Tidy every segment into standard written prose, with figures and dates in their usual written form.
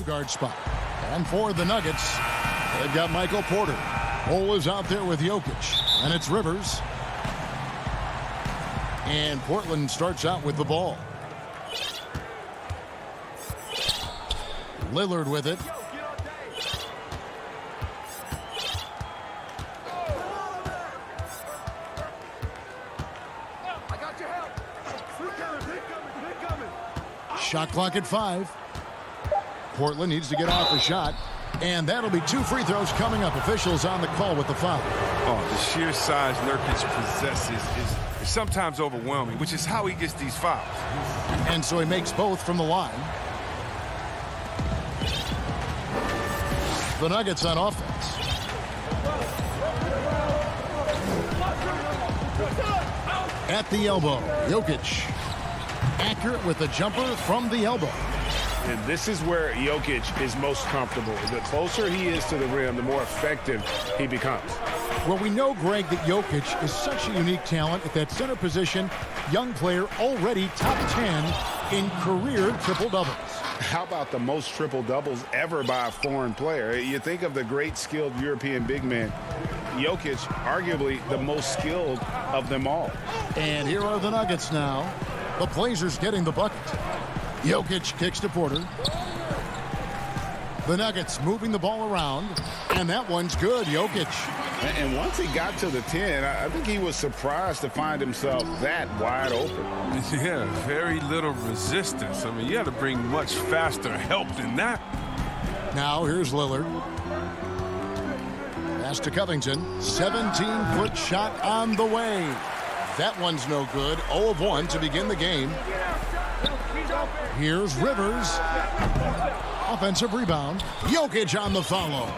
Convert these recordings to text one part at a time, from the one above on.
guard spot. And for the Nuggets, they've got Michael Porter. Cole is out there with Jokic. And it's Rivers. And Portland starts out with the ball. Lillard with it. Shot clock at 5. Portland needs to get off a shot. And that'll be 2 free throws coming up. Officials on the call with the foul. Oh, the sheer size Nurkic possesses is sometimes overwhelming, which is how he gets these fouls. And so he makes both from the line. The Nuggets on offense. At the elbow, Jokic. Accurate with the jumper from the elbow. And this is where Jokic is most comfortable. The closer he is to the rim, the more effective he becomes. Well, we know, Greg, that Jokic is such a unique talent at that center position. Young player, already top 10 in career triple-doubles. How about the most triple-doubles ever by a foreign player? You think of the great skilled European big man. Jokic, arguably the most skilled of them all. And here are the Nuggets now. The Blazers getting the bucket. Jokic kicks to Porter. The Nuggets moving the ball around. And that one's good, Jokic. And once he got to the 10, I think he was surprised to find himself that wide open. Yeah, very little resistance. I mean, you got to bring much faster help than that. Now here's Lillard. Pass to Covington. 17-foot shot on the way. That one's no good. 0 of 1 to begin the game. Here's Rivers. Offensive rebound. Jokic on the follow.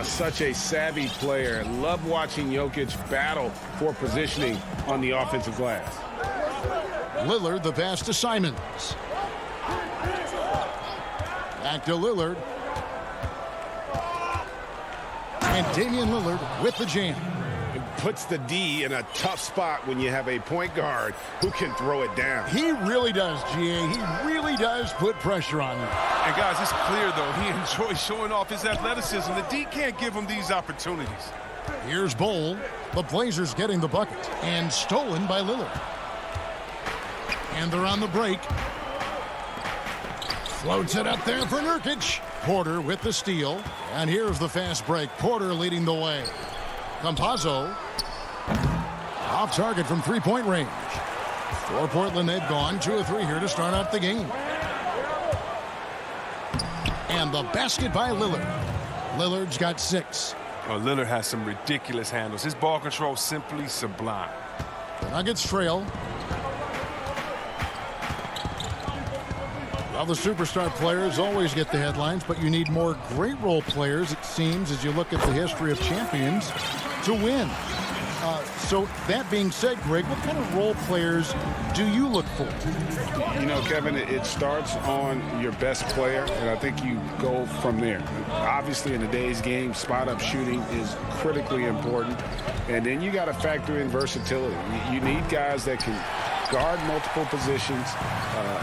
Such a savvy player. Love watching Jokic battle for positioning on the offensive glass. Lillard, the pass to Simons. Back to Lillard. And Damian Lillard with the jam. It puts the D in a tough spot when you have a point guard who can throw it down. He really does, GA. He really does put pressure on you. And guys, it's clear, though, he enjoys showing off his athleticism. The D can't give him these opportunities. Here's Bol. The Blazers getting the bucket. And stolen by Lillard. And they're on the break. Floats it up there for Nurkic. Porter with the steal. And here's the fast break. Porter leading the way. Campazzo. Off target from three-point range. For Portland, they've gone 2 of 3 here to start out the game. And the basket by Lillard. Lillard's got 6. Oh, Lillard has some ridiculous handles. His ball control simply sublime. The Nuggets trail. Well, the superstar players always get the headlines, but you need more great role players, it seems, as you look at the history of champions, to win. So that being said, Greg, what kind of role players do you look for? You know, Kevin, it starts on your best player, and I think you go from there. Obviously, in today's game, spot-up shooting is critically important, and then you got to factor in versatility. You need guys that can guard multiple positions,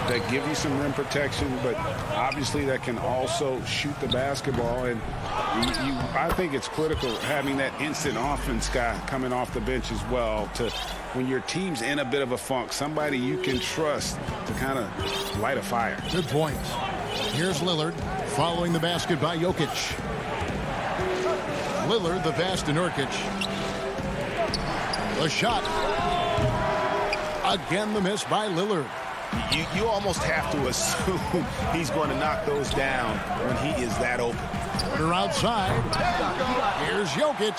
that give you some rim protection, but obviously that can also shoot the basketball. And I think it's critical having that instant offense guy coming off the bench as well, to when your team's in a bit of a funk, somebody you can trust to kind of light a fire. Good point. Here's Lillard following the basket by Jokic. Lillard, the pass to Nurkic. The shot. Again, the miss by Lillard. You almost have to assume he's going to knock those down when he is that open. Porter outside. Here's Jokic.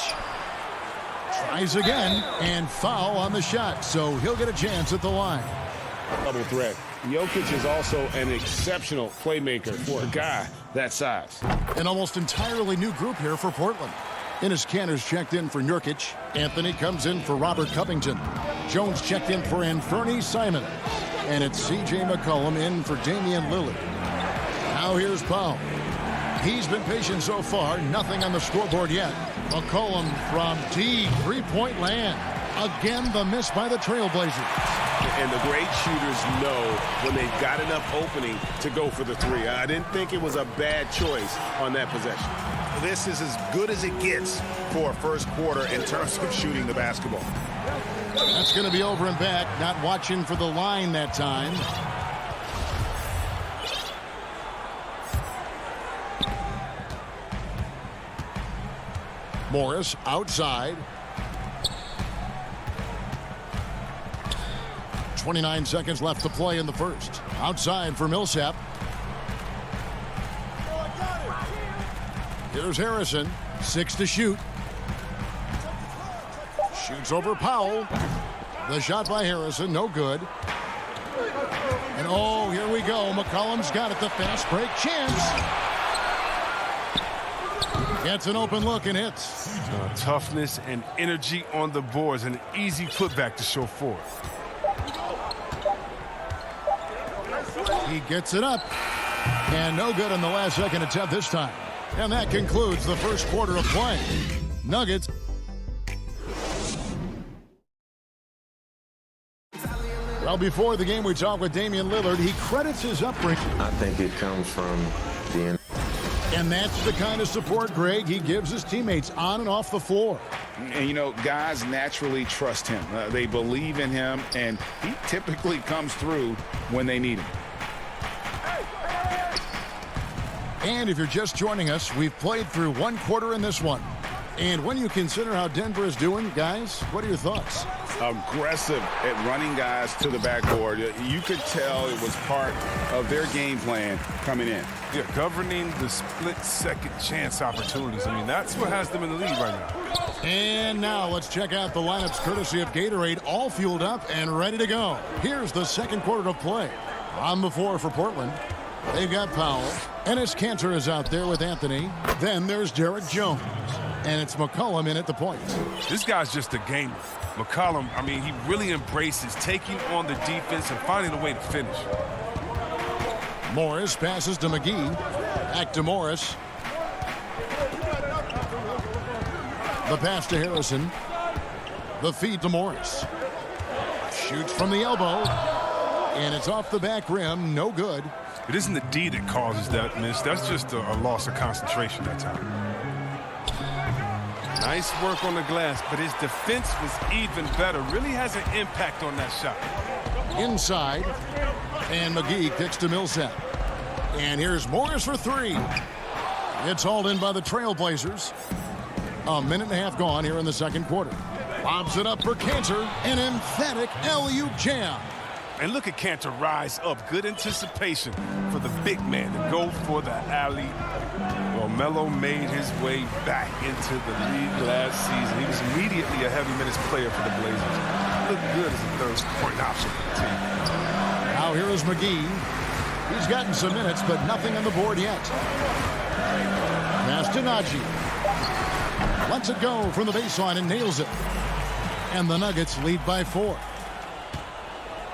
Tries again, and foul on the shot, so he'll get a chance at the line. Double threat. Jokic is also an exceptional playmaker for a guy that size. An almost entirely new group here for Portland. Enes Kanter's checked in for Nurkic. Anthony comes in for Robert Covington. Jones checked in for Anthony Simon. And it's C.J. McCollum in for Damian Lillard. Now here's Powell. He's been patient so far. Nothing on the scoreboard yet. McCollum from deep three-point land. Again, the miss by the Trailblazers. And the great shooters know when they've got enough opening to go for the three. I didn't think it was a bad choice on that possession. This is as good as it gets for a first quarter in terms of shooting the basketball. That's going to be over and back. Not watching for the line that time. Morris outside. 29 seconds left to play in the first. Outside for Millsap. Here's Harrison. 6 to shoot. Shoots over Powell. The shot by Harrison, no good. And oh, here we go. McCollum's got it. The fast break chance. Gets an open look and hits. Toughness and energy on the boards. An easy putback to show forward. He gets it up. And no good on the last second attempt this time. And that concludes the first quarter of play. Nuggets. Well, before the game, we talked with Damian Lillard. He credits his upbringing. I think it comes from the... And that's the kind of support, Greg, he gives his teammates on and off the floor. And, you know, guys naturally trust him. They believe in him, and he typically comes through when they need him. And if you're just joining us, we've played through one quarter in this one. And when you consider how Denver is doing, guys, what are your thoughts? Aggressive at running guys to the backboard. You could tell it was part of their game plan coming in. Yeah, governing the split-second chance opportunities. I mean, that's what has them in the lead right now. And now let's check out the lineups courtesy of Gatorade, all fueled up and ready to go. Here's the second quarter of play. On the floor for Portland, they've got Powell. Enes Kanter is out there with Anthony. Then there's Derek Jones. And it's McCollum in at the point. This guy's just a gamer. McCollum, I mean, he really embraces taking on the defense and finding a way to finish. Morris passes to McGee. Back to Morris. The pass to Harrison. The feed to Morris. Shoots from the elbow. And it's off the back rim. No good. It isn't the D that causes that miss. That's just a loss of concentration that time. Nice work on the glass, but his defense was even better. Really has an impact on that shot. Inside. And McGee kicks to Millsap. And here's Morris for three. It's hauled in by the Trailblazers. A minute and a half gone here in the second quarter. Lobs it up for Kanter. An emphatic alley-oop jam. And look at Kanter rise up. Good anticipation for the big man to go for the alley. Well, Melo made his way back into the league last season. He was immediately a heavy minutes player for the Blazers. Looked good as a third-point option for the team. Now here is McGee. He's gotten some minutes, but nothing on the board yet. Pass to Najee. Lets it go from the baseline and nails it. And the Nuggets lead by 4.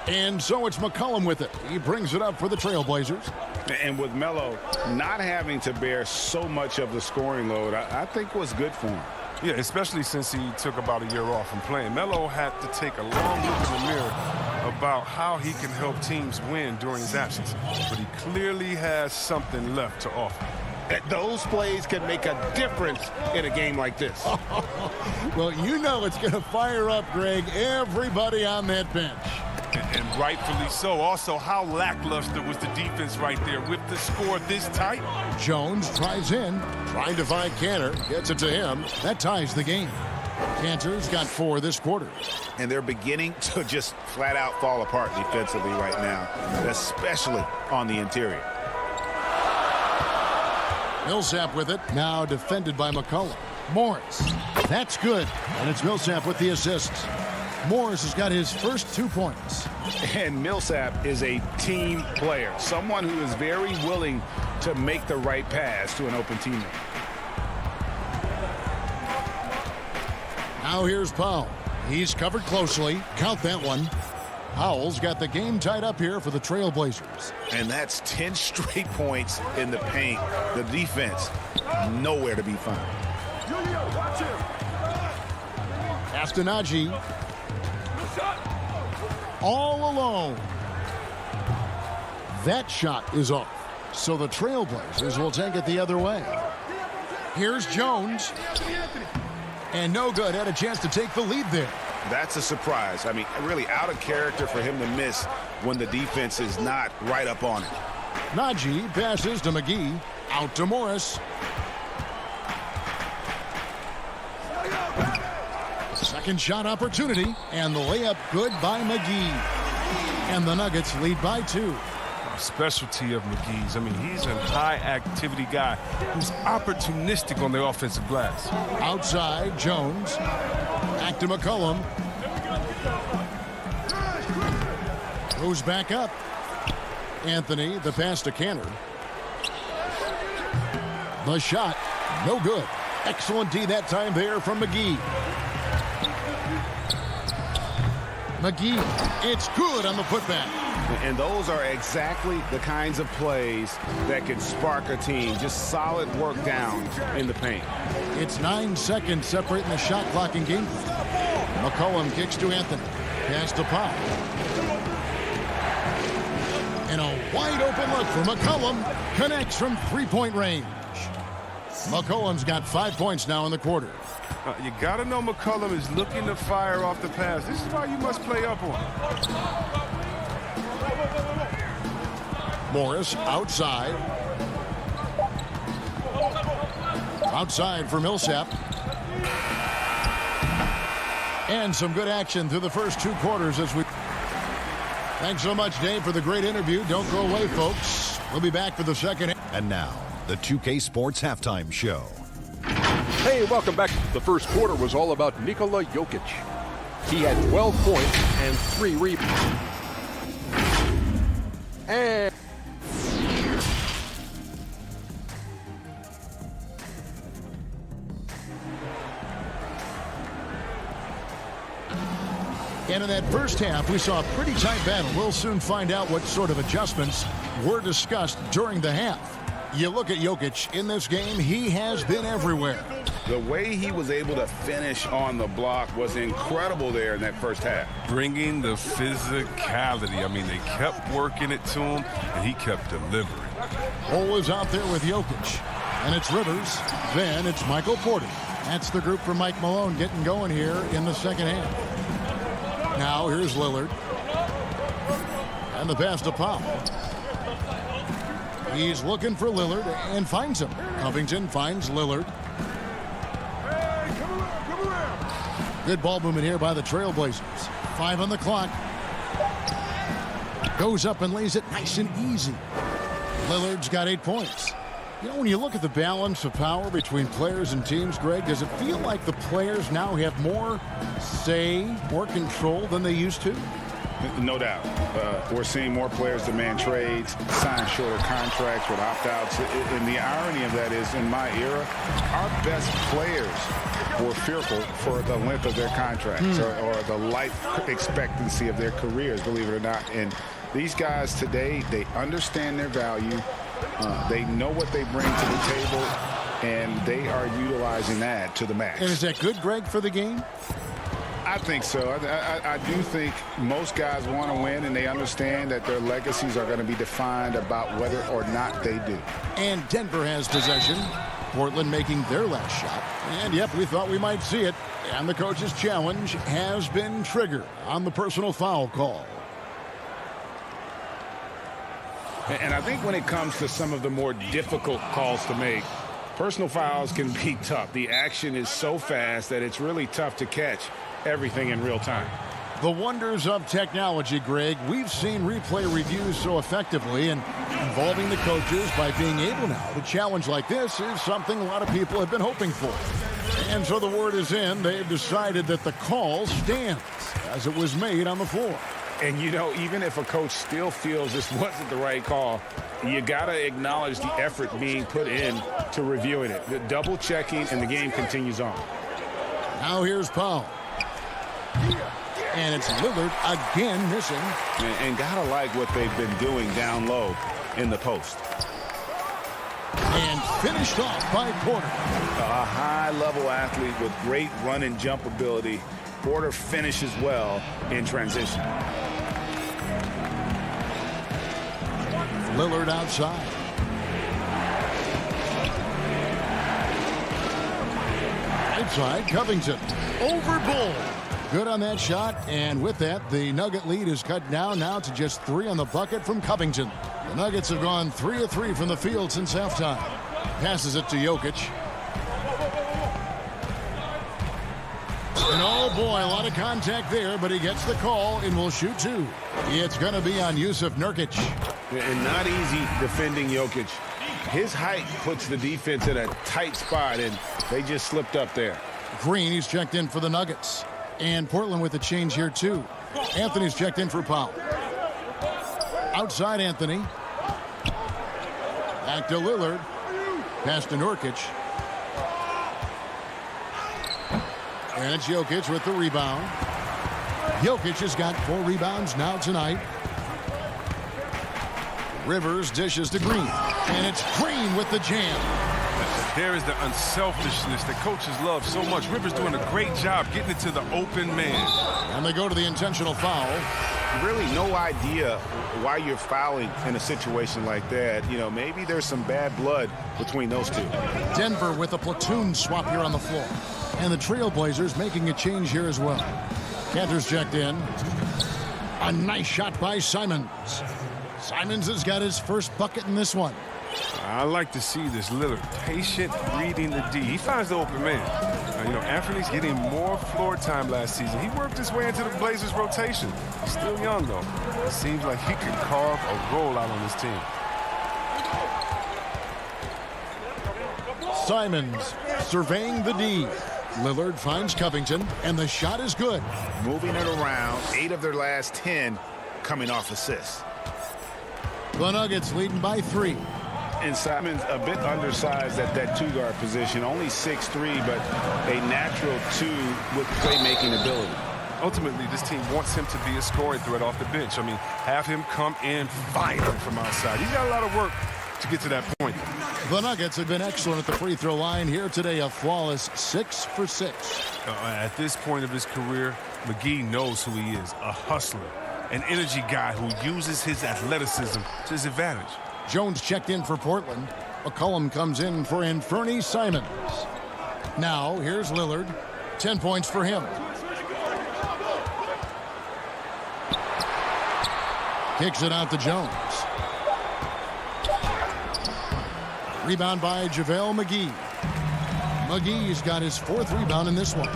And so it's McCollum with it. He brings it up for the Trailblazers. And with Melo not having to bear so much of the scoring load, I think was good for him. Yeah, especially since he took about a year off from playing. Melo had to take a long look in the mirror about how he can help teams win during his absence. But he clearly has something left to offer. Those plays can make a difference in a game like this. Well, you know it's going to fire up, Greg, everybody on that bench. And rightfully so. Also, how lackluster was the defense right there with the score this tight? Jones tries in, trying to find Kanter, gets it to him. That ties the game. Kanter's got 4 this quarter. And they're beginning to just flat out fall apart defensively right now, especially on the interior. Millsap with it, now defended by McCollum. Morris, that's good, and it's Millsap with the assist. Morris has got his first 2 points. And Millsap is a team player, someone who is very willing to make the right pass to an open teammate. Now here's Powell. He's covered closely. Count that one. Powell's got the game tied up here for the Trailblazers. And that's 10 straight points in the paint. The defense, nowhere to be found. Pass to Najee. all alone. That shot is off. So the Trailblazers will take it the other way. Here's Jones. And no good. Had a chance to take the lead there. That's a surprise. I mean, really out of character for him to miss when the defense is not right up on it. Najee passes to McGee. Out to Morris. Second shot opportunity. And the layup good by McGee. And the Nuggets lead by 2. Specialty of McGee's. I mean, he's a high-activity guy who's opportunistic on the offensive glass. Outside, Jones. Back to McCollum. Goes back up. Anthony, the pass to Canner. The shot, no good. Excellent D that time there from McGee. McGee, it's good on the putback. And those are exactly the kinds of plays that can spark a team. Just solid work down in the paint. It's 9 seconds separating the shot clock and game play. McCollum kicks to Anthony. Pass to Pop. And a wide open look for McCollum. Connects from three-point range. McCollum's got 5 points now in the quarter. You got to know McCollum is looking to fire off the pass. This is why you must play up on him. Morris outside. Outside for Millsap. And some good action through the first 2 quarters as we... Thanks so much, Dave, for the great interview. Don't go away, folks. We'll be back for the second. And now, the 2K Sports Halftime Show. Hey, welcome back. The first quarter was all about Nikola Jokic. He had 12 points and 3 rebounds. And in that first half, we saw a pretty tight battle. We'll soon find out what sort of adjustments were discussed during the half. You look at Jokic in this game, he has been everywhere. The way he was able to finish on the block was incredible there in that first half. Bringing the physicality. I mean, they kept working it to him, and he kept delivering. Cole is out there with Jokic. And it's Rivers. Then it's Michael Porter. That's the group for Mike Malone getting going here in the second half. Now here's Lillard. And the pass to Powell. He's looking for Lillard and finds him. Covington finds Lillard. Good ball movement here by the Trailblazers. 5 on the clock. Goes up and lays it nice and easy. Lillard's got 8 points. You know, when you look at the balance of power between players and teams, Greg, does it feel like the players now have more say, more control than they used to? No doubt. We're seeing more players demand trades, sign shorter contracts with opt-outs. And the irony of that is, in my era, our best players were fearful for the length of their contracts or the life expectancy of their careers, believe it or not. And these guys today, they understand their value. They know what they bring to the table, and they are utilizing that to the max. And is that good, Greg, for the game? I think so. I do think most guys want to win, and they understand that their legacies are going to be defined about whether or not they do. And Denver has possession. Portland making their last shot. And, yep, we thought we might see it. And the coach's challenge has been triggered on the personal foul call. And I think when it comes to some of the more difficult calls to make, personal fouls can be tough. The action is so fast that it's really tough to catch everything in real time. The wonders of technology, Greg. We've seen replay reviews so effectively, and involving the coaches by being able now to challenge like this is something a lot of people have been hoping for. And so the word is in. They've decided that the call stands as it was made on the floor. And, you know, even if a coach still feels this wasn't the right call, you got to acknowledge the effort being put in to reviewing it. The double checking, and the game continues on. Now here's Powell. And it's Lillard again missing. And got to like what they've been doing down low in the post. And finished off by Porter. A high-level athlete with great run and jump ability. Porter finishes well in transition. Lillard outside. Outside, Covington. Over Bull. Good on that shot, and with that, the Nugget lead is cut down now to just 3 on the bucket from Covington. The Nuggets have gone 3 of 3 from the field since halftime. Passes it to Jokic. And oh boy, a lot of contact there, but he gets the call and will shoot 2. It's going to be on Yusuf Nurkic. And not easy defending Jokic. His height puts the defense in a tight spot, and they just slipped up there. Green, he's checked in for the Nuggets. And Portland with a change here, too. Anthony's checked in for Powell. Outside Anthony. Back to Lillard. Pass to Nurkic. And it's Jokic with the rebound. Jokic has got 4 rebounds now tonight. Rivers dishes to Green. And it's Green with the jam. There is the unselfishness that coaches love so much. Rivers doing a great job getting it to the open man. And they go to the intentional foul. Really no idea why you're fouling in a situation like that. You know, maybe there's some bad blood between those two. Denver with a platoon swap here on the floor. And the Trailblazers making a change here as well. Cantor's checked in. A nice shot by Simons. Simons has got his first bucket in this one. I like to see this Lillard patient reading the D. He finds the open man. Anthony's getting more floor time last season. He worked his way into the Blazers rotation. He's still young, though. It seems like he can carve a role out on this team. Simons surveying the D. Lillard finds Covington, and the shot is good. Moving it around, 8 of their last 10 coming off assists. The Nuggets leading by 3. And Simons a bit undersized at that 2-guard position. Only 6'3", but a natural 2 with playmaking ability. Ultimately, this team wants him to be a scoring threat off the bench. Have him come in firing from outside. He's got a lot of work to get to that point. The Nuggets have been excellent at the free throw line here today. A flawless 6 for 6. At this point of his career, McGee knows who he is, a hustler, an energy guy who uses his athleticism to his advantage. Jones checked in for Portland. McCollum comes in for Anthony Simons. Now, here's Lillard. 10 points for him. Kicks it out to Jones. Rebound by JaVale McGee. McGee's got his 4th rebound in this one.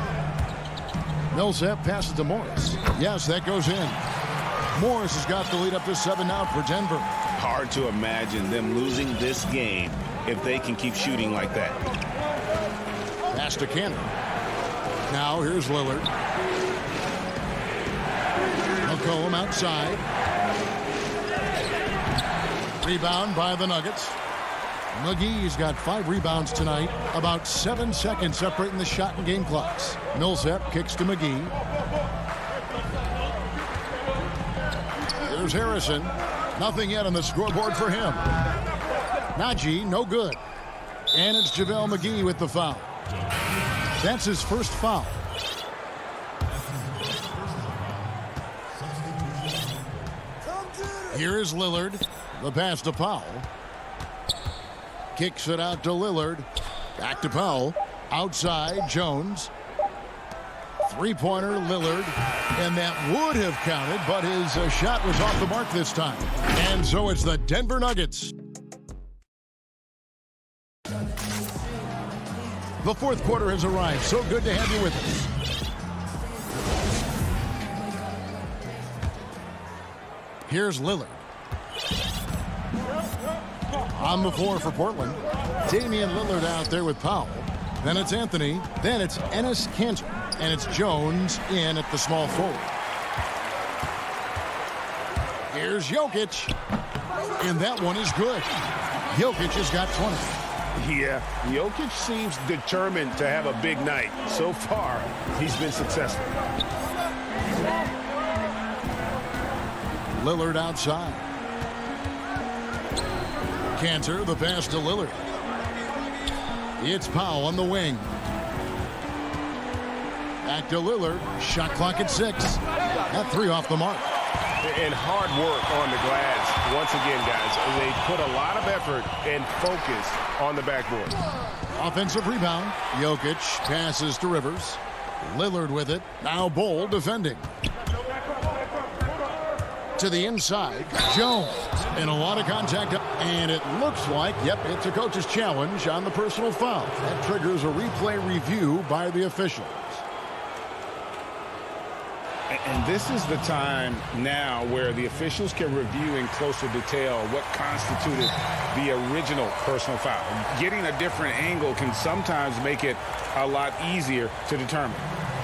Millsap passes to Morris. Yes, that goes in. Morris has got the lead up to 7 now for Denver. Hard to imagine them losing this game if they can keep shooting like that. Pass to Cantor. Now here's Lillard. McCollum outside. Rebound by the Nuggets. McGee's got 5 rebounds tonight. About 7 seconds separating the shot and game clocks. Millsap kicks to McGee. Here's Harrison. Nothing yet on the scoreboard for him. Najee, no good. And it's JaVale McGee with the foul. That's his first foul. Here is Lillard. The pass to Powell. Kicks it out to Lillard. Back to Powell. Outside, Jones. 3-pointer, Lillard. And that would have counted, but his shot was off the mark this time. And so it's the Denver Nuggets. The 4th quarter has arrived. So good to have you with us. Here's Lillard. On the floor for Portland. Damian Lillard out there with Powell. Then it's Anthony. Then it's Enes Kanter. And it's Jones in at the small forward. Here's Jokic. And that one is good. Jokic has got 20. Yeah, Jokic seems determined to have a big night. So far, he's been successful. Lillard outside. Kanter, the pass to Lillard. It's Powell on the wing. Back to Lillard. Shot clock at 6. That 3 off the mark. And hard work on the glass. Once again, guys, they put a lot of effort and focus on the backboard. Offensive rebound. Jokic passes to Rivers. Lillard with it. Now Bol defending. To the inside. Jones. And a lot of contact. And it looks like, yep, it's a coach's challenge on the personal foul. That triggers a replay review by the officials. And this is the time now where the officials can review in closer detail what constituted the original personal foul. Getting a different angle can sometimes make it a lot easier to determine.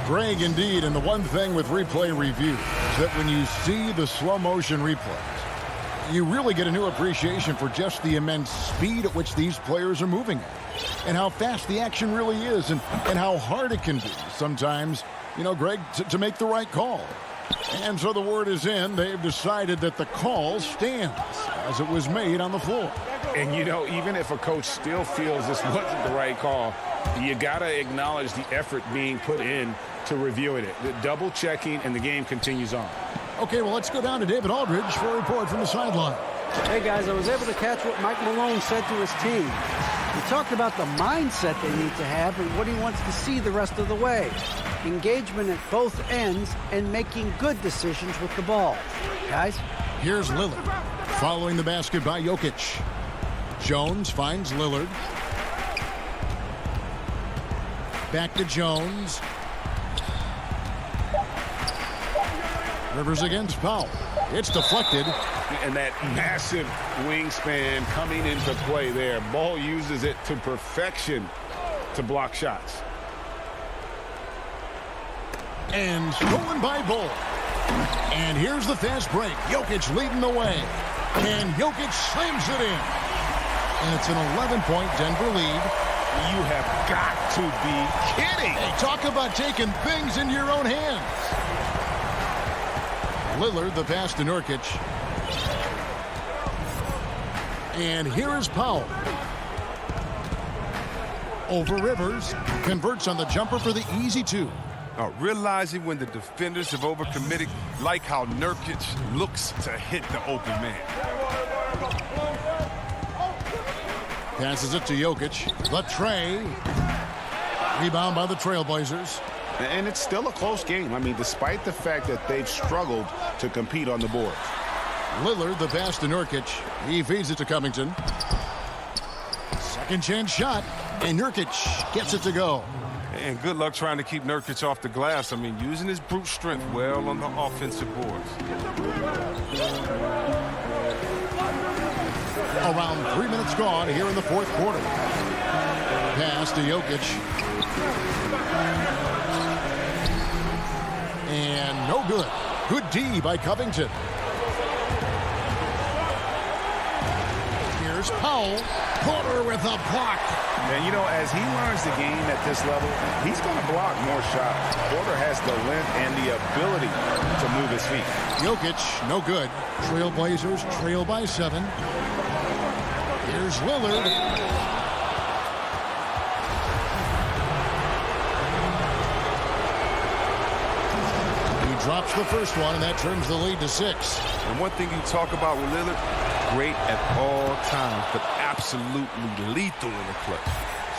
Greg, indeed, and the one thing with replay review is that when you see the slow motion replays, you really get a new appreciation for just the immense speed at which these players are moving at, and how fast the action really is, and how hard it can be sometimes, you know, Greg, to make the right call. And so the word is in. They've decided that the call stands as it was made on the floor. And, you know, even if a coach still feels this wasn't the right call, you got to acknowledge the effort being put in to reviewing it. The double checking, and the game continues on. Okay, well, let's go down to David Aldridge for a report from the sideline. Hey, guys, I was able to catch what Mike Malone said to his team. He talked about the mindset they need to have and what he wants to see the rest of the way. Engagement at both ends and making good decisions with the ball. Guys? Here's Lillard. Following the basket by Jokic. Jones finds Lillard. Back to Jones. Rivers against Powell. It's deflected. And that massive wingspan coming into play there. Ball uses it to perfection to block shots. And stolen by Bol. And here's the fast break. Jokic leading the way. And Jokic slams it in. And it's an 11-point Denver lead. You have got to be kidding. Hey, talk about taking things into your own hands. Lillard, the pass to Nurkic. And here is Powell. Over Rivers. Converts on the jumper for the easy two. Realizing when the defenders have overcommitted, like how Nurkic looks to hit the open man. Passes it to Jokic. The tray. Rebound by the Trailblazers. And it's still a close game. I mean, despite the fact that they've struggled to compete on the boards. Lillard, the pass to Nurkic. He feeds it to Covington. Second chance shot. And Nurkic gets it to go. And good luck trying to keep Nurkic off the glass. I mean, using his brute strength well on the offensive boards. Around 3 minutes gone here in the fourth quarter. Pass to Jokic. And no good. Good D by Covington. Here's Powell. Porter with a block. And, you know, as he learns the game at this level, he's going to block more shots. Porter has the length and the ability to move his feet. Jokic, no good. Trailblazers trail by 7. Here's Lillard. He drops the first one, and that turns the lead to 6. And one thing you talk about with Lillard, great at all times, but absolutely lethal in the clutch.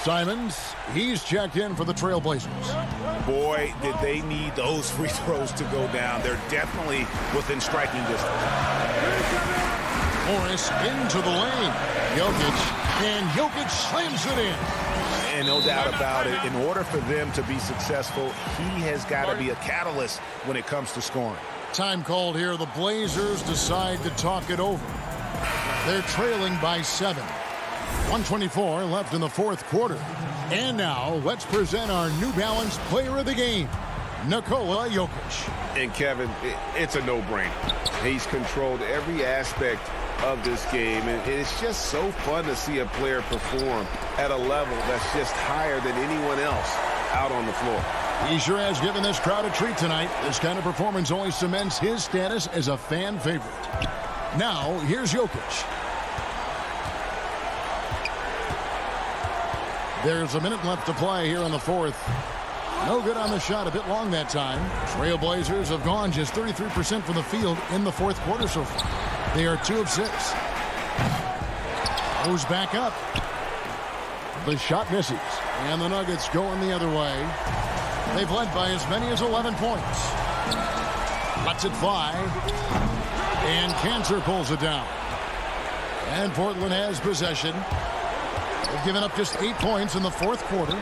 Simons, he's checked in for the Trailblazers. Boy, did they need those free throws to go down. They're definitely within striking distance. Morris into the lane. Jokic, and Jokic slams it in. And no doubt about it, in order for them to be successful, he has got to be a catalyst when it comes to scoring. Time called here. The Blazers decide to talk it over. They're trailing by 7. 1:24 left in the fourth quarter. And now, let's present our New Balance player of the game, Nikola Jokic. And, Kevin, it's a no-brainer. He's controlled every aspect of this game, and it's just so fun to see a player perform at a level that's just higher than anyone else out on the floor. He sure has given this crowd a treat tonight. This kind of performance only cements his status as a fan favorite. Now, here's Jokic. There's a minute left to play here in the fourth. No good on the shot. A bit long that time. Trailblazers have gone just 33% from the field in the fourth quarter so far. They are 2 of 6. Goes back up. The shot misses. And the Nuggets going the other way. They've led by as many as 11 points. Lets it fly. And Cancer pulls it down. And Portland has possession. They've given up just 8 points in the fourth quarter.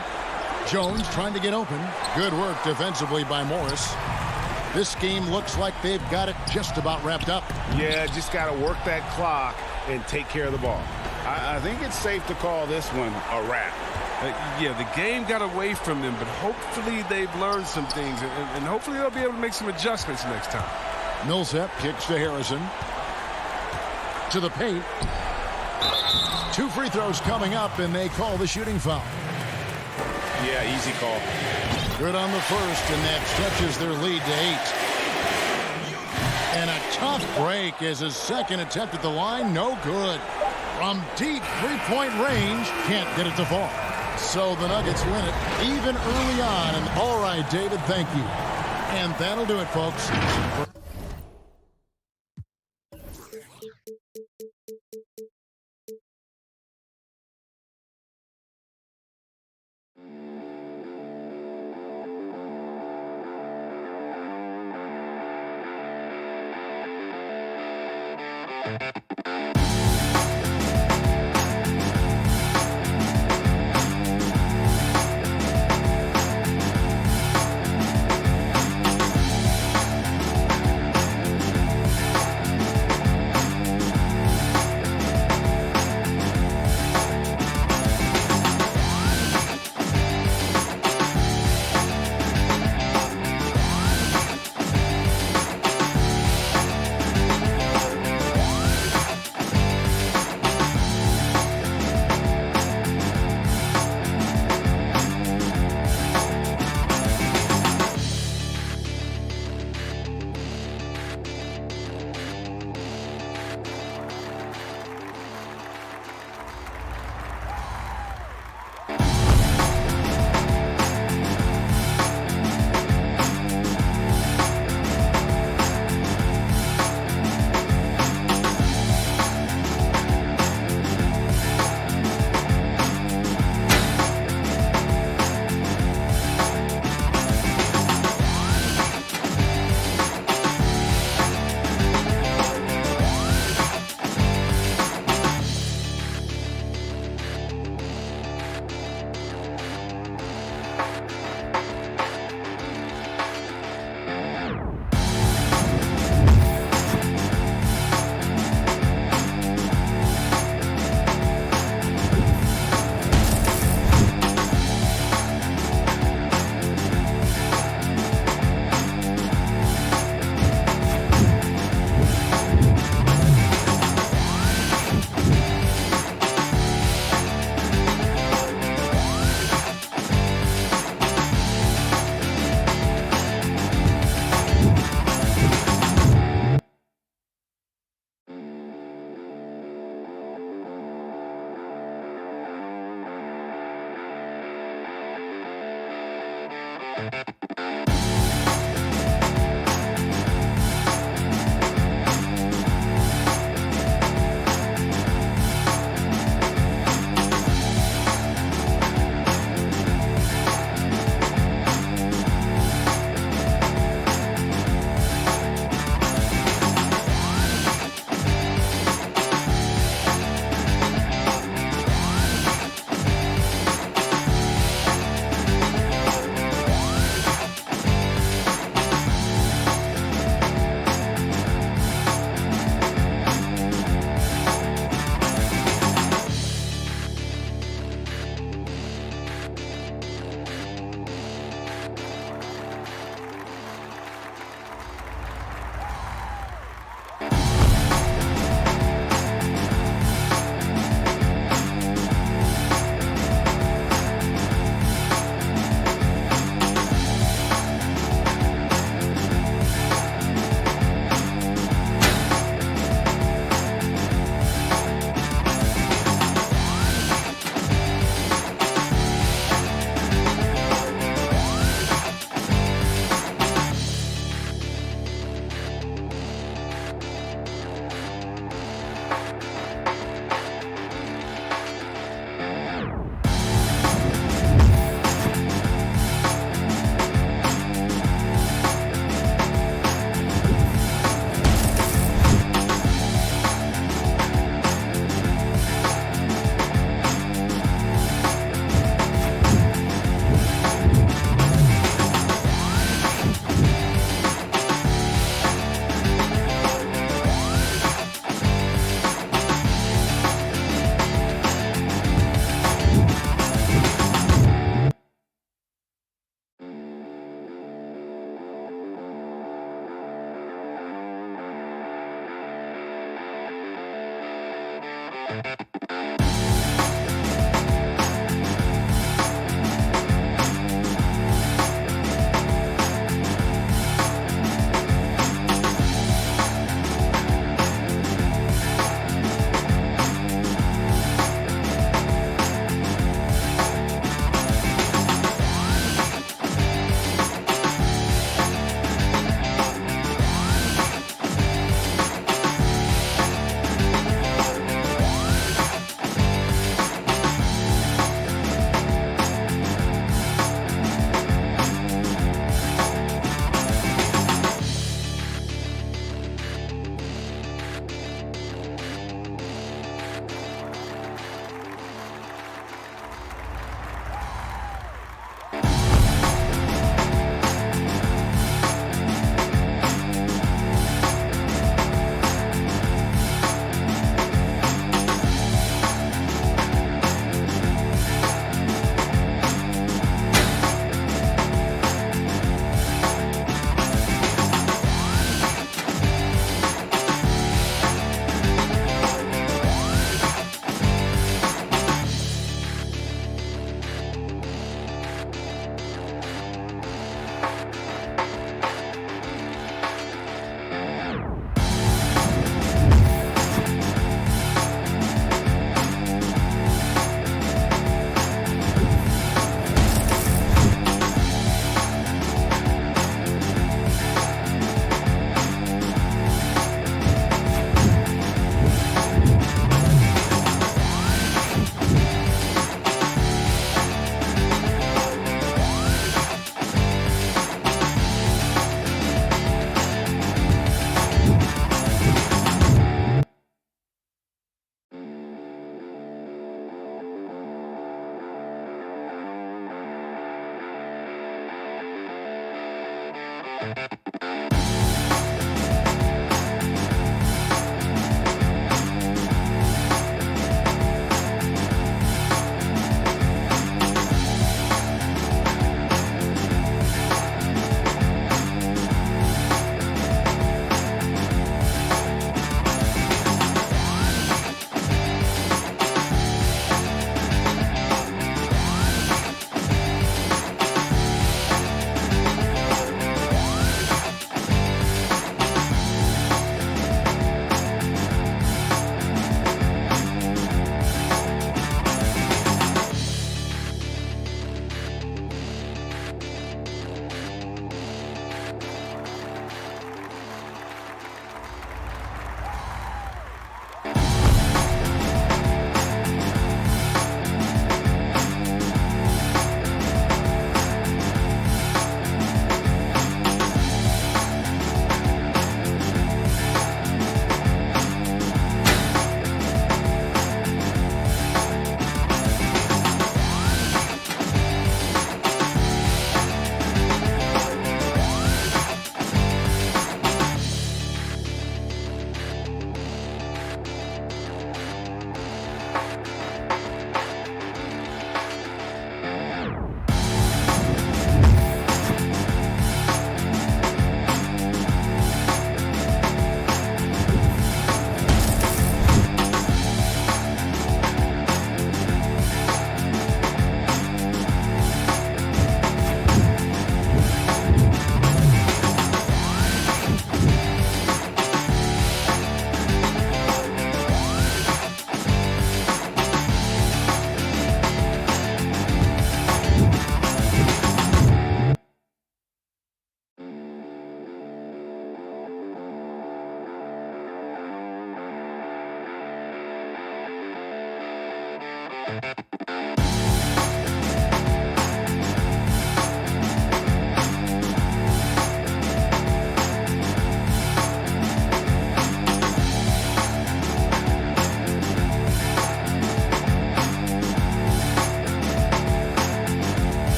Jones trying to get open. Good work defensively by Morris. This game looks like they've got it just about wrapped up. Yeah, just got to work that clock and take care of the ball. I think it's safe to call this one a wrap. Yeah, the game got away from them, but hopefully they've learned some things, and hopefully they'll be able to make some adjustments next time. Millsap kicks to Harrison. To the paint. 2 free throws coming up, and they call the shooting foul. Yeah, easy call. Good on the first, and that stretches their lead to 8. And a tough break as his second attempt at the line, no good. From deep three-point range, can't get it to fall. So the Nuggets win it even early on. And all right, David, thank you. And that'll do it, folks.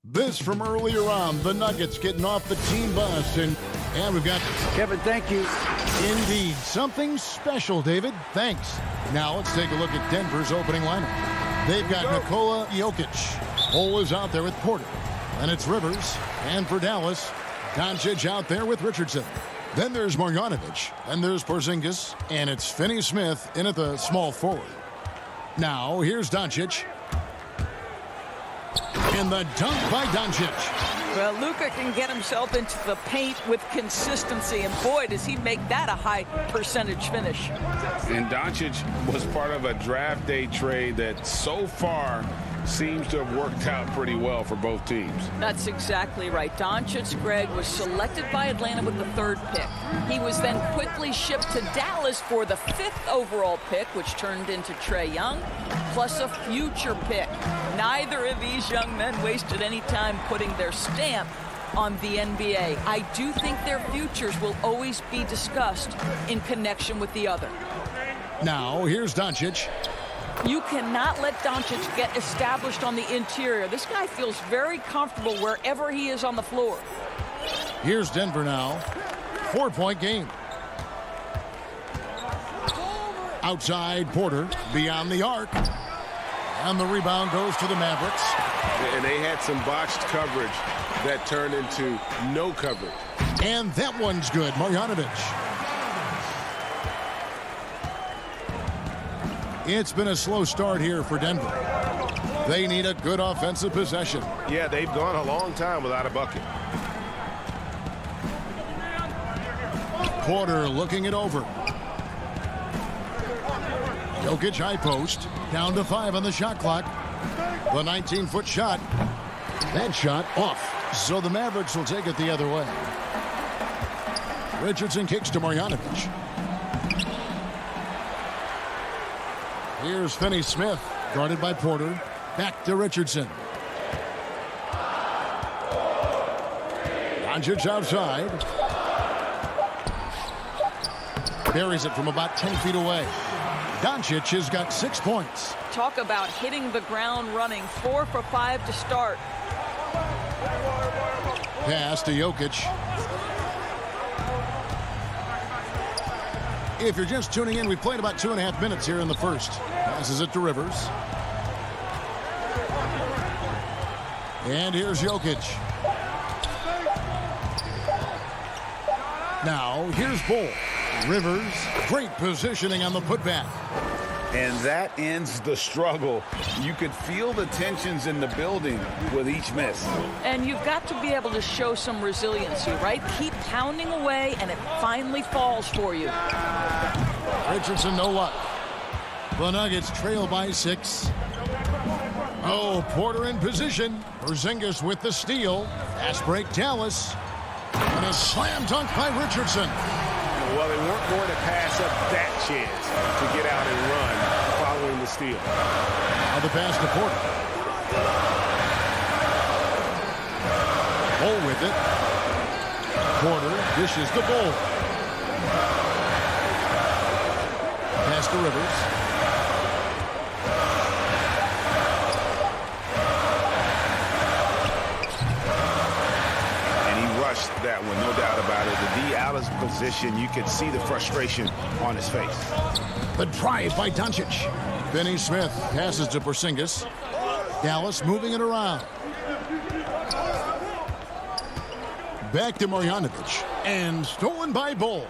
This from earlier on, the Nuggets getting off the team bus, and we've got... Kevin, thank you. Indeed, something special, David. Thanks. Now let's take a look at Denver's opening lineup. They've got Nikola Jokic. Cole is out there with Porter. And it's Rivers. And for Dallas, Doncic out there with Richardson. Then there's Marjanovic. And there's Porzingis. And it's Finney-Smith in at the small forward. Now, here's Doncic. And the dunk by Doncic. Well, Luka can get himself into the paint with consistency, and boy, does he make that a high percentage finish. And Doncic was part of a draft day trade that so far seems to have worked out pretty well for both teams. That's exactly right. Doncic, Greg, was selected by Atlanta with the 3rd pick. He was then quickly shipped to Dallas for the 5th overall pick, which turned into Trae Young, plus a future pick. Neither of these young men wasted any time putting their stamp on the NBA. I do think their futures will always be discussed in connection with the other. Now, here's Doncic. You cannot let Doncic get established on the interior. This guy feels very comfortable wherever he is on the floor. Here's Denver now. 4-point game. Outside, Porter, beyond the arc. And the rebound goes to the Mavericks. And they had some botched coverage that turned into no coverage. And that one's good. Marjanovic. It's been a slow start here for Denver. They need a good offensive possession. Yeah, they've gone a long time without a bucket. Porter looking it over. Jokic high post. Down to 5 on the shot clock. The 19-foot shot. That shot off. So the Mavericks will take it the other way. Richardson kicks to Marjanovic. Here's Finney-Smith, guarded by Porter. Back to Richardson. Doncic outside. Buries it from about 10 feet away. Doncic has got 6 points. Talk about hitting the ground running. 4 for 5 to start. Pass to Jokic. If you're just tuning in, we played about 2.5 minutes here in the first. Passes it to Rivers. And here's Jokic. Now, here's Bull. Rivers, great positioning on the putback. And that ends the struggle. You could feel the tensions in the building with each miss. And you've got to be able to show some resiliency, right? Keep pounding away, and it finally falls for you. Richardson, no luck. The Nuggets trail by 6. Oh, Porter in position. Porzingis with the steal. Fast break, Dallas. And a slam dunk by Richardson. Well, they weren't going to pass up that chance to get out and run following the steal. Now the pass to Porter. Bull with it. Porter dishes the Bull. Pass to Rivers. That one, no doubt about it. The D out of position, you could see the frustration on his face. The drive by Doncic. Finney-Smith passes to Porzingis. Dallas moving it around. Back to Marjanovic. And stolen by Bull.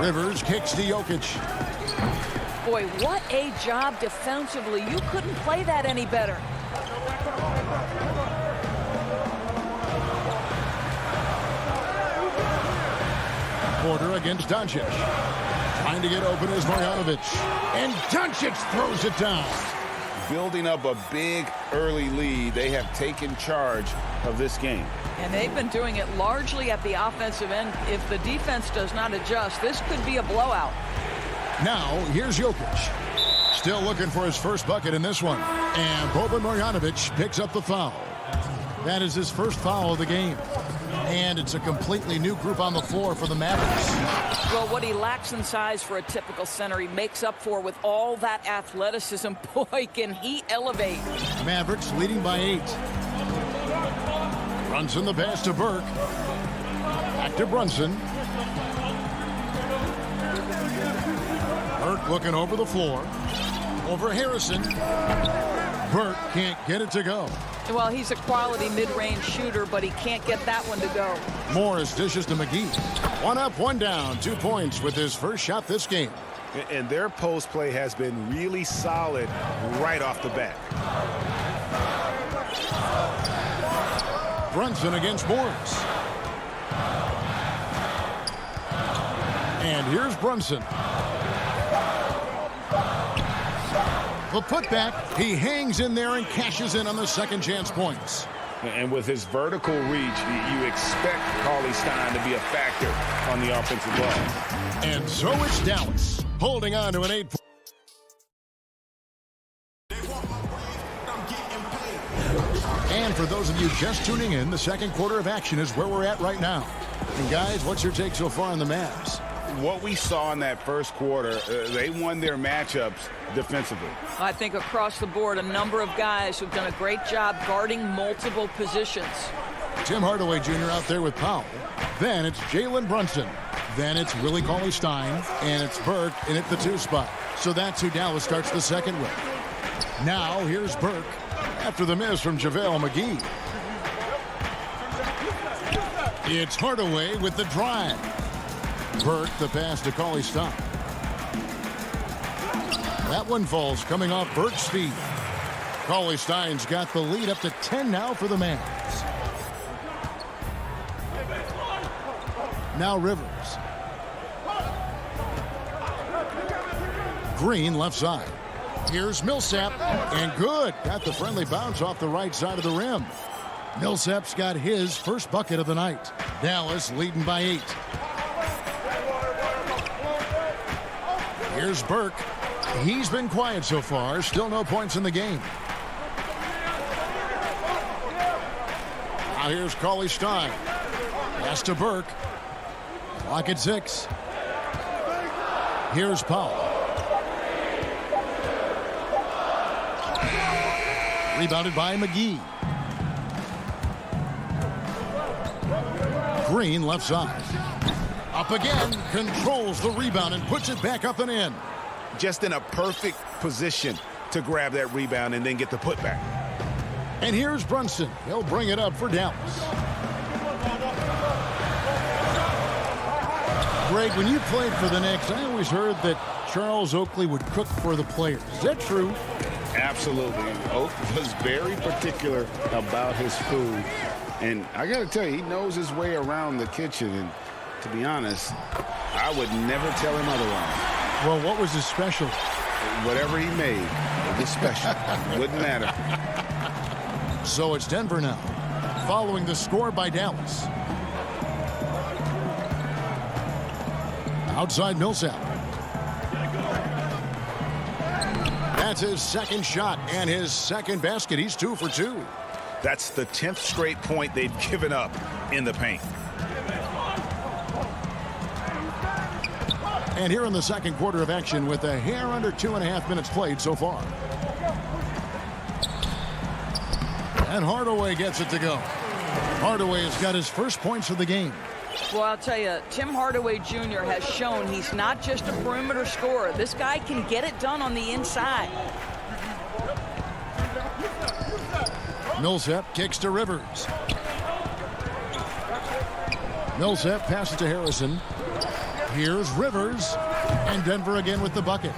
Rivers kicks to Jokic. Boy, what a job defensively. You couldn't play that any better. Porter against Doncic. Trying to get open is Marjanovic. And Doncic throws it down. Building up a big early lead, they have taken charge of this game. And they've been doing it largely at the offensive end. If the defense does not adjust, this could be a blowout. Now, here's Jokic. Still looking for his first bucket in this one. And Boban Marjanovic picks up the foul. That is his first foul of the game. And it's a completely new group on the floor for the Mavericks. Well, what he lacks in size for a typical center, he makes up for with all that athleticism. Boy, can he elevate. Mavericks leading by 8. Brunson the pass to Burke. Back to Brunson. Burke looking over the floor. Over Harrison. Burke can't get it to go. Well, he's a quality mid-range shooter, but he can't get that one to go. Morris dishes to McGee. 1 up, 1 down. 2 points with his first shot this game. And their post play has been really solid right off the bat. Brunson against Morris. And here's Brunson. The putback, he hangs in there and cashes in on the second chance points. And with his vertical reach, you expect Cauley Stein to be a factor on the offensive ball. And so it's Dallas holding on to an 8. And for those of you just tuning in, the second quarter of action is where we're at right now. And guys, what's your take so far on the Mavs? What we saw in that first quarter, they won their matchups defensively. I think across the board, a number of guys who've done a great job guarding multiple positions. Tim Hardaway Jr. out there with Powell. Then it's Jalen Brunson. Then it's Willie Cauley-Stein. And it's Burke in at the 2 spot. So that's who Dallas starts the second with. Now here's Burke after the miss from JaVale McGee. It's Hardaway with the drive. Burke the pass to Cauley-Stein. That one falls coming off Burke's feet. Cauley-Stein's got the lead up to 10 now for the Mavs. Now Rivers. Green left side. Here's Millsap. And good. Got the friendly bounce off the right side of the rim. Millsap's got his first bucket of the night. Dallas leading by 8. Here's Burke. He's been quiet so far. Still no points in the game. Now here's Cauley-Stein. Pass to Burke. Clock at 6. Here's Powell. Rebounded by McGee. Green left side. Up again, controls the rebound and puts it back up and in. Just in a perfect position to grab that rebound and then get the putback. And here's Brunson. He'll bring it up for Dallas. Greg, when you played for the Knicks, I always heard that Charles Oakley would cook for the players. Is that true? Absolutely. Oak was very particular about his food. And I got to tell you, he knows his way around the kitchen. And to be honest, I would never tell him otherwise. Well, what was his special? Whatever he made, it was special. Wouldn't matter. So it's Denver now, following the score by Dallas. Outside Millsap. That's his second shot and his second basket. He's 2 for 2. That's the 10th straight point they've given up in the paint. And here in the second quarter of action with a hair under 2.5 minutes played so far. And Hardaway gets it to go. Hardaway has got his first points of the game. Well, I'll tell you, Tim Hardaway Jr. has shown he's not just a perimeter scorer. This guy can get it done on the inside. Millsap kicks to Rivers. Millsap passes to Harrison. Here's Rivers. And Denver again with the bucket.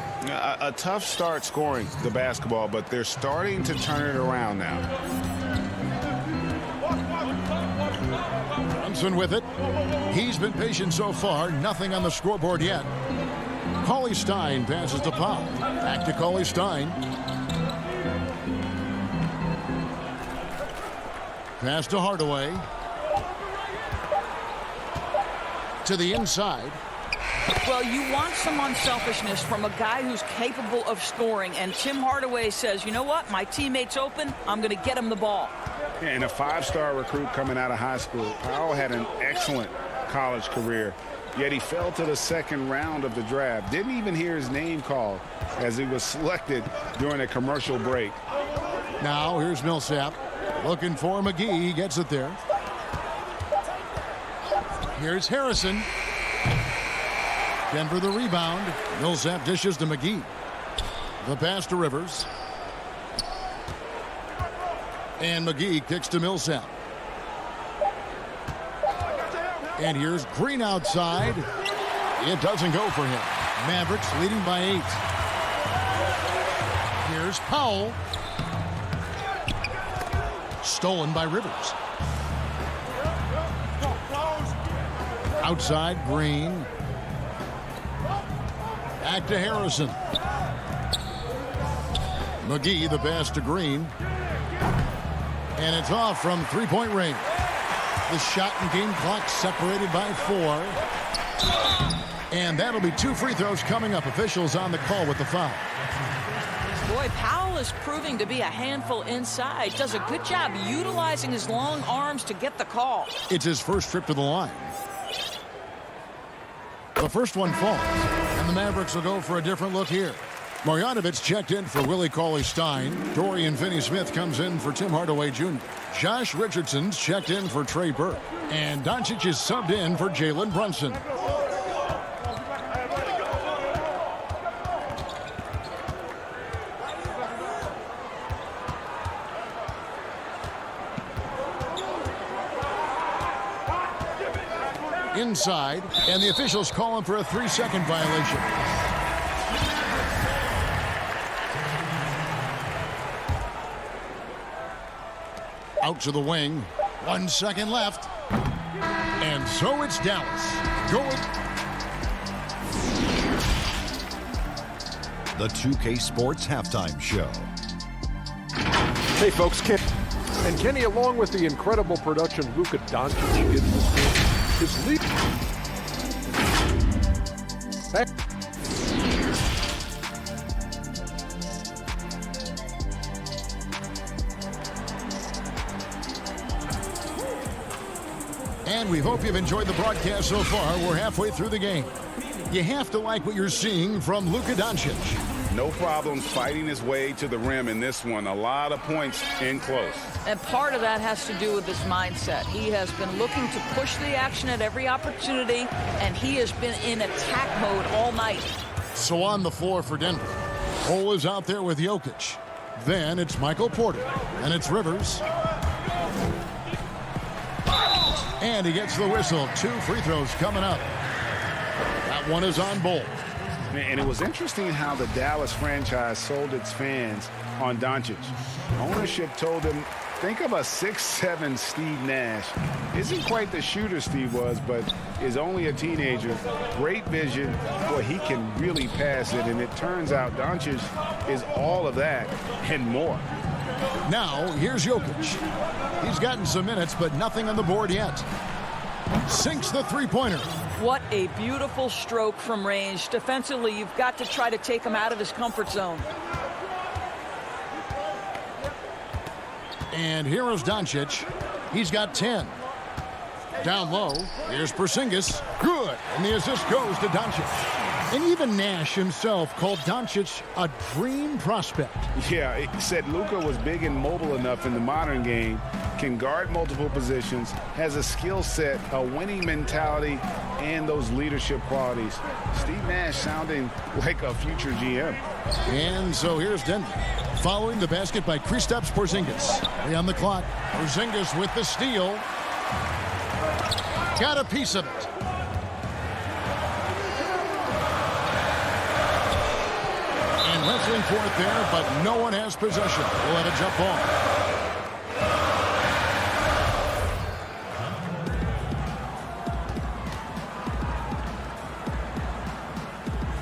A tough start scoring the basketball, but they're starting to turn it around now. Brunson with it. He's been patient so far. Nothing on the scoreboard yet. Cauley-Stein passes to Powell. Back to Cauley-Stein. Pass to Hardaway. To the inside. Well, you want some unselfishness from a guy who's capable of scoring. And Tim Hardaway says, you know what? My teammate's open. I'm going to get him the ball. And a 5-star recruit coming out of high school. Powell had an excellent college career. yet he fell to the second round of the draft. Didn't even hear his name called as he was selected during a commercial break. Now here's Millsap looking for McGee. He gets it there. Here's Harrison. Denver the rebound. Millsap dishes to McGee. The pass to Rivers. And McGee kicks to Millsap. And here's Green outside. It doesn't go for him. Mavericks leading by 8. Here's Powell. Stolen by Rivers. Outside, Green. Back to Harrison. McGee, the pass to Green. And it's off from three-point range. The shot and game clock separated by 4. And that'll be 2 free throws coming up. Officials on the call with the foul. Boy, Powell is proving to be a handful inside. Does a good job utilizing his long arms to get the call. It's his first trip to the line. The first one falls, and the Mavericks will go for a different look here. Marjanovic checked in for Willie Cauley-Stein. Dorian Finney-Smith comes in for Tim Hardaway Jr. Josh Richardson's checked in for Trey Burke. And Doncic is subbed in for Jalen Brunson. Inside, and the officials call him for a 3-second violation. Out to the wing. 1 second left. And so it's Dallas. Going. The 2K Sports Halftime Show. Hey, folks, Kenny, along with the incredible production Luka Doncic gives this game, his lead. And we hope you've enjoyed the broadcast so far. We're halfway through the game. You have to like what you're seeing from Luka Doncic. No problem fighting his way to the rim in this one. A lot of points in close. And part of that has to do with his mindset. He has been looking to push the action at every opportunity, and he has been in attack mode all night. So on the floor for Denver, Cole is out there with Jokic. Then it's Michael Porter, and it's Rivers. And he gets the whistle. 2 free throws coming up. That one is on Bull. And it was interesting how the Dallas franchise sold its fans on Doncic. Ownership told them, think of a 6'7" Steve Nash. Isn't quite the shooter Steve was, but is only a teenager. Great vision. Boy, he can really pass it. And it turns out Doncic is all of that and more. Now, here's Jokic. He's gotten some minutes, but nothing on the board yet. Sinks the three-pointer. What a beautiful stroke from range. Defensively, you've got to try to take him out of his comfort zone. And here is Doncic. He's got 10. Down low, here's Porzingis. Good. And the assist goes to Doncic. And even Nash himself called Doncic a dream prospect. Yeah, he said Luka was big and mobile enough in the modern game, can guard multiple positions, has a skill set, a winning mentality, and those leadership qualities. Steve Nash sounding like a future GM. And so here's Denver. Following the basket by Kristaps Porzingis. 3 on the clock. Porzingis with the steal. Got a piece of it. And wrestling for it there, but no one has possession. We'll let it jump ball.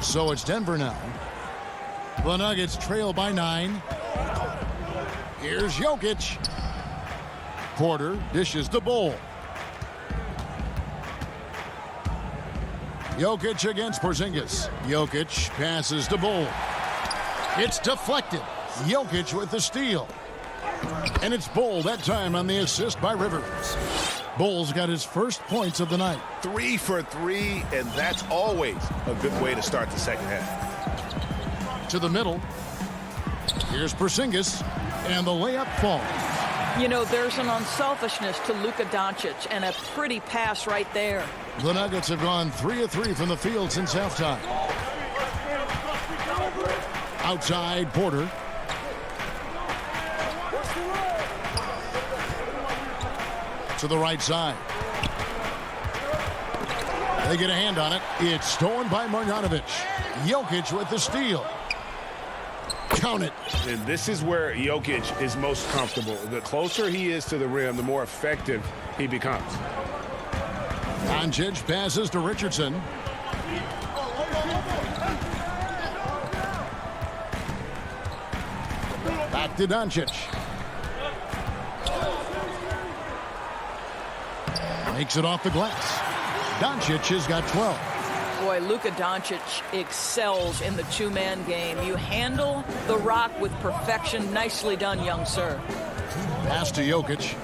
So it's Denver now. The Nuggets trail by 9. Here's Jokic. Porter dishes the Bull. Jokic against Porzingis. Jokic passes to Bull. It's deflected. Jokic with the steal. And it's Bull that time on the assist by Rivers. Bulls got his first points of the night. 3 for 3, and that's always a good way to start the second half. To the middle. Here's Porzingis, and the layup falls. You know, there's an unselfishness to Luka Doncic, and a pretty pass right there. The Nuggets have gone 3 of 3 from the field since halftime. Outside, Porter. To the right side. They get a hand on it. It's stolen by Marjanovic. Jokic with the steal. Count it. And this is where Jokic is most comfortable. The closer he is to the rim, the more effective he becomes. Doncic passes to Richardson. Back to Doncic. Makes it off the glass. Doncic has got 12. Boy, Luka Doncic excels in the two-man game. You handle the rock with perfection. Nicely done, young sir. Pass to Jokic.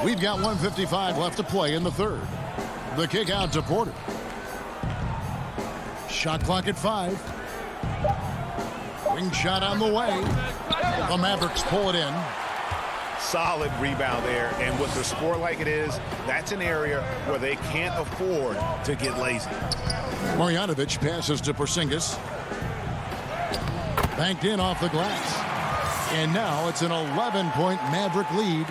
We've got 1:55 left to play in the third. The kick out to Porter. Shot clock at 5. Wing shot on the way. The Mavericks pull it in. Solid rebound there, and with the score like it is, that's an area where they can't afford to get lazy. Marjanovic passes to Porzingis. Banked in off the glass. And now it's an 11-point Maverick lead.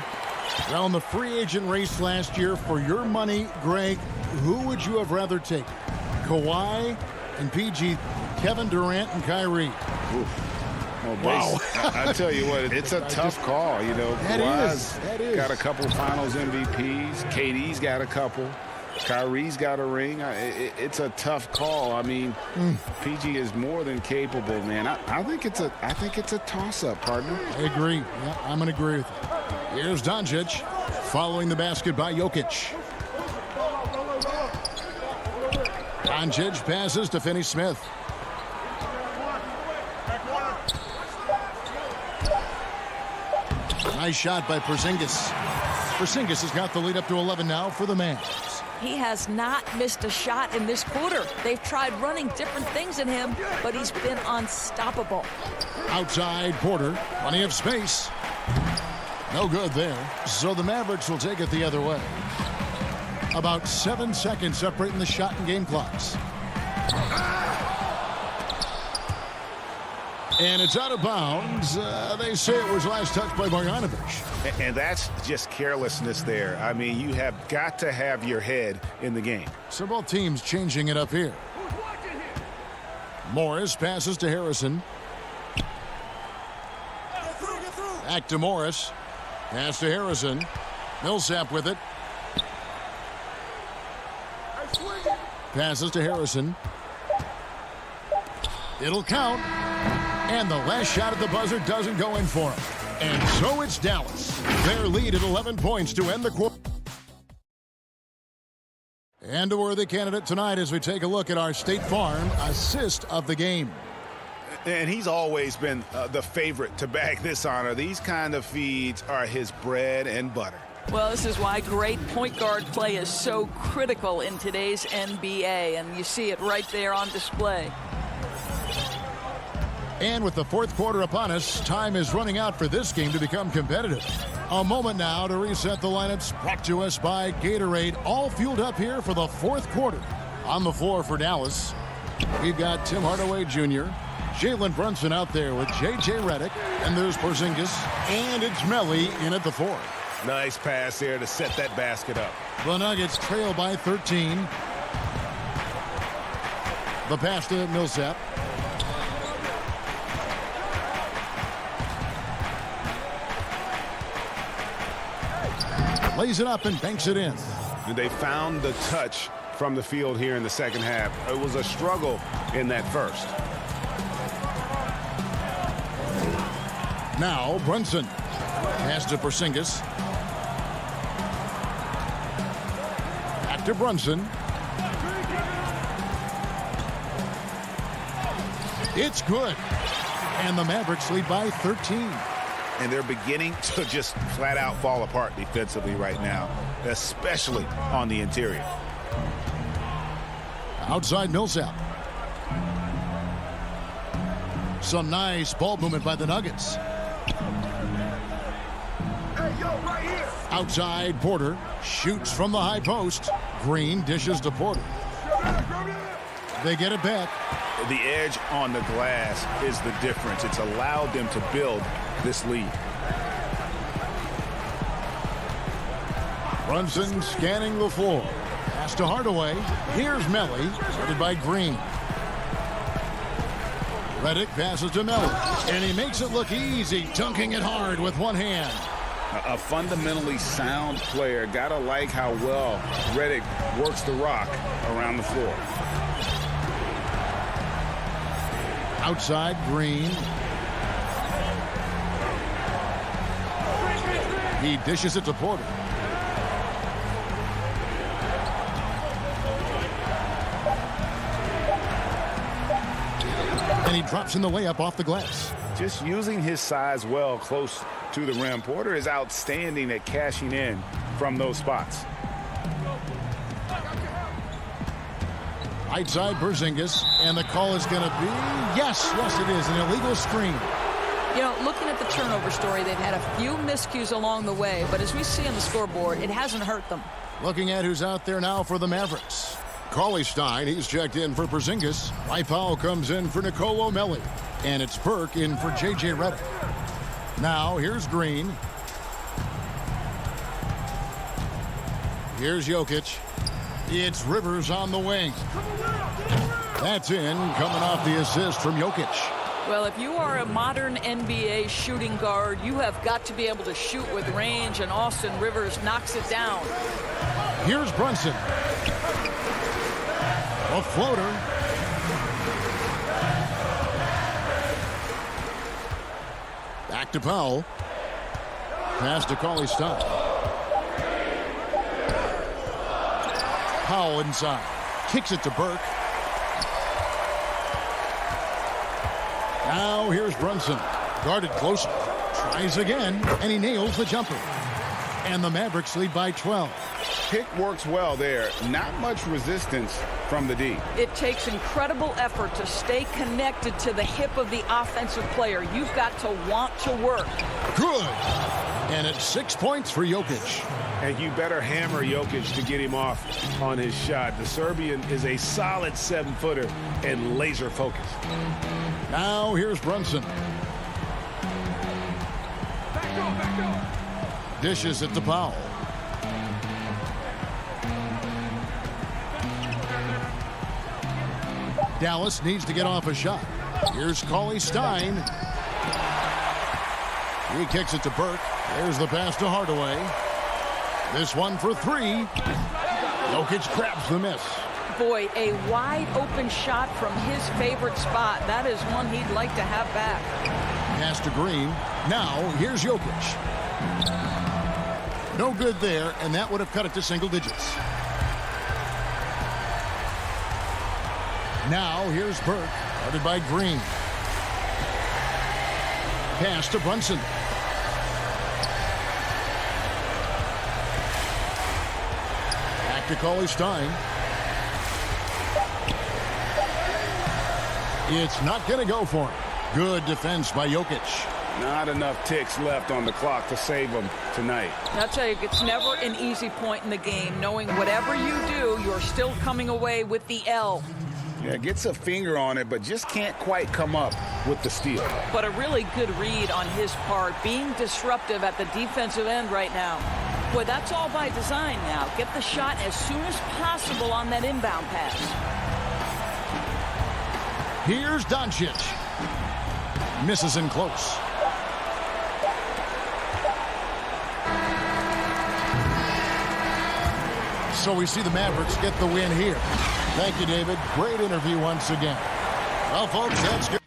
Well, in the free agent race last year, for your money, Greg, who would you have rather taken? Kawhi and PG, Kevin Durant and Kyrie. Oof. Wow. I tell you what, it's a tough call. You know, Kawhi's got a couple finals MVPs. KD's got a couple. Kyrie's got a ring. It's a tough call. I mean, PG is more than capable, man. I think it's a toss-up, partner. I agree. Yeah, I'm going to agree with you. Here's Doncic following the basket by Jokic. Doncic passes to Finney-Smith. Nice shot by Porzingis. Porzingis has got the lead up to 11 now for the Mavs. He has not missed a shot in this quarter. They've tried running different things in him, but he's been unstoppable. Outside, Porter. Plenty of space. No good there. So the Mavericks will take it the other way. About 7 seconds separating the shot and game clocks. And it's out of bounds. They say it was last touched by Marjanovic. And that's just carelessness there. I mean, you have got to have your head in the game. So both teams changing it up here. Morris passes to Harrison. Back to Morris. Pass to Harrison. Millsap with it. Passes to Harrison. It'll count. And the last shot at the buzzer doesn't go in for him. And so it's Dallas. Their lead at 11 points to end the quarter. And a worthy candidate tonight as we take a look at our State Farm assist of the game. And he's always been the favorite to bag this honor. These kind of feeds are his bread and butter. Well, this is why great point guard play is so critical in today's NBA. And you see it right there on display. And with the fourth quarter upon us, time is running out for this game to become competitive. A moment now to reset the lineups, brought to us by Gatorade, all fueled up here for the fourth quarter. On the floor for Dallas, we've got Tim Hardaway Jr., Jalen Brunson out there with J.J. Redick, and there's Porzingis, and it's Melli in at the fourth. Nice pass there to set that basket up. The Nuggets trail by 13. The pass to Millsap. Lays it up and banks it in. They found the touch from the field here in the second half. It was a struggle in that first. Now Brunson. Pass to Porzingis. Back to Brunson. It's good. And the Mavericks lead by 13. and they're beginning to just flat out fall apart defensively right now, especially on the interior. Outside Millsap. Some nice ball movement by the Nuggets. Outside Porter shoots from the high post. Green dishes to Porter. They get it back. The edge on the glass is the difference. It's allowed them to build this lead. Brunson scanning the floor. Pass to Hardaway. Here's Melly, guarded by Green. Redick passes to Melly, and he makes it look easy, dunking it hard with one hand. A fundamentally sound player. Gotta like how well Redick works the rock around the floor. Outside Green. He dishes it to Porter. And he drops in the layup off the glass. Just using his size well close to the rim. Porter is outstanding at cashing in from those spots. Outside Porzingis, and the call is going to be, yes, it is, an illegal screen. You know, looking at the turnover story, they've had a few miscues along the way, but as we see on the scoreboard, it hasn't hurt them. Looking at who's out there now for the Mavericks. Cauley-Stein, he's checked in for Porzingis. Dwight Powell comes in for Nicolo Melli. And it's Burke in for J.J. Redick. Now, here's Green. Here's Jokic. It's Rivers on the wing. That's in, coming off the assist from Jokic. Well, if you are a modern NBA shooting guard, you have got to be able to shoot with range, and Austin Rivers knocks it down. Here's Brunson. A floater. Back to Powell. Pass to Cauley-Stein. Powell inside. Kicks it to Burke. Now here's Brunson. Guarded closer. Tries again, and he nails the jumper. And the Mavericks lead by 12. Pick works well there. Not much resistance from the D. It takes incredible effort to stay connected to the hip of the offensive player. You've got to want to work. Good. And it's 6 points for Jokic. And you better hammer Jokic to get him off on his shot. The Serbian is a solid 7-footer and laser focused. Now here's Brunson. Dishes it to Powell. Dallas needs to get off a shot. Here's Cauley-Stein. He kicks it to Burke. There's the pass to Hardaway. This one for three. Jokic grabs the miss. Boy, a wide open shot from his favorite spot. That is one he'd like to have back. Pass to Green. Now here's Jokic. No good there, and that would have cut it to single digits. Now here's Burke, guarded by Green. Pass to Brunson. Back to Cauley-Stein. It's not going to go for him. Good defense by Jokic. Not enough ticks left on the clock to save them tonight. I'll tell you, it's never an easy point in the game, knowing whatever you do, you're still coming away with the L. Yeah, gets a finger on it, but just can't quite come up with the steal. But a really good read on his part, being disruptive at the defensive end right now. Boy, that's all by design now. Get the shot as soon as possible on that inbound pass. Here's Doncic. Misses in close. So we see the Mavericks get the win here. Thank you, David. Great interview once again. Well, folks, that's good.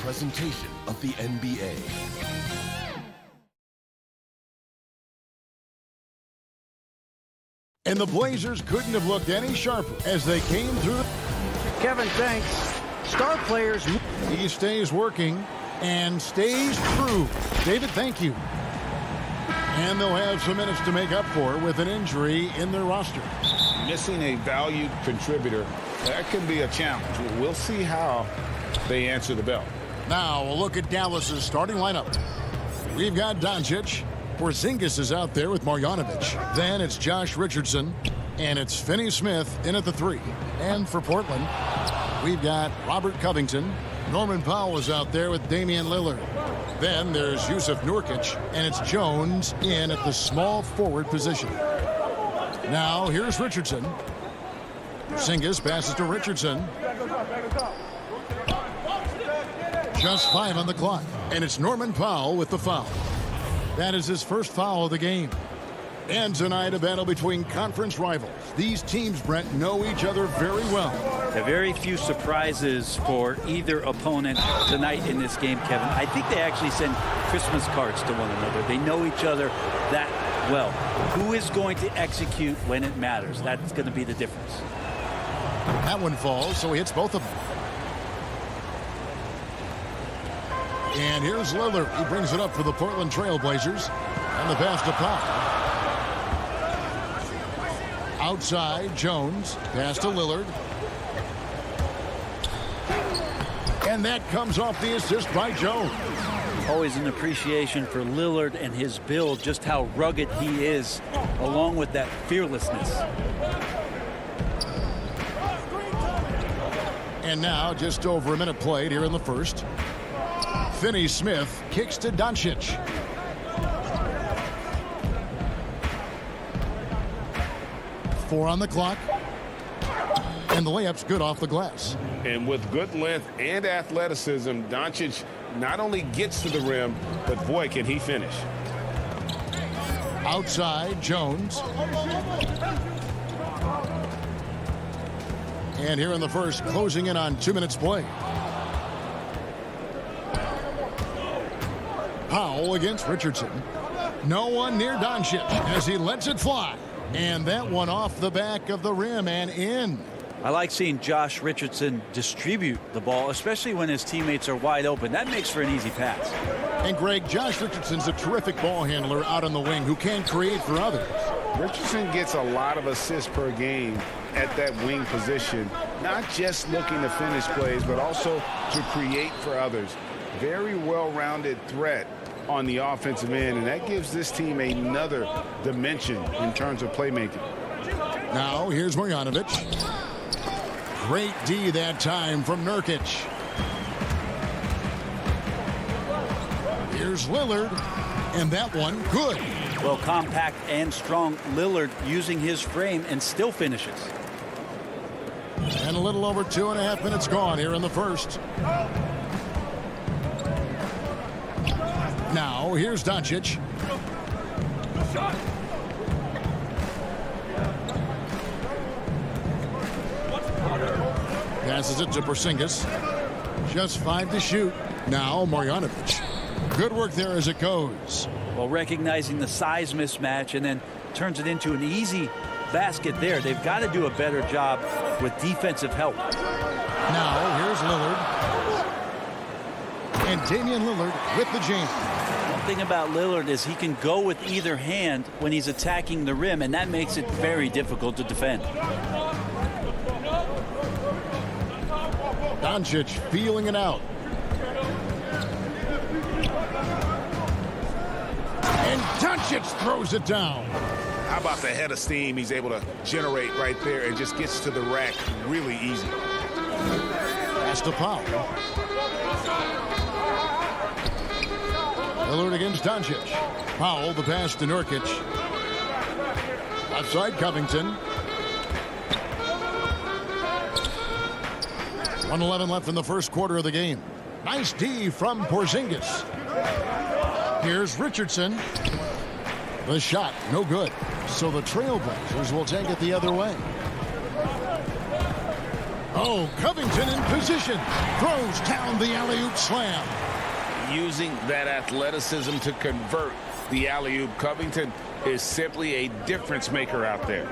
Presentation of the NBA. And the Blazers couldn't have looked any sharper as they came through. Kevin, thanks. Star players. He stays working and stays true. David, thank you. And they'll have some minutes to make up for with an injury in their roster. Missing a valued contributor, that can be a challenge. We'll see how they answer the bell. Now a look at Dallas's starting lineup. We've got Doncic. Porzingis is out there with Marjanovic. Then it's Josh Richardson. And it's Finney Smith in at the 3. And for Portland, we've got Robert Covington. Norman Powell is out there with Damian Lillard. Then there's Yusuf Nurkic. And it's Jones in at the small forward position. Now here's Richardson. Porzingis passes to Richardson. Just 5 on the clock. And it's Norman Powell with the foul. That is his first foul of the game. And tonight, a battle between conference rivals. These teams, Brent, know each other very well. There are very few surprises for either opponent tonight in this game, Kevin. I think they actually send Christmas cards to one another. They know each other that well. Who is going to execute when it matters? That's going to be the difference. That one falls, so he hits both of them. And here's Lillard. He brings it up for the Portland Trail Blazers. And the pass to Powell. Outside, Jones. Pass to Lillard. And that comes off the assist by Jones. Always an appreciation for Lillard and his build, just how rugged he is, along with that fearlessness. And now, just over a minute played here in the first. Finney Smith kicks to Doncic. Four on the clock. And the layup's good off the glass. And with good length and athleticism, Doncic not only gets to the rim, but boy, can he finish. Outside, Jones. And here in the first, closing in on 2 minutes play. Powell against Richardson. No one near Doncic as he lets it fly. And that one off the back of the rim and in. I like seeing Josh Richardson distribute the ball, especially when his teammates are wide open. That makes for an easy pass. And Greg, Josh Richardson's a terrific ball handler out on the wing who can create for others. Richardson gets a lot of assists per game at that wing position, not just looking to finish plays, but also to create for others. Very well-rounded threat on the offensive end, and that gives this team another dimension in terms of playmaking. Now here's Marjanovic. Great D that time from Nurkic. Here's Lillard, and that one good. Well, compact and strong Lillard using his frame and still finishes. And a little over 2.5 minutes gone here in the first. Now, here's Doncic. Passes it to Porzingis. Just 5 to shoot. Now, Marjanovic. Good work there as it goes. Well, recognizing the size mismatch and then turns it into an easy basket there. They've got to do a better job with defensive help. Now, here's Lillard. And Damian Lillard with the jam. One thing about Lillard is he can go with either hand when he's attacking the rim, and that makes it very difficult to defend. Doncic feeling it out. And Doncic throws it down. How about the head of steam he's able to generate right there and just gets to the rack really easy. Pass to Powell. Lillard against Doncic. Powell, the pass to Nurkic. Left side, Covington. 1:11 left in the first quarter of the game. Nice D from Porzingis. Here's Richardson. The shot, no good. So the Trailblazers will take it the other way. Oh, Covington in position. Throws down the alley-oop slam. Using that athleticism to convert the alley-oop. Covington is simply a difference maker out there.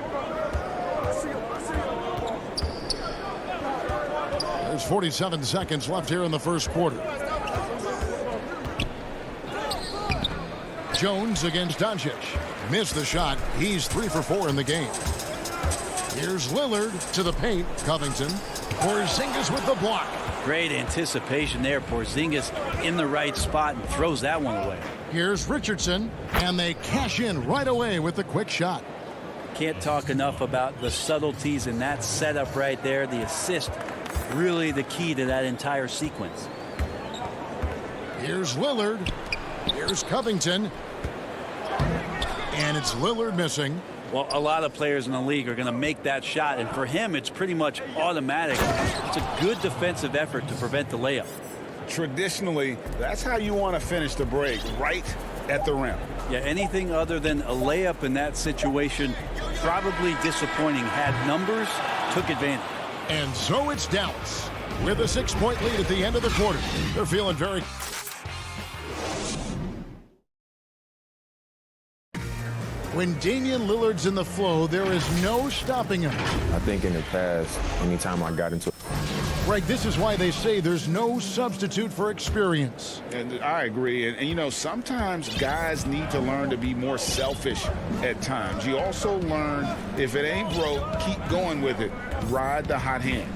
There's 47 seconds left here in the first quarter. Jones against Doncic. Missed the shot. He's 3 for 4 in the game. Here's Lillard to the paint. Covington. Porzingis with the block. Great anticipation there. Porzingis in the right spot and throws that one away. Here's Richardson, and they cash in right away with the quick shot. Can't talk enough about the subtleties in that setup right there. The assist, really the key to that entire sequence. Here's Lillard. Here's Covington. And it's Lillard missing. Well, a lot of players in the league are going to make that shot, and for him, it's pretty much automatic. It's a good defensive effort to prevent the layup. Traditionally, that's how you want to finish the break, right at the rim. Yeah, anything other than a layup in that situation, probably disappointing. Had numbers, took advantage. And so it's Dallas with a 6-point lead at the end of the quarter. They're feeling very... When Damian Lillard's in the flow, there is no stopping him. I think in the past, anytime I got into Greg, this is why they say there's no substitute for experience. And I agree. And, you know, sometimes guys need to learn to be more selfish at times. You also learn, if it ain't broke, keep going with it. Ride the hot hand.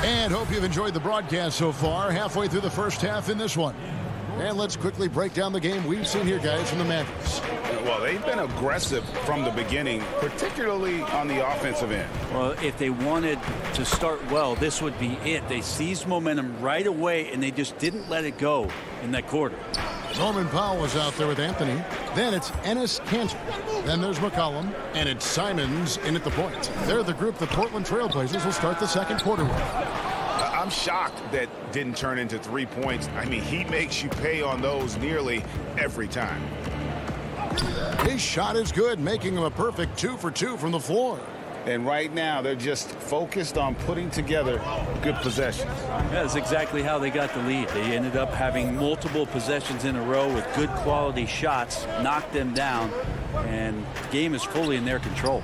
And hope you've enjoyed the broadcast so far. Halfway through the first half in this one. And let's quickly break down the game we've seen here, guys, from the Mavericks. Well, they've been aggressive from the beginning, particularly on the offensive end. Well, if they wanted to start well, this would be it. They seized momentum right away, and they just didn't let it go in that quarter. Norman Powell was out there with Anthony. Then it's Enes Kanter. Then there's McCollum. And it's Simons in at the point. They're the group the Portland Trailblazers will start the second quarter with. I'm shocked that didn't turn into 3 points. I mean, he makes you pay on those nearly every time. His shot is good, making him a perfect 2 for 2 from the floor. And right now, they're just focused on putting together good possessions. Yeah, that's exactly how they got the lead. They ended up having multiple possessions in a row with good quality shots, knocked them down, and the game is fully in their control.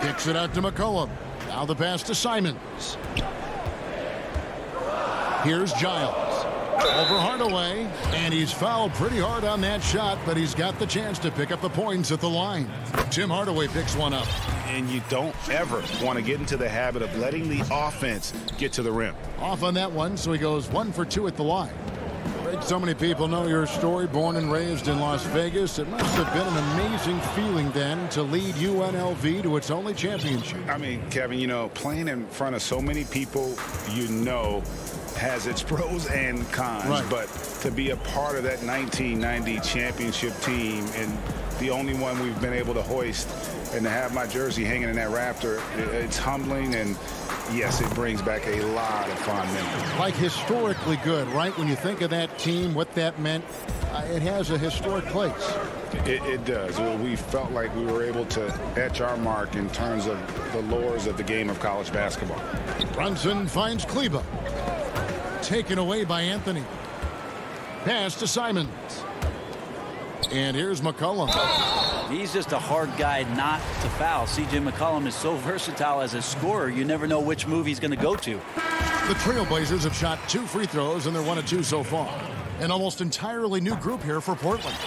Kicks it out to McCollum. Now the pass to Simons. Here's Giles. Over Hardaway. And he's fouled pretty hard on that shot, but he's got the chance to pick up the points at the line. Tim Hardaway picks one up. And you don't ever want to get into the habit of letting the offense get to the rim. Off on that one, so he goes 1 for 2 at the line. So many people know your story, born and raised in Las Vegas. It must have been an amazing feeling then to lead UNLV to its only championship. I mean, Kevin, you know, playing in front of so many people, you know, has its pros and cons. Right. But to be a part of that 1990 championship team and the only one we've been able to hoist and to have my jersey hanging in that rafter, it's humbling, and yes, it brings back a lot of fond memories. Like historically good, right? When you think of that team, what that meant, it has a historic place. It does. We felt like we were able to etch our mark in terms of the lores of the game of college basketball. Brunson finds Kleba. Taken away by Anthony. Pass to Simons. And here's McCollum. He's just a hard guy not to foul. C.J. McCollum is so versatile as a scorer, you never know which move he's going to go to. The Trailblazers have shot 2 free throws, and they're 1 of 2 so far. An almost entirely new group here for Portland.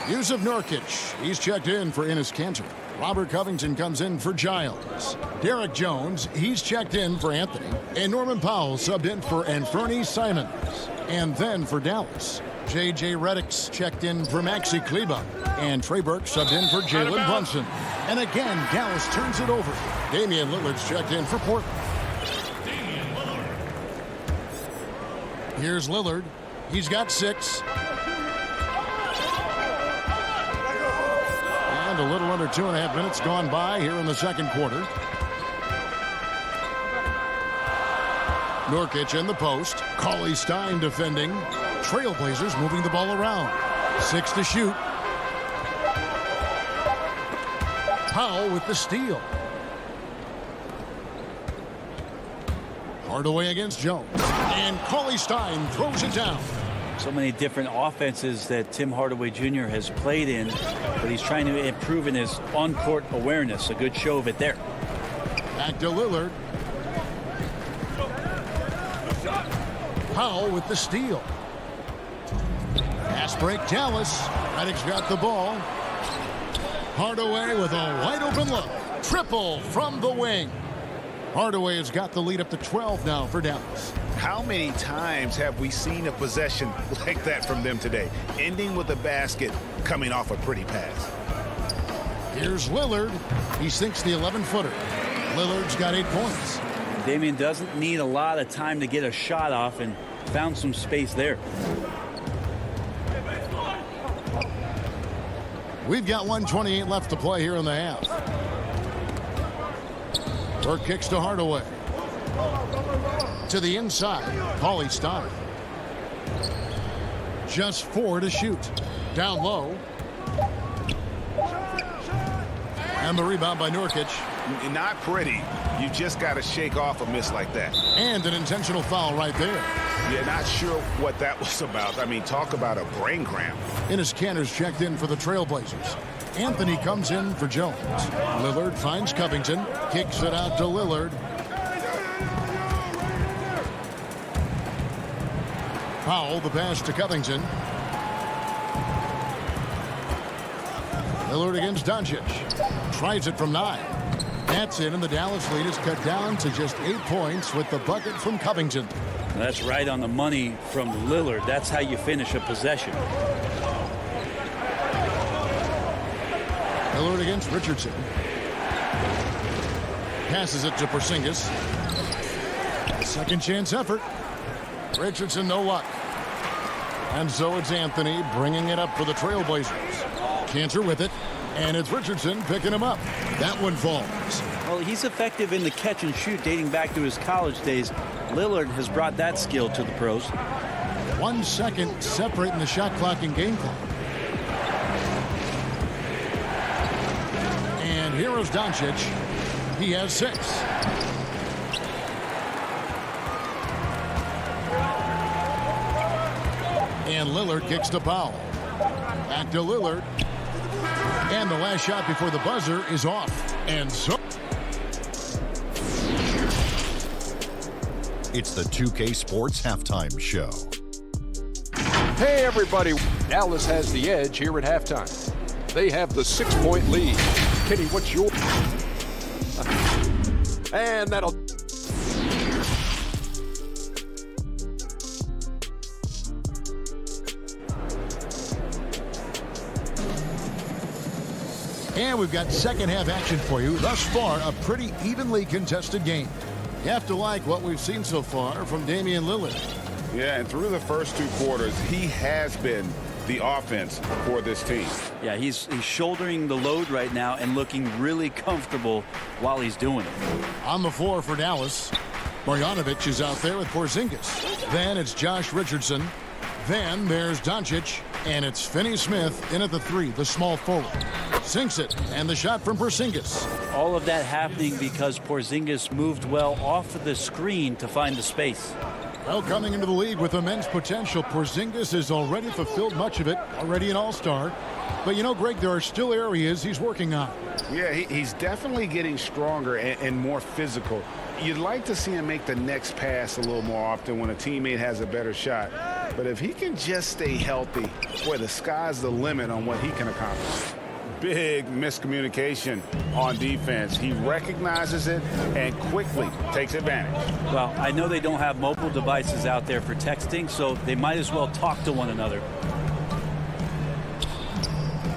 Yusuf Nurkic, he's checked in for Enes Kanter. Robert Covington comes in for Giles. Derek Jones, he's checked in for Anthony. And Norman Powell subbed in for Anthony Simons. And then for Dallas, J.J. Redick's checked in for Maxi Kleba. And Trey Burke subbed in for Jalen Brunson. And again, Dallas turns it over. Damian Lillard's checked in for Portland. Here's Lillard. He's got 6. And a little under 2.5 minutes gone by here in the second quarter. Jokic in the post. Cauley Stein defending. Trailblazers moving the ball around. 6 to shoot. Powell with the steal. Hardaway against Jones. And Cauley Stein throws it down. So many different offenses that Tim Hardaway Jr. has played in, but he's trying to improve in his on-court awareness. A good show of it there. Back to Lillard. Powell with the steal. Pass break, Dallas. Redick's got the ball. Hardaway with a wide open look. Triple from the wing. Hardaway has got the lead up to 12 now for Dallas. How many times have we seen a possession like that from them today? Ending with a basket, coming off a pretty pass. Here's Lillard. He sinks the 11-footer. Lillard's got 8 points. Damian doesn't need a lot of time to get a shot off and found some space there. We've got 1:28 left to play here in the half. Burke kicks to Hardaway. To the inside. Cauley Stein. Just 4 to shoot. Down low. And the rebound by Jokic. Not pretty. You just got to shake off a miss like that. And an intentional foul right there. Yeah, not sure what that was about. I mean, talk about a brain cramp. Enes Kanter's checked in for the Trailblazers. Anthony comes in for Jones. Lillard finds Covington. Kicks it out to Lillard. Powell, the pass to Covington. Lillard against Doncic. Tries it from 9. That's in, and the Dallas lead is cut down to just 8 points with the bucket from Covington. That's right on the money from Lillard. That's how you finish a possession. Lillard against Richardson. Passes it to Porzingis. Second chance effort. Richardson, no luck. And so it's Anthony bringing it up for the Trailblazers. Kanter with it. And it's Richardson picking him up. That one falls. Well, he's effective in the catch and shoot dating back to his college days. Lillard has brought that skill to the pros. 1 second separating the shot clock and game clock. And here is Doncic. He has 6. And Lillard kicks to Powell. Back to Lillard. And the last shot before the buzzer is off. And so It's the 2K Sports Halftime Show. Hey, everybody. Dallas has the edge here at halftime. They have the 6-point lead. Kenny, what's your... And that'll... And we've got second half action for you. Thus far, a pretty evenly contested game. You have to like what we've seen so far from Damian Lillard. Yeah, and through the first 2 quarters, he has been the offense for this team. Yeah, he's shouldering the load right now and looking really comfortable while he's doing it. On the floor for Dallas, Marjanovic is out there with Porzingis. Then it's Josh Richardson. Then there's Doncic. And it's Finney-Smith in at the 3, the small forward. Sinks it, and the shot from Porzingis. All of that happening because Porzingis moved well off of the screen to find the space. Well, coming into the league with immense potential, Porzingis has already fulfilled much of it, already an all-star. But you know, Greg, there are still areas he's working on. Yeah, he's definitely getting stronger and more physical. You'd like to see him make the next pass a little more often when a teammate has a better shot. But if he can just stay healthy, boy, the sky's the limit on what he can accomplish. Big miscommunication on defense. He recognizes it and quickly takes advantage. Well, I know they don't have mobile devices out there for texting, so they might as well talk to one another.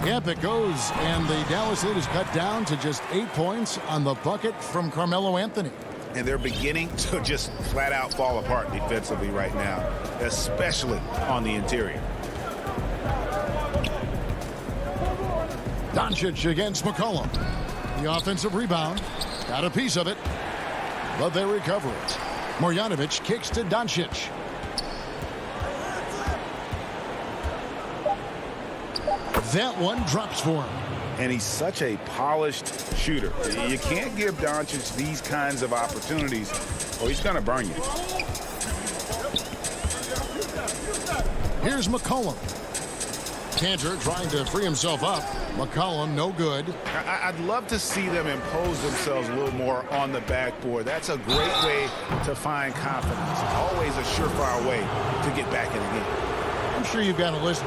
Yep, it goes, and the Dallas lead is cut down to just 8 points on the bucket from Carmelo Anthony. and they're beginning to just flat out fall apart defensively right now, especially on the interior. Doncic against McCollum. The offensive rebound. Got a piece of it, but they recover it. Marjanovic kicks to Doncic. That one drops for him. And he's such a polished shooter. You can't give Doncic these kinds of opportunities or he's going to burn you. Here's McCollum. Cantor trying to free himself up. McCollum, no good. I'd love to see them impose themselves a little more on the backboard. That's a great way to find confidence. Always a surefire way to get back in the game. I'm sure you've got a list,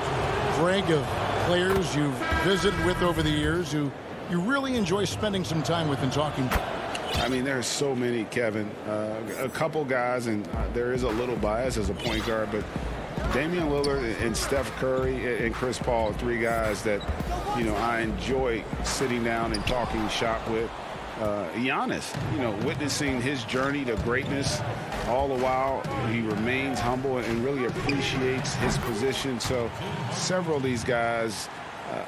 Greg, of players you've visited with over the years who you really enjoy spending some time with and talking to. I mean, there's so many, Kevin. A couple guys, and there is a little bias as a point guard, but Damian Lillard and Steph Curry and Chris Paul, three guys that, you know, I enjoy sitting down and talking shop with. Giannis, you know, witnessing his journey to greatness, all the while he remains humble and really appreciates his position. So several of these guys,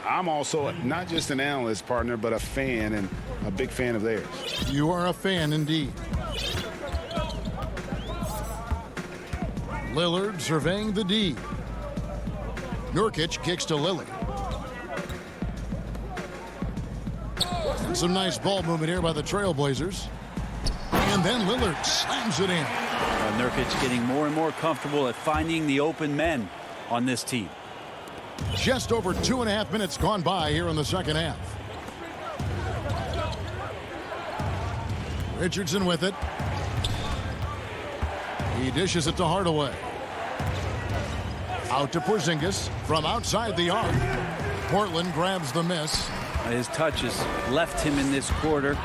I'm also not just an analyst, partner, but a fan, and a big fan of theirs. You are a fan indeed. Lillard surveying the D. Jokic kicks to Lillard. And some nice ball movement here by the Trailblazers. And then Lillard slams it in. Nurkic getting more and more comfortable at finding the open men on this team. Just over 2.5 minutes gone by here in the second half. Richardson with it. He dishes it to Hardaway. Out to Porzingis from outside the arc. Portland grabs the miss. His touches left him in this quarter.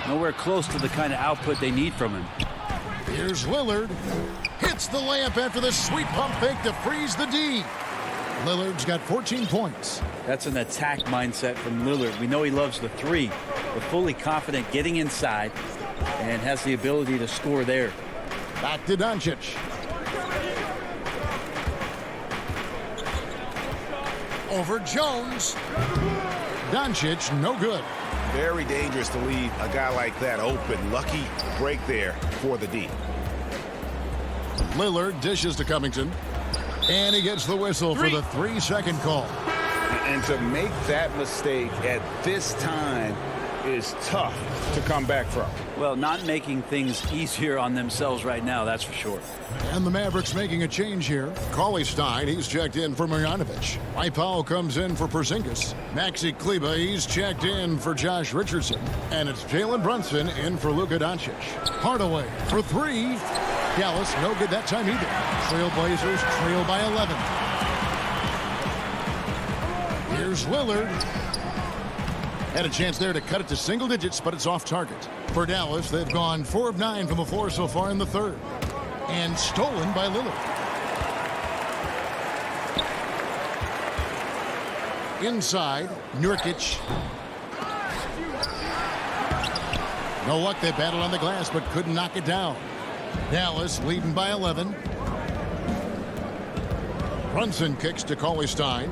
Nowhere close to the kind of output they need from him. Here's Lillard. Hits the layup after the sweet pump fake to freeze the D. Lillard's got 14 points. That's an attack mindset from Lillard. We know he loves the three, but fully confident getting inside and has the ability to score there. Back to Doncic. Over Jones. Doncic, no good. Very dangerous to leave a guy like that open. Lucky break there for the D. Lillard dishes to Covington. And he gets the whistle for the 3-second call. And to make that mistake at this time is tough to come back from. Well, not making things easier on themselves right now, that's for sure. And the Mavericks making a change here. Cauley-Stein, he's checked in for Marjanovic. Mike Powell comes in for Porzingis. Maxi Kleber, he's checked in for Josh Richardson. And it's Jalen Brunson in for Luka Doncic. Hardaway for three. Dallas, no good that time either. Trailblazers trail by 11. Here's Lillard. Had a chance there to cut it to single digits, but it's off target. For Dallas, they've gone 4 of 9 from the floor so far in the third. And stolen by Lillard. Inside, Nurkic. No luck, they battled on the glass, but couldn't knock it down. Dallas leading by 11. Brunson kicks to Cauley-Stein.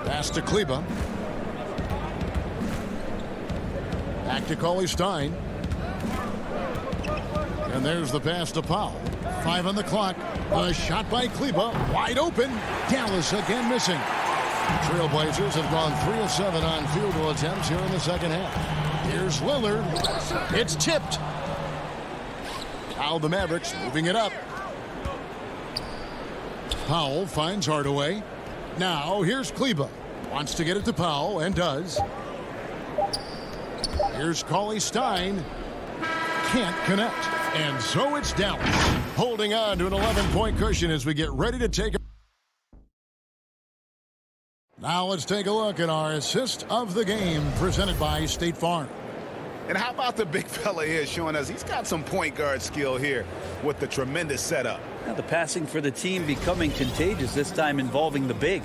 Pass to Kleber. Back to Cauley-Stein. And there's the pass to Powell. 5 on the clock. A shot by Kleber. Wide open. Dallas again missing. Trailblazers have gone 3 of 7 on field goal attempts here in the second half. Here's Lillard. It's tipped. Now the Mavericks moving it up. Powell finds Hardaway. Now here's Kleber. Wants to get it to Powell and does. Here's Cauley-Stein. Can't connect. And so it's Dallas holding on to an 11-point cushion as we get ready to take. Now let's take a look at our assist of the game presented by State Farm. And how about the big fella here showing us he's got some point guard skill here with the tremendous setup. Now the passing for the team becoming contagious, this time involving the big.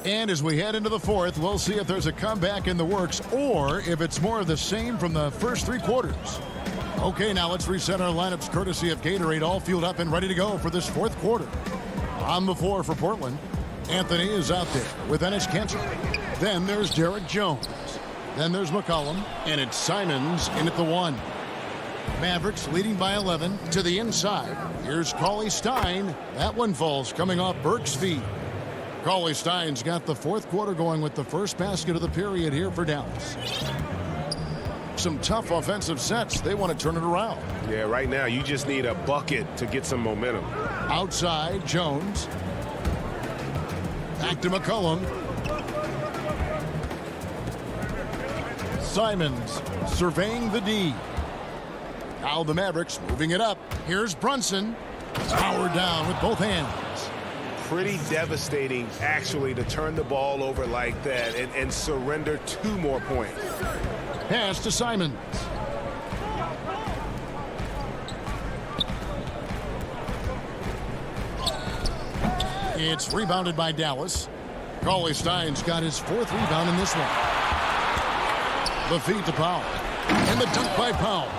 And as we head into the fourth, we'll see if there's a comeback in the works or if it's more of the same from the first 3 quarters. Okay, now let's reset our lineups courtesy of Gatorade, all fueled up and ready to go for this fourth quarter. On the floor for Portland, Anthony is out there with Enes Kanter. Then there's Derek Jones. Then there's McCollum, and it's Simons in at the 1. Mavericks leading by 11 to the inside. Here's Cauley Stein. That one falls coming off Burke's feet. Cauley Stein's got the fourth quarter going with the first basket of the period here for Dallas. Some tough offensive sets. They want to turn it around. Yeah, right now you just need a bucket to get some momentum. Outside, Jones. Back to McCollum. Simons surveying the D. Now the Mavericks moving it up. Here's Brunson. Powered down with both hands. Pretty devastating, actually, to turn the ball over like that and surrender 2 more points. Pass to Simons. It's rebounded by Dallas. Cauley Stein's got his 4th rebound in this one. The feed to Powell. And the dunk by Powell.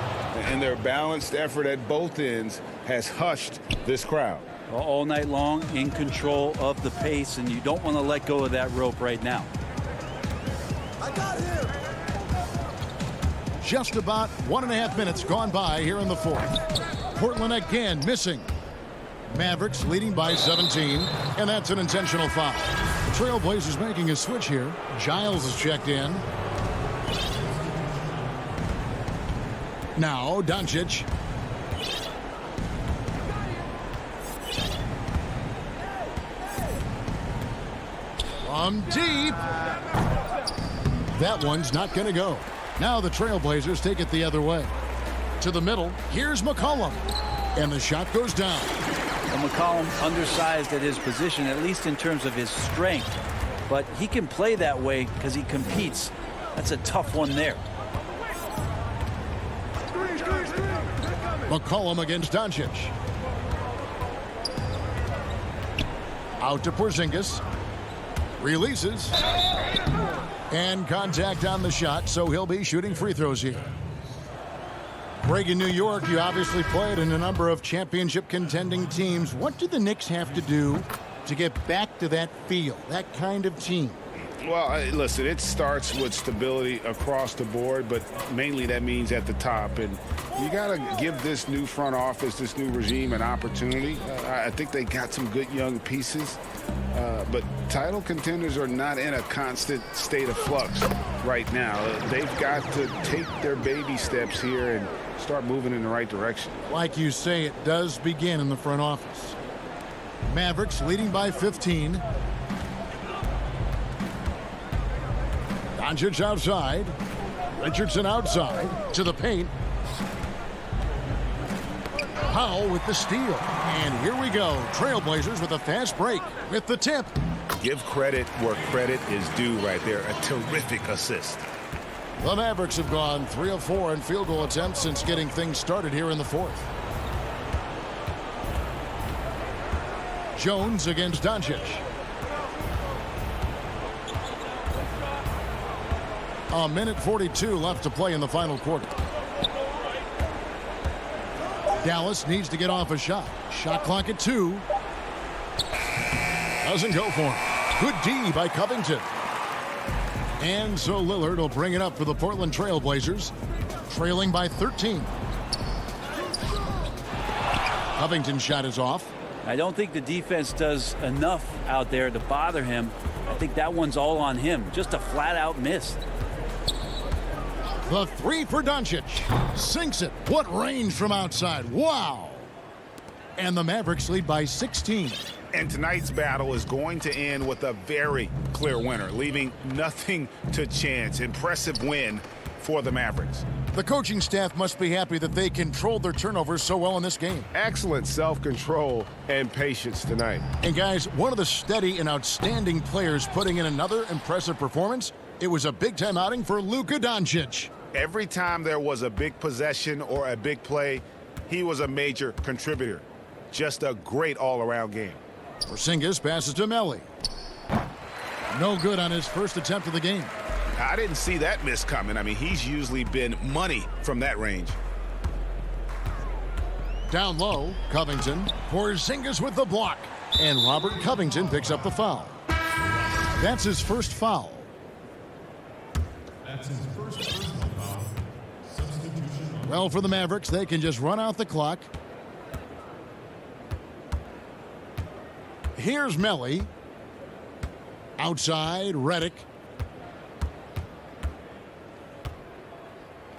And their balanced effort at both ends has hushed this crowd. All night long, in control of the pace, and you don't want to let go of that rope right now. I got him. Just about 1.5 minutes gone by here in the fourth. Portland again missing. Mavericks leading by 17, and that's an intentional foul. Trailblazers making a switch here. Giles is checked in. Now Doncic. From deep. That one's not going to go. Now the Trailblazers take it the other way. To the middle. Here's McCollum. And the shot goes down. Well, McCollum undersized at his position, at least in terms of his strength. But he can play that way because he competes. That's a tough one there. McCollum against Doncic. Out to Porzingis. Releases. And contact on the shot, so he'll be shooting free throws here. Greg, in New York, you obviously played in a number of championship contending teams. What do the Knicks have to do to get back to that feel, that kind of team? Well, listen, it starts with stability across the board, but mainly that means at the top. And you got to give this new front office, this new regime, an opportunity. I think they got some good young pieces. But title contenders are not in a constant state of flux right now. They've got to take their baby steps here and start moving in the right direction. Like you say, it does begin in the front office. Mavericks leading by 15. Doncic outside. Richardson outside to the paint. Powell with the steal. And here we go. Trailblazers with a fast break with the tip. Give credit where credit is due right there. A terrific assist. The Mavericks have gone 3 of 4 in field goal attempts since getting things started here in the fourth. Jones against Doncic. A minute 42 left to play in the final quarter. Dallas needs to get off a shot. Shot clock at 2. Doesn't go for him. Good D by Covington. And so Lillard will bring it up for the Portland Trailblazers, trailing by 13. Covington's shot is off. I don't think the defense does enough out there to bother him. I think that one's all on him. Just a flat-out miss. The 3 for Doncic. Sinks it. What range from outside. Wow. And the Mavericks lead by 16. And tonight's battle is going to end with a very clear winner, leaving nothing to chance. Impressive win for the Mavericks. The coaching staff must be happy that they controlled their turnovers so well in this game. Excellent self-control and patience tonight. And guys, one of the steady and outstanding players putting in another impressive performance. It was a big-time outing for Luka Doncic. Every time there was a big possession or a big play, he was a major contributor. Just a great all-around game. Porzingis passes to Melli. No good on his first attempt of the game. I didn't see that miss coming. I mean, he's usually been money from that range. Down low, Covington. Porzingis with the block. And Robert Covington picks up the foul. That's his first foul. That's his first personal foul. Substitution. Well, for the Mavericks, they can just run out the clock. Here's Melly. Outside, Redick.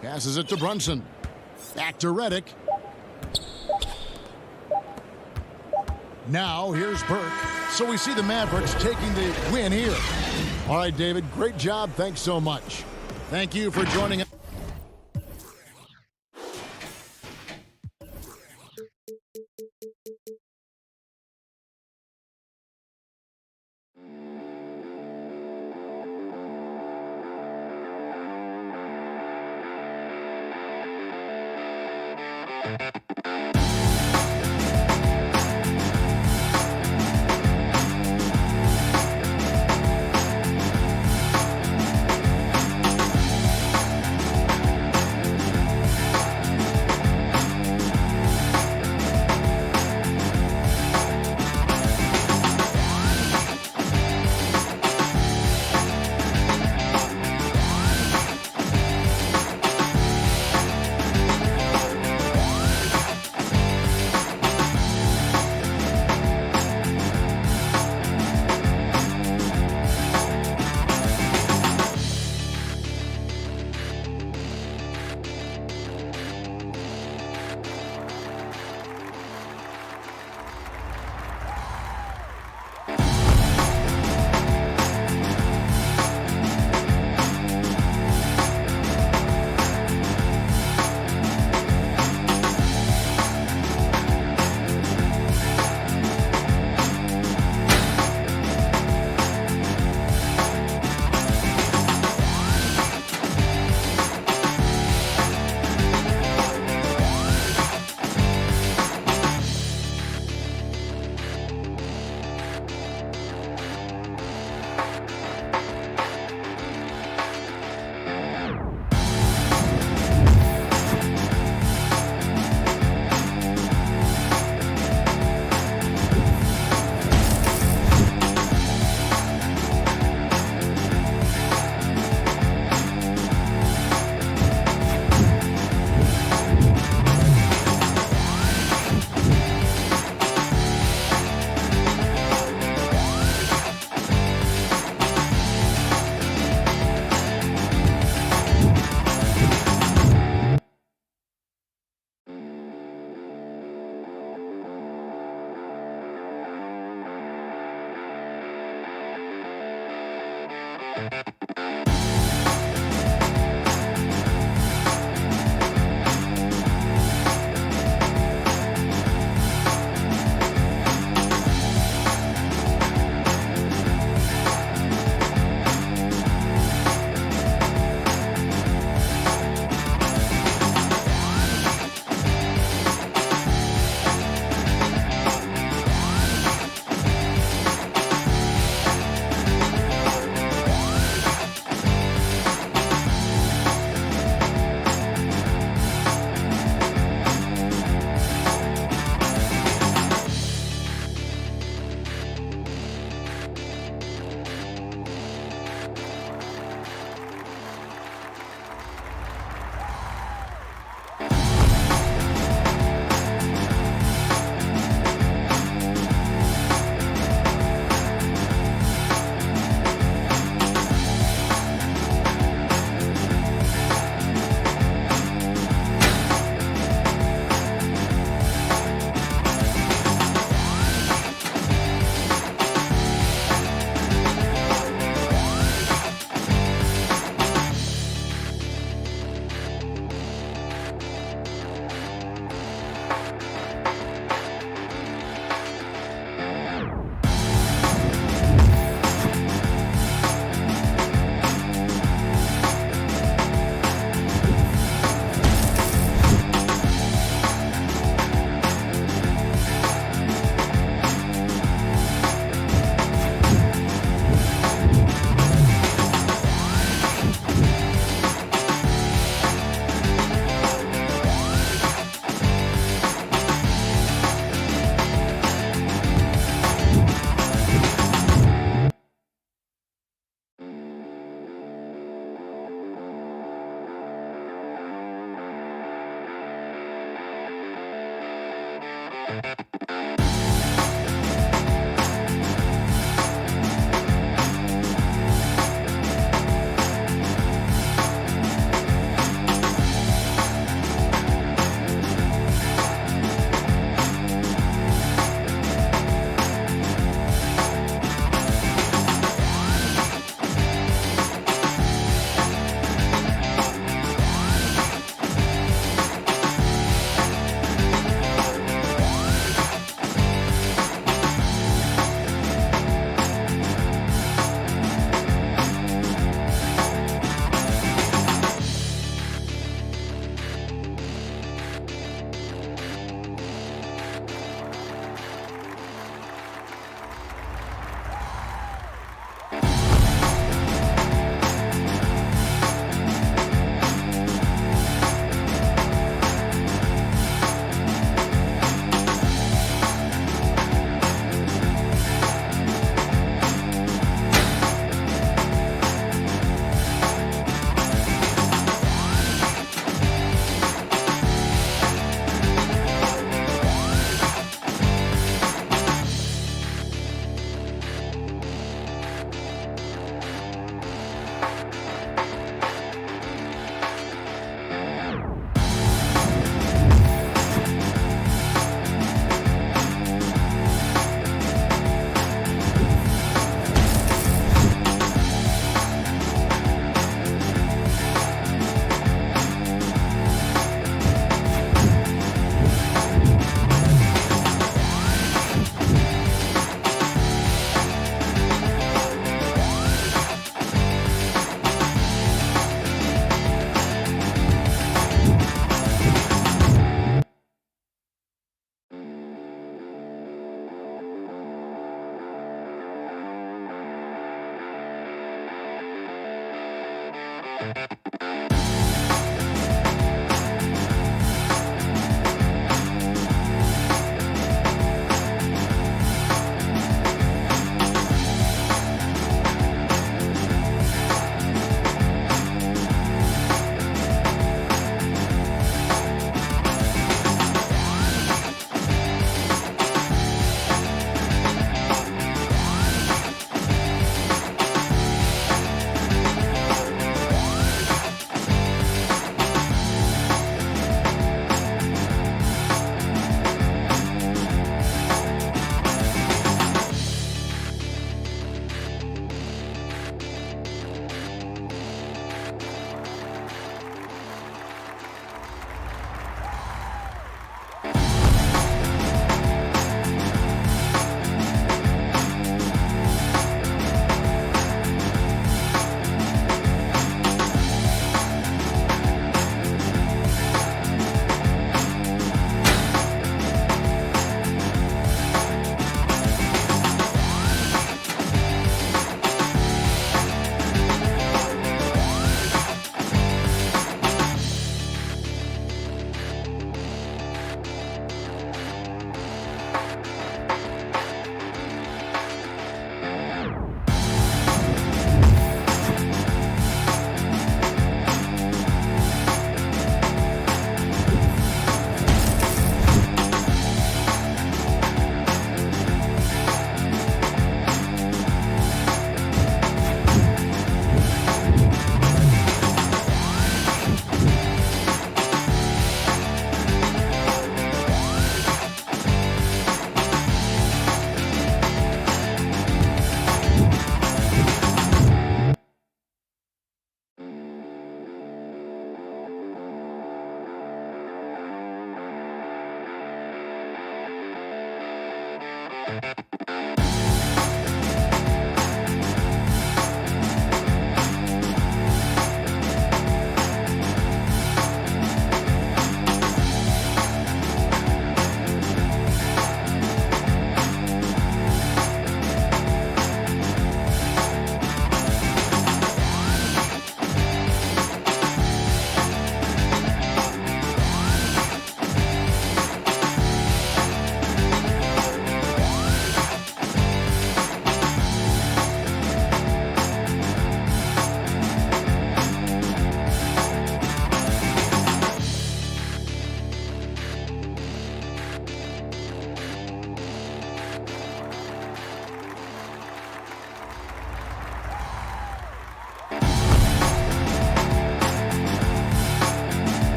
Passes it to Brunson. Back to Redick. Now, here's Burke. So we see the Mavericks taking the win here. All right, David, great job. Thanks so much. Thank you for joining us.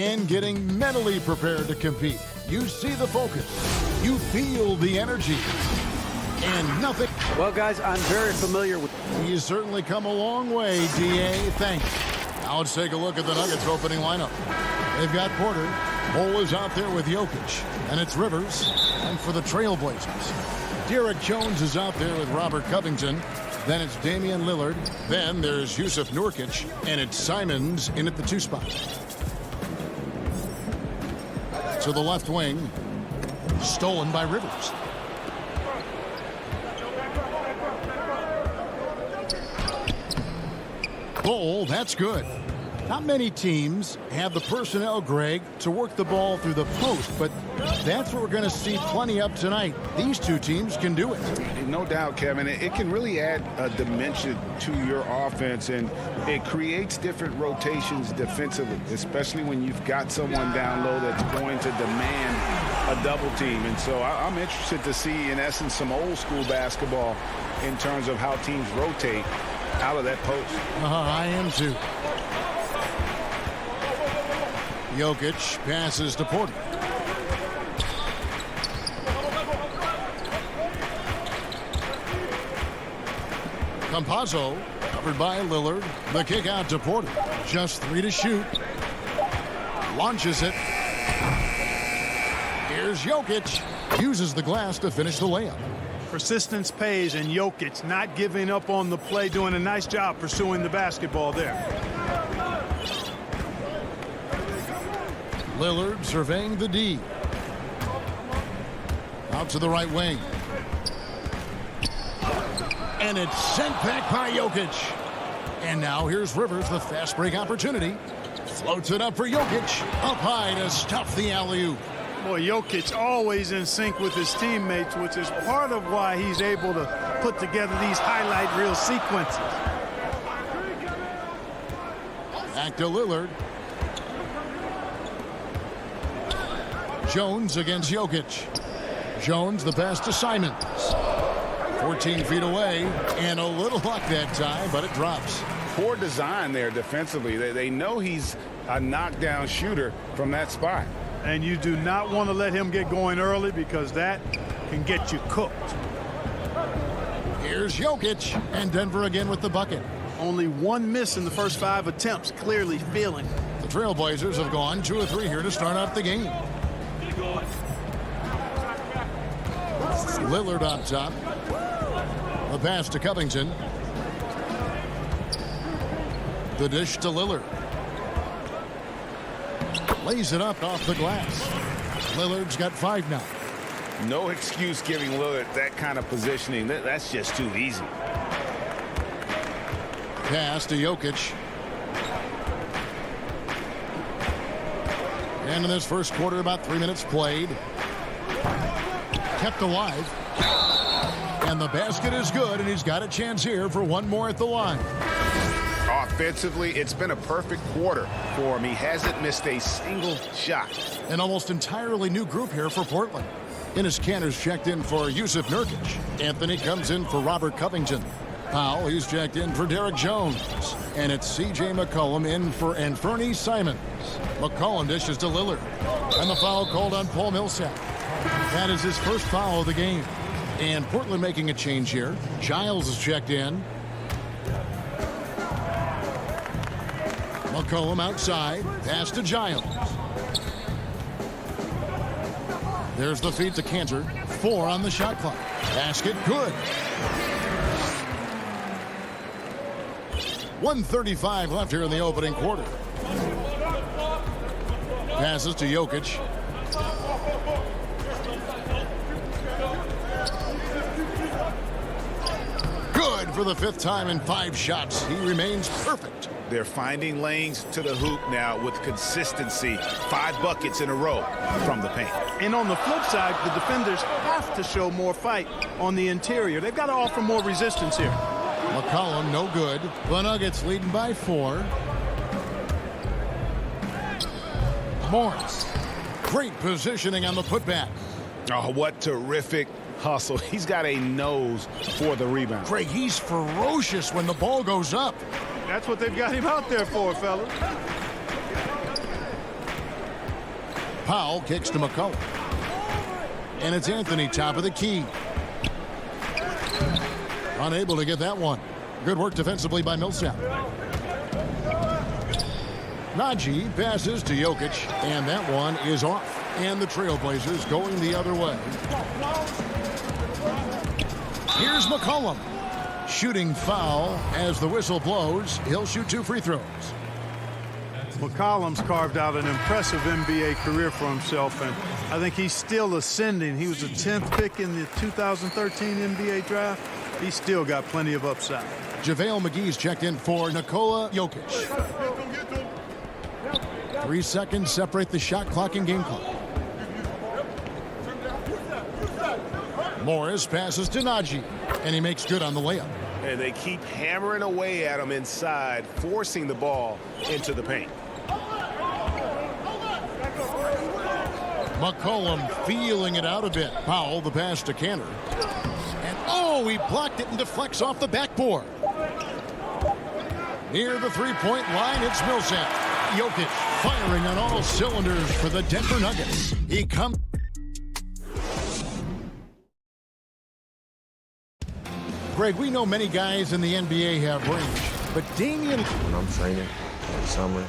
and getting mentally prepared to compete. You see the focus. You feel the energy. And nothing. Well, guys, I'm very familiar with. He's certainly come a long way, D.A. Thanks. Now let's take a look at the Nuggets opening lineup. They've got Porter. Cole is out there with Jokic. And it's Rivers. And for the Trailblazers, Derek Jones is out there with Robert Covington. Then it's Damian Lillard. Then there's Jusuf Nurkic. And it's Simons in at the 2 spot. To the left wing. Stolen by Rivers. Cole, that's good. Not many teams have the personnel, Greg, to work the ball through the post, but that's what we're going to see plenty of tonight. These two teams can do it. No doubt, Kevin. It can really add a dimension to your offense, and it creates different rotations defensively, especially when you've got someone down low that's going to demand a double team. And so I'm interested to see, in essence, some old school basketball in terms of how teams rotate out of that post. I am too. Jokic passes to Porter. Campazzo covered by Lillard. The kick out to Porter. Just 3 to shoot. Launches it. Here's Jokic. Uses the glass to finish the layup. Persistence pays, and Jokic not giving up on the play, doing a nice job pursuing the basketball there. Lillard surveying the D. Out to the right wing. And it's sent back by Jokic. And now here's Rivers, the fast break opportunity. Floats it up for Jokic. Up high to stuff the alley-oop. Boy, Jokic always in sync with his teammates, which is part of why he's able to put together these highlight reel sequences. Back to Lillard. Jones against Jokic. Jones the pass to Simons. 14 feet away, and a little luck that time, but it drops. Poor design there defensively. They know he's a knockdown shooter from that spot. And you do not want to let him get going early, because that can get you cooked. Here's Jokic, and Denver again with the bucket. Only 1 miss in the first 5 attempts, clearly feeling. The Trailblazers have gone 2 of 3 here to start out the game. Lillard on top. The pass to Covington. The dish to Lillard. Lays it up off the glass. Lillard's got 5 now. No excuse giving Lillard that kind of positioning. That's just too easy. Pass to Jokic. And in this first quarter, about 3 minutes played. Kept alive. And the basket is good, and he's got a chance here for 1 more at the line. Offensively, it's been a perfect quarter for him. He hasn't missed a single shot. An almost entirely new group here for Portland. Enes Kanter's checked in for Jusuf Nurkic. Anthony comes in for Robert Covington. Powell, he's checked in for Derek Jones. And it's C.J. McCollum in for Anthony Simons. McCollum dishes to Lillard. And the foul called on Paul Millsap. That is his first foul of the game. And Portland making a change here. Giles is checked in. McCollum outside. Pass to Giles. There's the feed to Kanter. 4 on the shot clock. Basket good. 1:35 left here in the opening quarter. Passes to Jokic. Good for the 5th time in 5 shots. He remains perfect. They're finding lanes to the hoop now with consistency. 5 buckets in a row from the paint. And on the flip side, the defenders have to show more fight on the interior. They've got to offer more resistance here. McCollum, no good. The Nuggets leading by 4. Morris. Great positioning on the putback. Oh, what terrific hustle. He's got a nose for the rebound. Craig, he's ferocious when the ball goes up. That's what they've got him out there for, fellas. Powell kicks to McCullough. And it's Anthony, top of the key. Unable to get that one. Good work defensively by Millsap. Najee passes to Jokic, and that one is off. And the Trailblazers going the other way. Here's McCollum. Shooting foul as the whistle blows. He'll shoot 2 free throws. McCollum's carved out an impressive NBA career for himself, and I think he's still ascending. He was the 10th pick in the 2013 NBA draft. He's still got plenty of upside. JaVale McGee's checked in for Nikola Jokic. 3 seconds separate the shot clock and game clock. Morris passes to Najee, and he makes good on the layup. And they keep hammering away at him inside, forcing the ball into the paint. McCollum feeling it out a bit. Powell, the pass to Cantor. And oh, he blocked it and deflects off the backboard. Near the three-point line, it's Millsap. Jokic firing on all cylinders for the Denver Nuggets. He comes. Greg, we know many guys in the NBA have range, but Damian... When I'm training in the summer,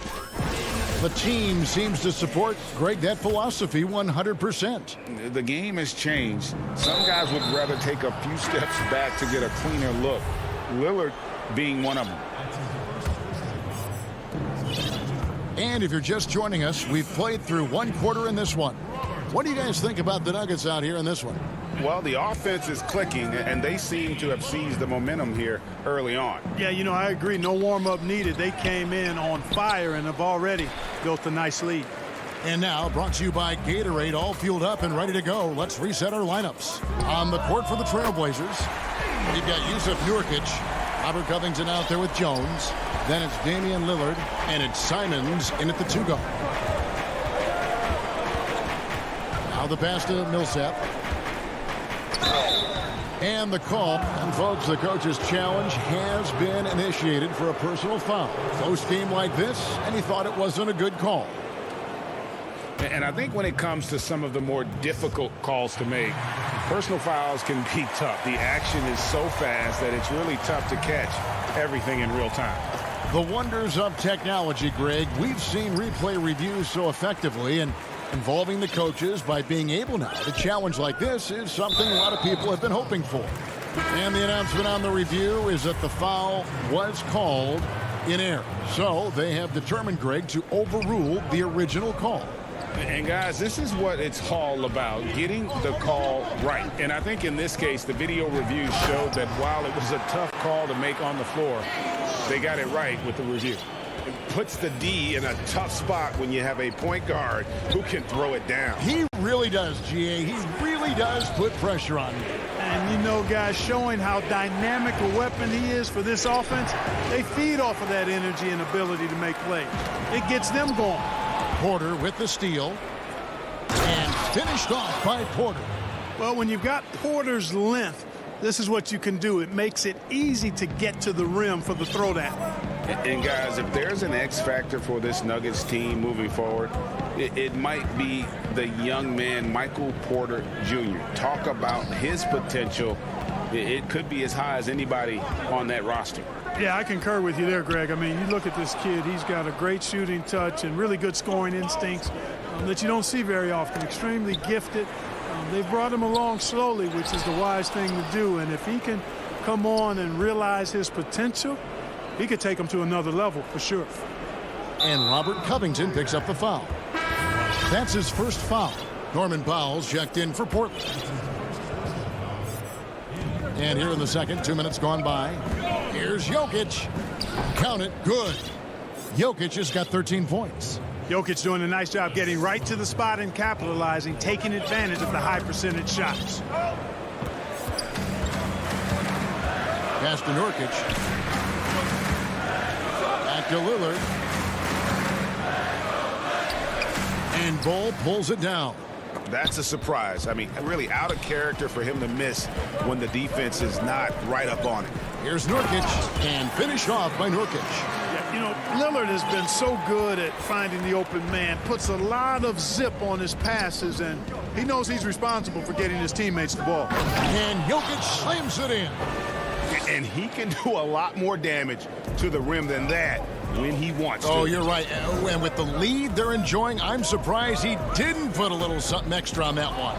the team seems to support, Greg, that philosophy 100%. The game has changed. Some guys would rather take a few steps back to get a cleaner look. Lillard being one of them. And if you're just joining us, we've played through 1 quarter in this one. What do you guys think about the Nuggets out here in this one? Well, the offense is clicking, and they seem to have seized the momentum here early on. Yeah, you know, I agree. No warm-up needed. They came in on fire and have already built a nice lead. And now, brought to you by Gatorade, all fueled up and ready to go. Let's reset our lineups. On the court for the Trailblazers, we've got Yusuf Nurkic, Robert Covington out there with Jones. Then it's Damian Lillard, and it's Simons in at the 2 guard. Now the pass to Millsap. And the call. And folks, the coach's challenge has been initiated for a personal foul. Close game like this, and he thought it wasn't a good call. And I think when it comes to some of the more difficult calls to make, personal fouls can be tough. The action is so fast that it's really tough to catch everything in real time. The wonders of technology, Greg. We've seen replay reviews so effectively, and involving the coaches by being able now to challenge like this is something a lot of people have been hoping for. And the announcement on the review is that the foul was called in error. So they have determined, Greg, to overrule the original call. And guys, this is what it's all about, getting the call right. And I think in this case, the video review showed that while it was a tough call to make on the floor, they got it right with the review. It puts the D in a tough spot when you have a point guard who can throw it down. He really does, GA. He really does put pressure on you. And you know, guys, showing how dynamic a weapon he is for this offense, they feed off of that energy and ability to make plays. It gets them going. Porter with the steal. And finished off by Porter. Well, when you've got Porter's length, this is what you can do. It makes it easy to get to the rim for the throwdown. And guys, if there's an X factor for this Nuggets team moving forward, it might be the young man, Michael Porter Jr. Talk about his potential. It could be as high as anybody on that roster. Yeah, I concur with you there, Greg. I mean, you look at this kid, he's got a great shooting touch and really good scoring instincts that you don't see very often. Extremely gifted. They've brought him along slowly, which is the wise thing to do. And if he can come on and realize his potential, he could take him to another level for sure. And Robert Covington picks up the foul. That's his first foul. Norman Powell's checked in for Portland. And here in the second, 2 minutes gone by. Here's Jokic. Count it, good. Jokic has got 13 points. Jokic doing a nice job getting right to the spot and capitalizing, taking advantage of the high percentage shots. Pass to Nurkic. Back to Lillard. And Bull pulls it down. That's a surprise. I mean, really out of character for him to miss when the defense is not right up on it. Here's Nurkic, and finished off by Nurkic. Yeah, You know, Lillard has been so good at finding the open man, puts a lot of zip on his passes, and he knows he's responsible for getting his teammates the ball. And Jokic slams it in. And he can do a lot more damage to the rim than that when he wants to. Oh, you're right. And with the lead they're enjoying, I'm surprised he didn't put a little something extra on that one.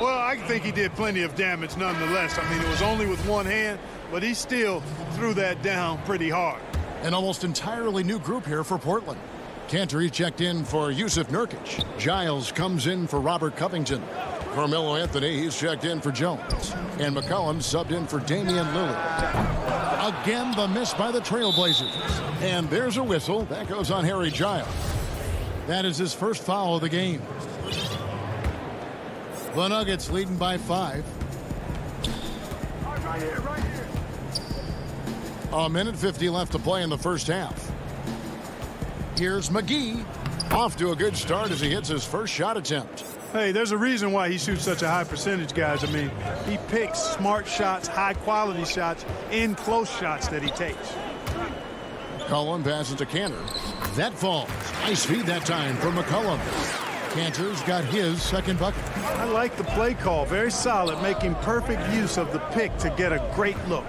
Well, I think he did plenty of damage nonetheless. I mean, it was only with one hand, but he still threw that down pretty hard. An almost entirely new group here for Portland. Cantor checked in for Yusuf Nurkic. Giles comes in for Robert Covington. Carmelo Anthony, he's checked in for Jones. And McCollum subbed in for Damian Lillard. Again, the miss by the Trailblazers. And there's a whistle. That goes on Harry Giles. That is his first foul of the game. The Nuggets leading by 5. A minute 50 left to play in the first half. Here's McGee. Off to a good start as he hits his first shot attempt. Hey, there's a reason why he shoots such a high percentage, guys. I mean, he picks smart shots, high-quality shots, in close shots that he takes. McCollum passes to Cantor. That falls. Nice feed that time from McCollum. Cantor's got his second bucket. I like the play call. Very solid, making perfect use of the pick to get a great look.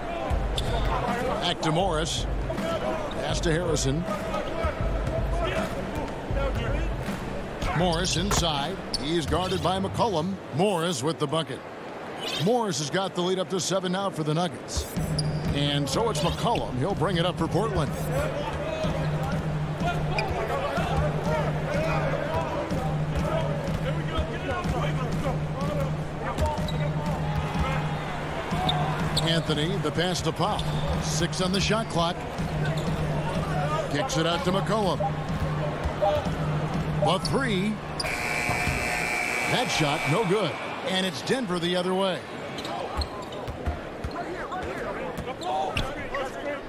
Back to Morris. Pass to Harrison. Morris inside. He's guarded by McCollum. Morris with the bucket. Morris has got the lead up to 7 now for the Nuggets. And so it's McCollum. He'll bring it up for Portland. Anthony, the pass to Pop. 6 on the shot clock. Kicks it out to McCollum. The 3. That shot, no good. And it's Denver the other way.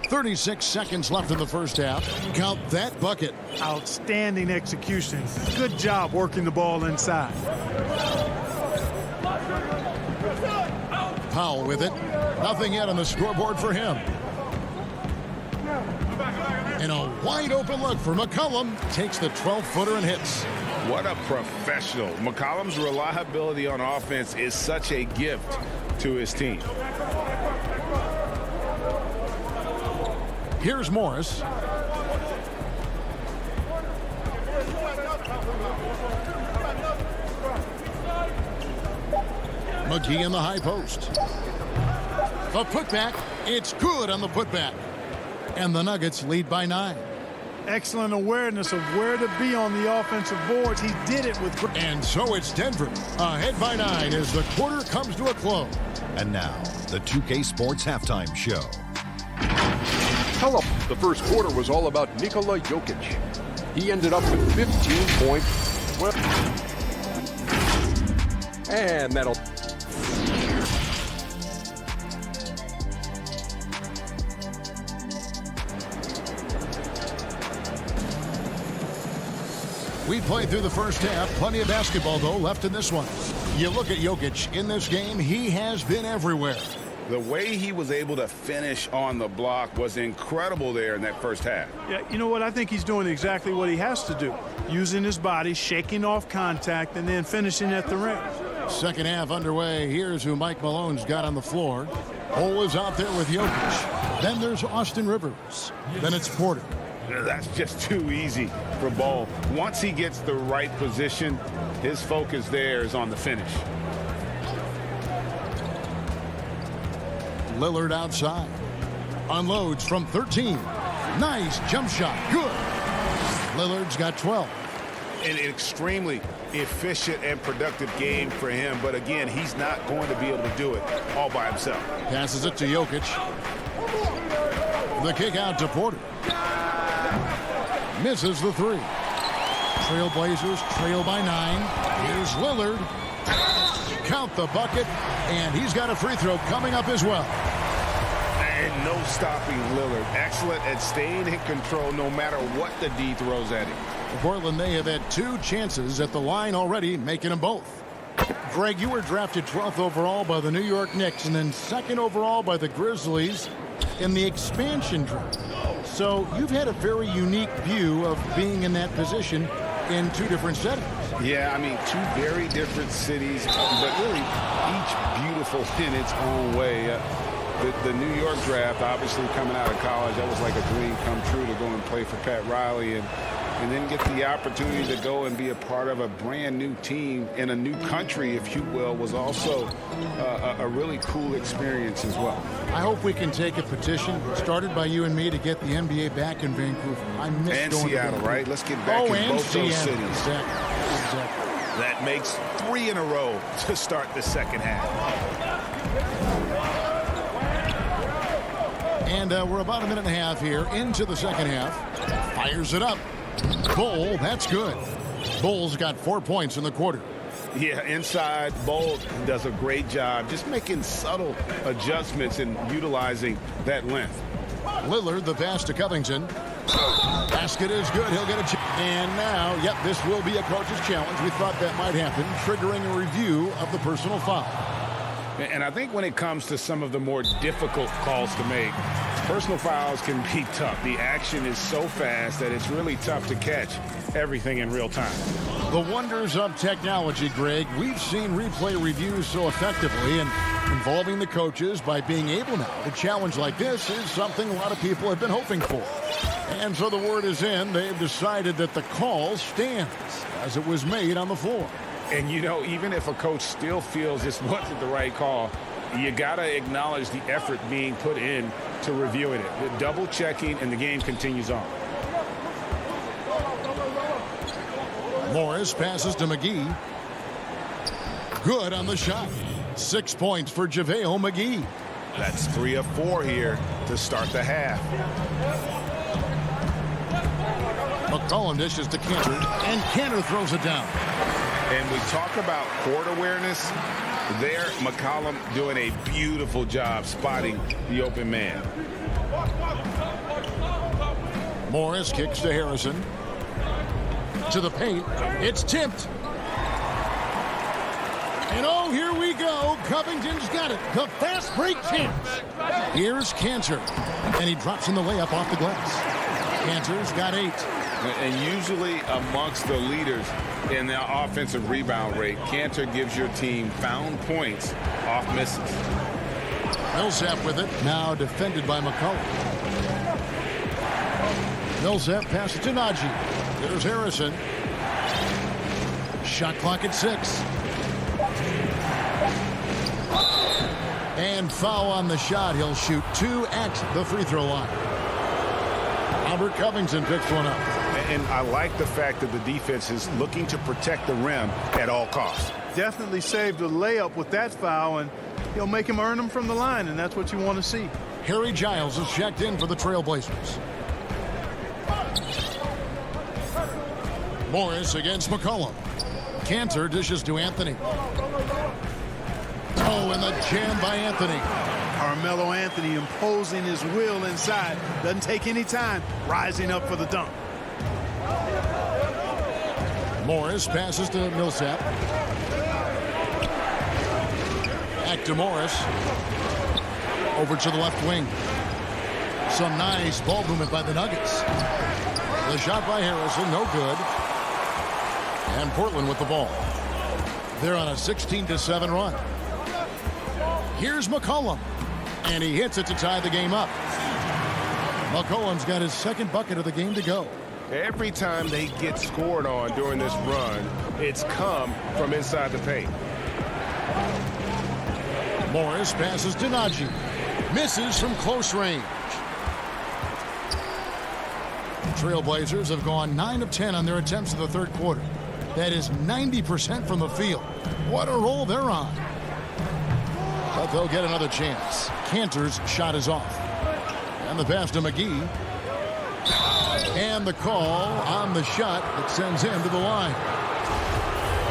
36 seconds left in the first half. Count that bucket. Outstanding execution. Good job working the ball inside. Powell with it. Nothing yet on the scoreboard for him. And a wide open look for McCollum. Takes the 12-footer and hits. What a professional. McCollum's reliability on offense is such a gift to his team. Here's Morris. McGee in the high post. The putback. It's good on the putback. And the Nuggets lead by 9. Excellent awareness of where to be on the offensive boards. He did it with... And so it's Denver ahead by 9 as the quarter comes to a close. And now, the 2K Sports Halftime Show. Hello. The first quarter was all about Nikola Jokic. He ended up with 15 points. And that'll... We played through the first half. Plenty of basketball, though, left in this one. You look at Jokic in this game, he has been everywhere. The way he was able to finish on the block was incredible there in that first half. Yeah, you know what? I think he's doing exactly what he has to do. Using his body, shaking off contact, and then finishing at the rim. Second half underway. Here's who Mike Malone's got on the floor. Cole is out there with Jokic. Then there's Austin Rivers. Then it's Porter. That's just too easy for Ball. Once he gets the right position, his focus there is on the finish. Lillard outside. Unloads from 13. Nice jump shot. Good. Lillard's got 12. An extremely efficient and productive game for him. But again, he's not going to be able to do it all by himself. Passes it to Jokic. The kick out to Porter. Misses the 3. Trailblazers trail by 9. Here's Lillard. Count the bucket. And he's got a free throw coming up as well. And no stopping Lillard. Excellent at staying in control no matter what the D throws at him. Portland, they have had 2 chances at the line already, making them both. Greg, you were drafted 12th overall by the New York Knicks and then 2nd overall by the Grizzlies in the expansion draft. So you've had a very unique view of being in that position in two different settings. Yeah, I mean, two very different cities, but really each beautiful in its own way. The New York draft, obviously coming out of college, that was like a dream come true to go and play for Pat Riley and then get the opportunity to go and be a part of a brand new team in a new country, if you will, was also a really cool experience as well. I hope we can take a petition started by you and me to get the NBA back in Vancouver. I miss and going Seattle, to right? Let's get back in both those cities. Exactly. That makes 3 in a row to start the second half. And we're about a minute and a half here into the second half. Fires it up. Bull, that's good. Bull's got 4 points in the quarter. Yeah, inside, Bull does a great job just making subtle adjustments and utilizing that length. Lillard, the pass to Covington. Basket is good. He'll get a chance. And now, yep, this will be a coach's challenge. We thought that might happen, triggering a review of the personal foul. And I think when it comes to some of the more difficult calls to make, personal fouls can be tough. The action is so fast that it's really tough to catch everything in real time. The wonders of technology, Greg. We've seen replay reviews so effectively, and involving the coaches by being able now to challenge like this is something a lot of people have been hoping for. And so the word is in. They've decided that the call stands as it was made on the floor. And, you know, even if a coach still feels this wasn't the right call, you got to acknowledge the effort being put in to reviewing it. The double checking, and the game continues on. Morris passes to McGee. Good on the shot. 6 points for JaVale McGee. That's 3 of 4 here to start the half. McCollum dishes to Cantor, and Cantor throws it down. And we talk about court awareness. There, McCollum doing a beautiful job spotting the open man. Morris kicks to Harrison. To the paint. It's tipped. And oh, here we go. Covington's got it. The fast break chance. Here's Cantor. And he drops in the layup off the glass. Cantor's got 8. And usually amongst the leaders in the offensive rebound rate, Cantor gives your team found points off misses. Millsap with it. Now defended by McCollum. Millsap passes to Najee. There's Harrison. Shot clock at 6. And foul on the shot. He'll shoot 2 at the free throw line. Albert Covington picks one up. And I like the fact that the defense is looking to protect the rim at all costs. Definitely saved a layup with that foul, and he'll make him earn them from the line, and that's what you want to see. Harry Giles is checked in for the Trailblazers. Morris against McCollum. Cantor dishes to Anthony. Oh, and the jam by Anthony. Carmelo Anthony imposing his will inside. Doesn't take any time. Rising up for the dunk. Morris passes to Millsap. Back to Morris. Over to the left wing. Some nice ball movement by the Nuggets. The shot by Harrison, no good. And Portland with the ball. They're on a 16-7 run. Here's McCollum. And he hits it to tie the game up. McCollum's got his second bucket of the game to go. Every time they get scored on during this run, it's come from inside the paint. Morris passes to Najee. Misses from close range. Trailblazers have gone 9 of 10 on their attempts in the third quarter. That is 90% from the field. What a roll they're on. But they'll get another chance. Cantor's shot is off. And the pass to McGee. And the call on the shot that sends him to the line.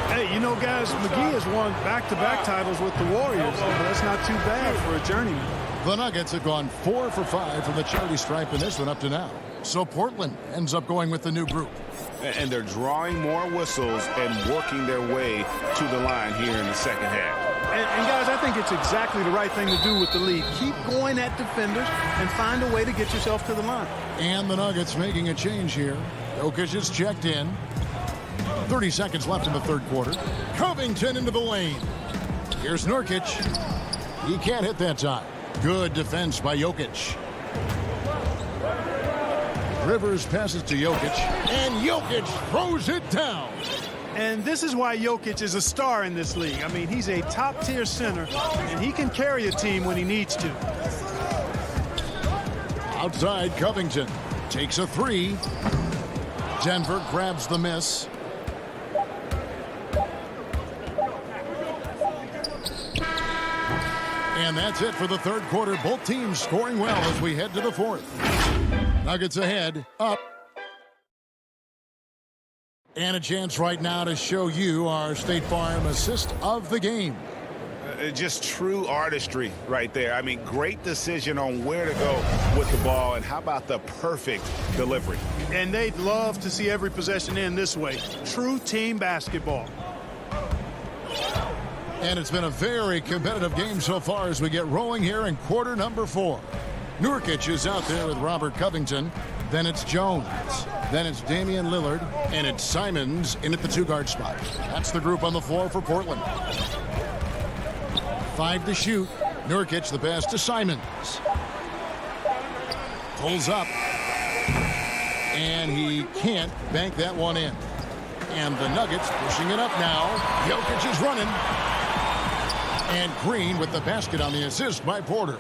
Hey, you know, guys, McGee has won back-to-back titles with the Warriors. That's not too bad for a journeyman. The Nuggets have gone 4 for 5 from the charity stripe in this one up to now. So Portland ends up going with the new group. And they're drawing more whistles and working their way to the line here in the second half. And guys, I think it's exactly the right thing to do with the lead. Keep going at defenders and find a way to get yourself to the line. And the Nuggets making a change here. Jokic is checked in. 30 seconds left in the third quarter. Covington into the lane. Here's Nurkic. He can't hit that time. Good defense by Jokic. Rivers passes to Jokic, and Jokic throws it down. And this is why Jokic is a star in this league. I mean, he's a top-tier center, and he can carry a team when he needs to. Outside, Covington takes a three. Denver grabs the miss. And that's it for the third quarter. Both teams scoring well as we head to the fourth. Nuggets ahead, up. And a chance right now to show you our State Farm assist of the game. Just true artistry right there. I mean, great decision on where to go with the ball, and how about the perfect delivery? And they'd love to see every possession end this way. True team basketball. And it's been a very competitive game so far as we get rolling here in quarter number 4. Nurkic is out there with Robert Covington. Then it's Jones. Then it's Damian Lillard. And it's Simons in at the 2-guard spot. That's the group on the floor for Portland. 5 to shoot. Nurkic the pass to Simons. Pulls up. And he can't bank that one in. And the Nuggets pushing it up now. Jokic is running. And Green with the basket on the assist by Porter.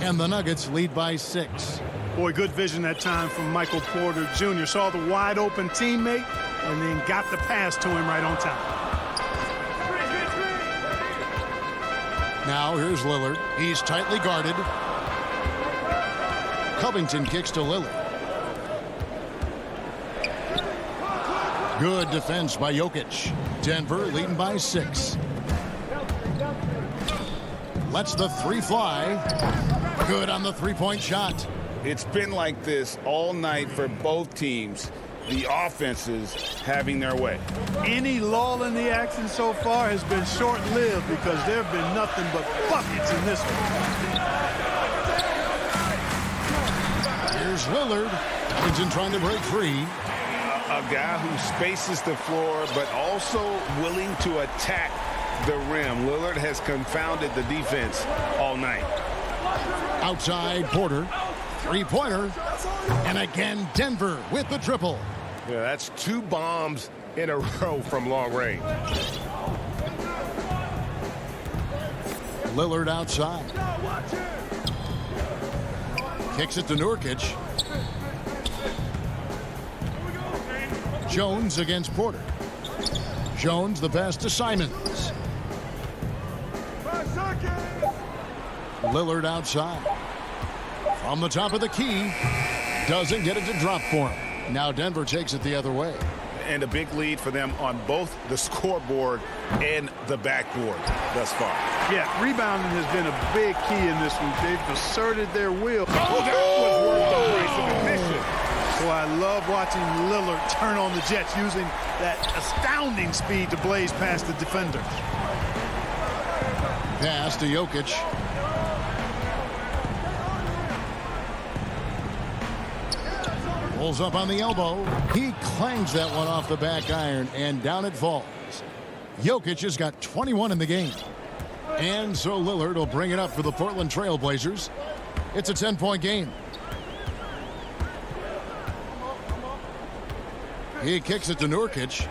And the Nuggets lead by 6. Boy, good vision that time from Michael Porter Jr. Saw the wide open teammate and then got the pass to him right on time. Now here's Lillard. He's tightly guarded. Covington kicks to Lillard. Good defense by Jokic. Denver leading by 6. Lets the three fly. Good on the three-point shot. It's been like this all night for both teams. The offenses having their way. Any lull in the action so far has been short-lived because there have been nothing but buckets in this one. Here's Lillard. Covington trying to break free. A guy who spaces the floor but also willing to attack the rim. Lillard has confounded the defense all night. Outside Porter. Three-pointer. And again Denver with the triple. Yeah, that's 2 bombs in a row from long range. Lillard outside. Kicks it to Nurkic. Jones against Porter. Jones the pass to Simons. Lillard outside. From the top of the key. Doesn't get it to drop for him. Now Denver takes it the other way. And a big lead for them on both the scoreboard and the backboard thus far. Yeah, rebounding has been a big key in this one. They've asserted their will. Oh, that was worth the price of admission. So I love watching Lillard turn on the Jets using that astounding speed to blaze past the defenders. Pass to Jokic. Pulls up on the elbow. He clangs that one off the back iron, and down it falls. Jokic has got 21 in the game. And so Lillard will bring it up for the Portland Trail Blazers. It's a 10-point game. He kicks it to Nurkic.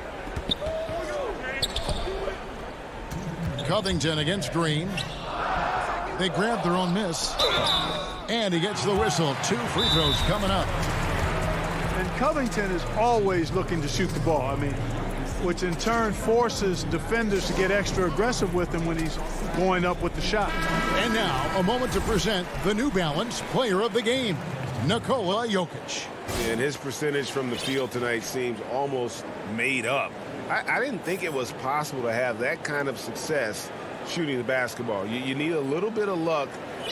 Covington against Green. They grab their own miss. And he gets the whistle. 2 free throws coming up. And Covington is always looking to shoot the ball. I mean, which in turn forces defenders to get extra aggressive with him when he's going up with the shot. And now, a moment to present the New Balance Player of the Game, Nikola Jokic. And his percentage from the field tonight seems almost made up. I didn't think it was possible to have that kind of success shooting the basketball. You need a little bit of luck,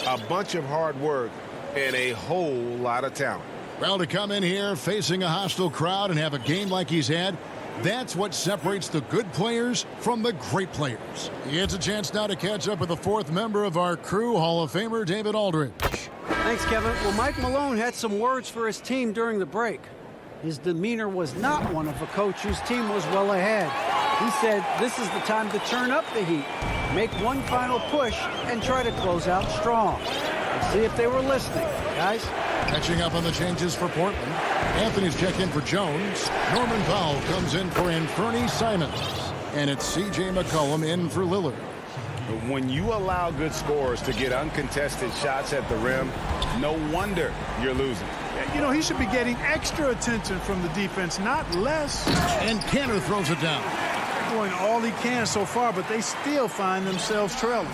a bunch of hard work, and a whole lot of talent. Well, to come in here facing a hostile crowd and have a game like he's had, That's what separates the good players from the great players. It's a chance now to catch up with the fourth member of our crew, Hall of Famer David Aldridge. Thanks, Kevin. Well, Mike Malone had some words for his team during the break. His demeanor was not one of a coach whose team was well ahead. He said this is the time to turn up the heat, make one final push, and try to close out strong. Let's see if they were listening, guys. Catching up on the changes for Portland. Anthony's checked in for Jones. Norman Powell comes in for Anthony Simons. And it's C.J. McCollum in for Lillard. When you allow good scorers to get uncontested shots at the rim, no wonder you're losing. You know, he should be getting extra attention from the defense, not less. And Kanter throws it down. Doing all he can so far, but they still find themselves trailing.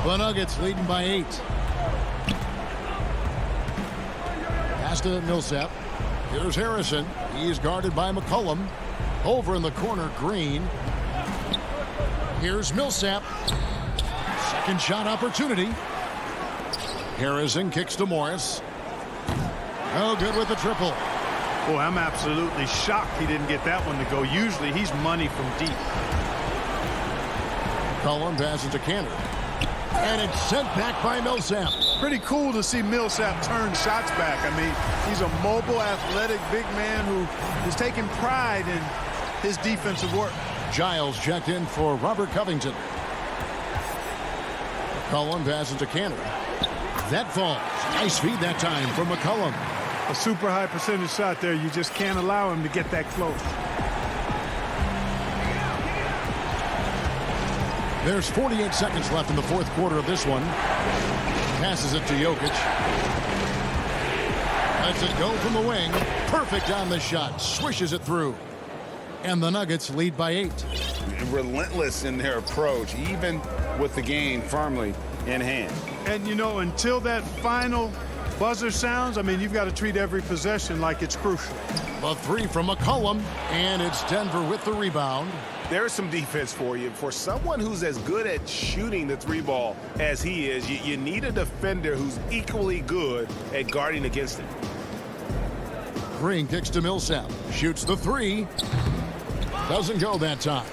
The Nuggets leading by 8. Pass to Millsap. Here's Harrison. He's guarded by McCollum. Over in the corner, Green. Here's Millsap. Second shot opportunity. Harrison kicks to Morris. Oh, good with the triple. Boy, I'm absolutely shocked he didn't get that one to go. Usually he's money from deep. McCollum passes to Kanter. And it's sent back by Millsap. Pretty cool to see Millsap turn shots back. I mean, he's a mobile, athletic, big man who is taking pride in his defensive work. Giles checked in for Robert Covington. McCollum passes to Kanter. That falls. Nice feed that time from McCollum. A super high percentage shot there. You just can't allow him to get that close. There's 48 seconds left in the fourth quarter of this one. Passes it to Jokic. Lets it go from the wing. Perfect on the shot. Swishes it through. And the Nuggets lead by 8. Relentless in their approach, even with the game firmly in hand. And, you know, until that final buzzer sounds, I mean, you've got to treat every possession like it's crucial. The three from McCollum, and it's Denver with the rebound. There's some defense for you. For someone who's as good at shooting the three ball as he is, you need a defender who's equally good at guarding against it. Green kicks to Millsap. Shoots the three. Doesn't go that time.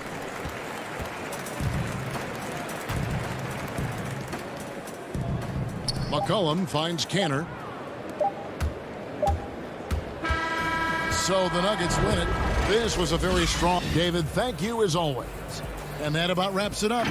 McCollum finds Kanter. So the Nuggets win it. This was a very strong. David, thank you as always. And that about wraps it up.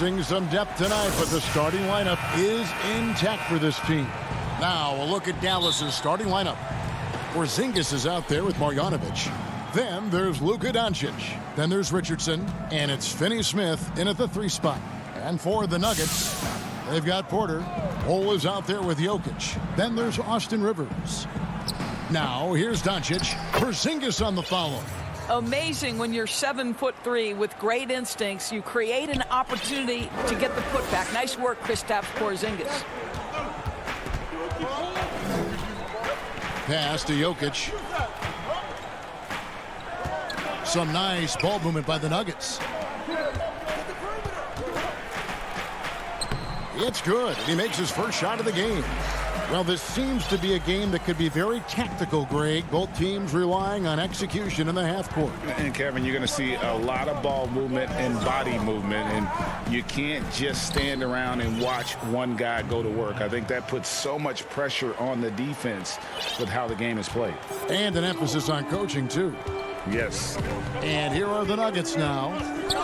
Missing some depth tonight, but the starting lineup is intact for this team. Now a look at Dallas's starting lineup. Porzingis is out there with Marjanovic. Then there's Luka Doncic. Then there's Richardson, and it's Finney-Smith in at the 3 spot. And for the Nuggets, they've got Porter. Cole is out there with Jokic. Then there's Austin Rivers. Now here's Doncic. Porzingis on the follow. Amazing when you're 7'3" with great instincts. You create an opportunity to get the putback. Nice work, Kristaps Porzingis. Pass to Jokic. Some nice ball movement by the Nuggets. It's good. He makes his first shot of the game. Well, this seems to be a game that could be very tactical, Greg. Both teams relying on execution in the half court. And, Kevin, you're going to see a lot of ball movement and body movement, and you can't just stand around and watch one guy go to work. I think that puts so much pressure on the defense with how the game is played. And an emphasis on coaching, too. Yes. And here are the Nuggets now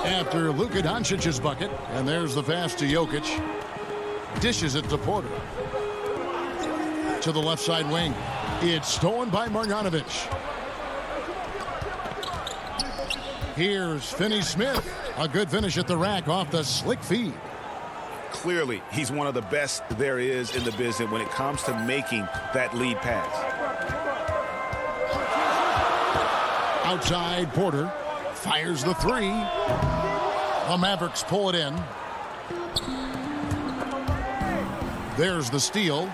after Luka Doncic's bucket. And there's the pass to Jokic. Dishes it to Porter. To the left side wing. It's stolen by Marjanovic. Here's Finney-Smith. A good finish at the rack off the slick feed. Clearly, he's one of the best there is in the business when it comes to making that lead pass. Outside, Porter fires the three. The Mavericks pull it in. There's the steal.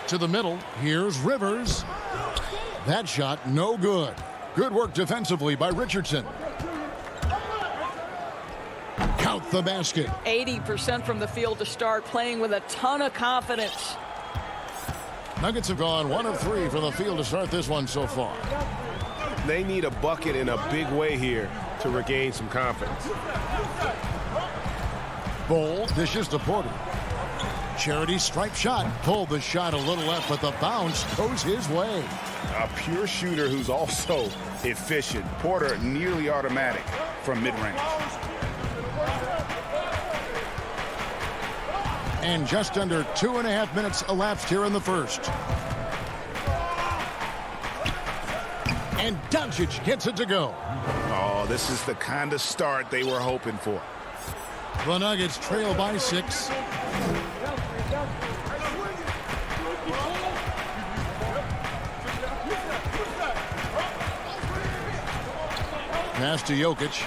To the middle, here's Rivers. That shot, no good. Good work defensively by Richardson. Count the basket. 80% from the field to start, playing with a ton of confidence. Nuggets have gone 1 of 3 from the field to start this one so far. They need a bucket in a big way here to regain some confidence. Bol dishes to Porter. Charity stripe shot. Pulled the shot a little left, but the bounce goes his way. A pure shooter who's also efficient. Porter nearly automatic from mid-range. And just under 2.5 minutes elapsed here in the first. And Doncic gets it to go. Oh, this is the kind of start they were hoping for. The Nuggets trail by 6. Pass to Jokic.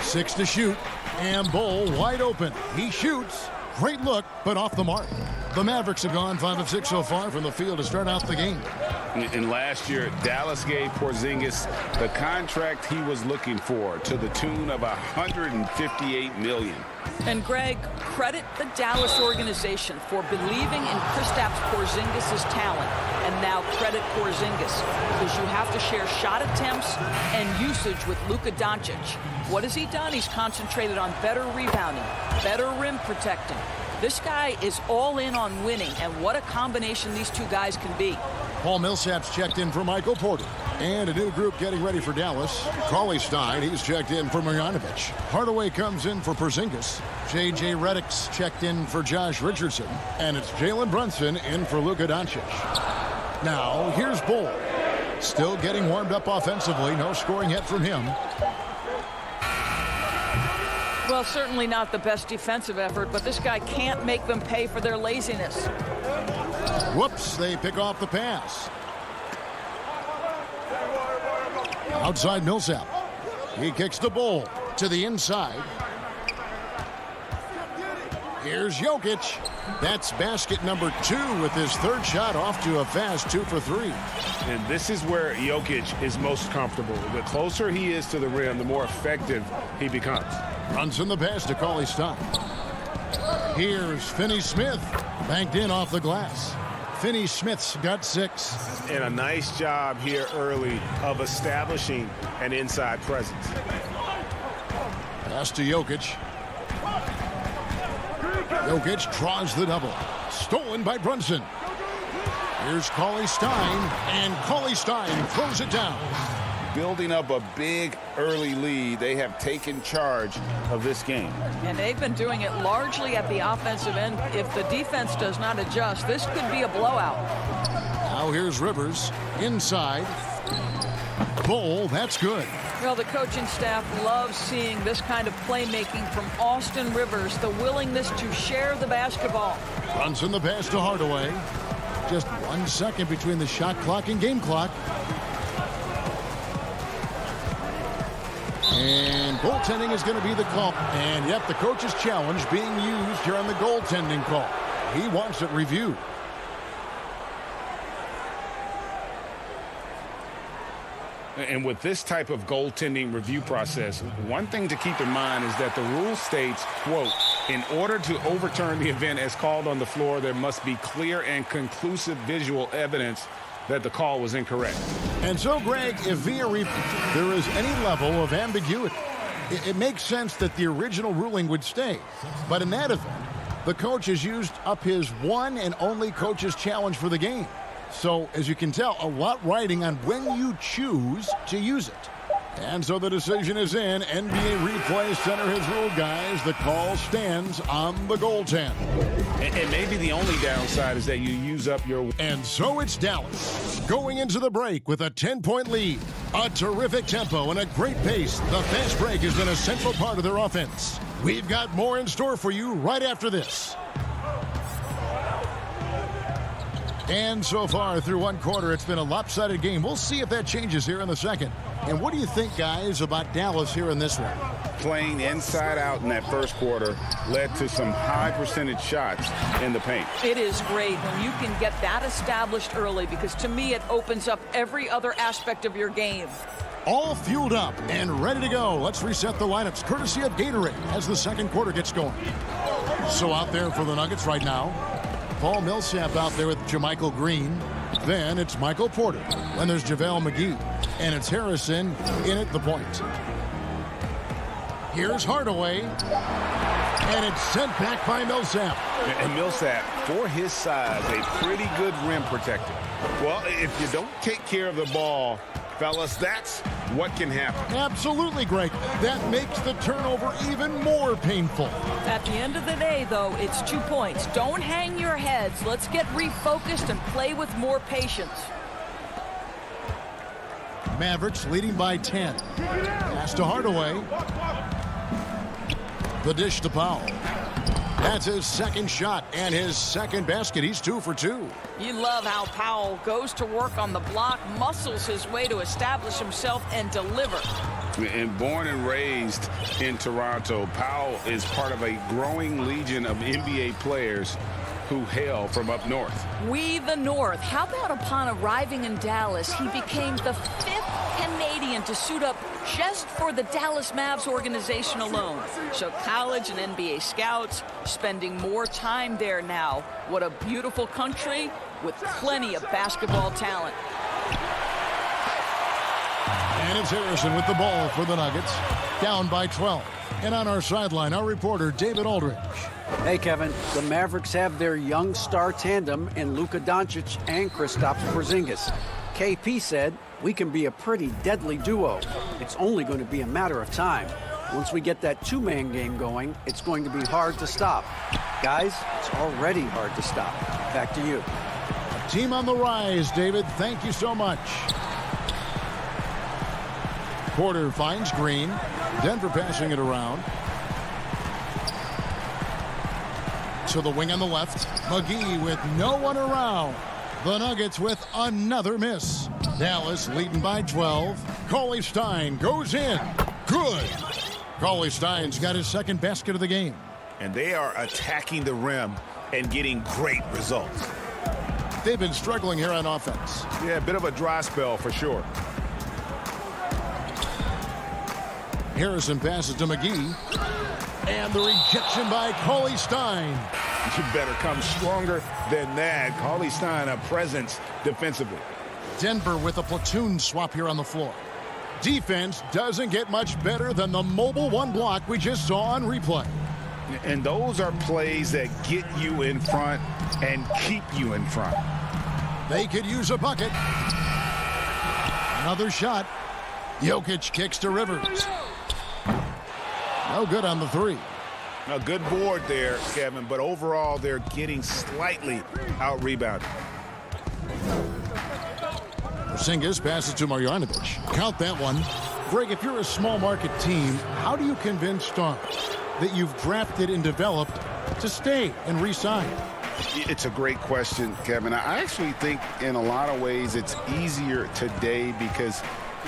6 to shoot. And Bol wide open. He shoots. Great look, but off the mark. The Mavericks have gone 5 of 6 so far from the field to start out the game. And last year, Dallas gave Porzingis the contract he was looking for to the tune of $158 million. And Greg, credit the Dallas organization for believing in Kristaps Porzingis' talent. And now credit Porzingis, because you have to share shot attempts and usage with Luka Doncic. What has he done? He's concentrated on better rebounding, better rim protecting. This guy is all in on winning, and what a combination these two guys can be. Paul Millsap's checked in for Michael Porter. And a new group getting ready for Dallas. Cauley-Stein, he's checked in for Marjanovic. Hardaway comes in for Porzingis. J.J. Redick's checked in for Josh Richardson. And it's Jalen Brunson in for Luka Doncic. Now, here's Bol. Still getting warmed up offensively. No scoring yet from him. Well, certainly not the best defensive effort, but this guy can't make them pay for their laziness. Whoops, they pick off the pass. Outside Millsap. He kicks the Bol to the inside. Here's Jokic. That's basket number 2 with his third shot off to a fast 2 for 3. And this is where Jokic is most comfortable. The closer he is to the rim, the more effective he becomes. Runs in the pass to Cauley-Stein. Here's Finney-Smith. Banked in off the glass. Finney-Smith's got 6. And a nice job here early of establishing an inside presence. Pass to Jokic. Jokic draws the double. Stolen by Brunson. Here's Cauley-Stein, and Cauley-Stein throws it down. Building up a big early lead, they have taken charge of this game. And they've been doing it largely at the offensive end. If the defense does not adjust, this could be a blowout. Now here's Rivers inside. Bol, that's good. Well, the coaching staff loves seeing this kind of playmaking from Austin Rivers, the willingness to share the basketball. Runs in the pass to Hardaway. Just 1 second between the shot clock and game clock. And goaltending is going to be the call. And yep, the coach's challenge being used here on the goaltending call. He wants it reviewed. And with this type of goaltending review process, one thing to keep in mind is that the rule states, quote, in order to overturn the event as called on the floor, there must be clear and conclusive visual evidence that the call was incorrect. And so, Greg, if via there is any level of ambiguity, it makes sense that the original ruling would stay. But in that event, the coach has used up his one and only coach's challenge for the game. So, as you can tell, a lot riding on when you choose to use it. And so the decision is in. NBA Replay Center has ruled, guys. The call stands on the goaltend. And maybe the only downside is that you use up your... And so it's Dallas going into the break with a 10-point lead. A terrific tempo and a great pace. The fast break has been a central part of their offense. We've got more in store for you right after this. And so far through one quarter, it's been a lopsided game. We'll see if that changes here in the second. And what do you think, guys, about Dallas here in this one? Playing inside out in that first quarter led to some high percentage shots in the paint. It is great when you can get that established early, because to me it opens up every other aspect of your game. All fueled up and ready to go. Let's reset the lineups courtesy of Gatorade as the second quarter gets going. So out there for the Nuggets right now, Paul Millsap out there with JaMychal Green. Then it's Michael Porter. Then there's JaVale McGee. And it's Harrison in at the point. Here's Hardaway. And it's sent back by Millsap. And Millsap, for his size, a pretty good rim protector. Well, if you don't take care of the ball, fellas, that's what can happen. Absolutely, Greg. That makes the turnover even more painful. At the end of the day, though, it's 2 points. Don't hang your heads. Let's get refocused and play with more patience. Mavericks leading by 10. Pass to Hardaway. The dish to Powell. That's his second shot and his second basket. He's 2 for 2. You love how Powell goes to work on the block, muscles his way to establish himself and deliver. And born and raised in Toronto, Powell is part of a growing legion of NBA players who hail from up north. We the North. How about upon arriving in Dallas, he became the 5th Canadian to suit up just for the Dallas Mavs organization alone. So college and NBA scouts spending more time there now. What a beautiful country with plenty of basketball talent. And it's Harrison with the ball for the Nuggets. Down by 12. And on our sideline, our reporter, David Aldridge. Hey, Kevin. The Mavericks have their young star tandem in Luka Doncic and Kristaps Porzingis. KP said, we can be a pretty deadly duo. It's only going to be a matter of time. Once we get that two-man game going, it's going to be hard to stop. Guys, it's already hard to stop. Back to you. A team on the rise, David. Thank you so much. Porter finds Green. Denver passing it around. To the wing on the left. McGee with no one around. The Nuggets with another miss. Dallas leading by 12. Cauley-Stein goes in. Good. Cauley-Stein's got his second basket of the game. And they are attacking the rim and getting great results. They've been struggling here on offense. Yeah, a bit of a dry spell for sure. Harrison passes to McGee. And the rejection by Cauley-Stein. You better come stronger than that. Cauley-Stein, a presence defensively. Denver with a platoon swap here on the floor. Defense doesn't get much better than the mobile one block we just saw on replay. And those are plays that get you in front and keep you in front. They could use a bucket. Another shot. Jokic kicks to Rivers. No good on the three. A good board there, Kevin, but overall they're getting slightly out-rebounded. Porzingis passes to Marjanovic. Count that one. Greg, if you're a small market team, how do you convince stars that you've drafted and developed to stay and re-sign? It's a great question, Kevin. I actually think in a lot of ways it's easier today because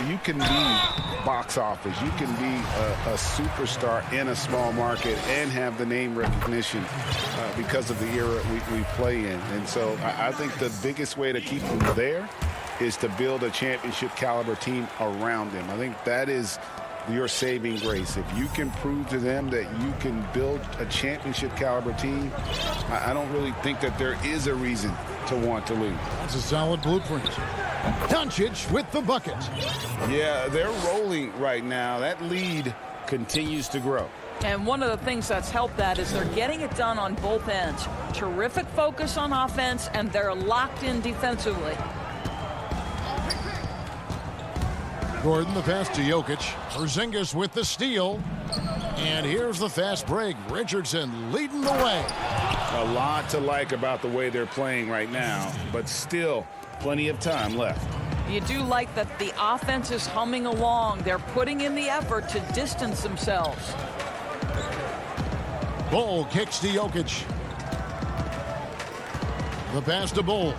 you can be box office. You can be a superstar in a small market and have the name recognition because of the era we play in. And so I think the biggest way to keep them there is to build a championship caliber team around them. I think that is your saving grace. If you can prove to them that you can build a championship caliber team, I don't really think that there is a reason to want to lose. That's a solid blueprint. Doncic with the bucket. Yeah, they're rolling right now. That lead continues to grow. And one of the things that's helped that is they're getting it done on both ends. Terrific focus on offense, and they're locked in defensively. Gordon the pass to Jokic. Porzingis with the steal. And here's the fast break. Richardson leading the way. A lot to like about the way they're playing right now, but still plenty of time left. You do like that the offense is humming along. They're putting in the effort to distance themselves. Bull kicks to Jokic. The pass to Bull.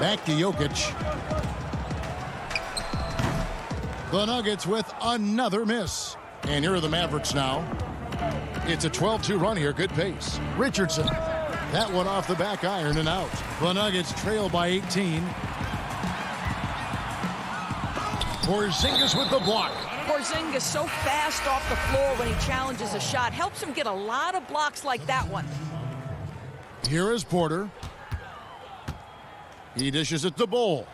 Back to Jokic. The Nuggets with another miss. And here are the Mavericks now. It's a 12-2 run here. Good pace. Richardson. That one off the back iron and out. The Nuggets trail by 18. Porzingis with the block. Porzingis so fast off the floor when he challenges a shot. Helps him get a lot of blocks like that one. Here is Porter. He dishes it to Bull.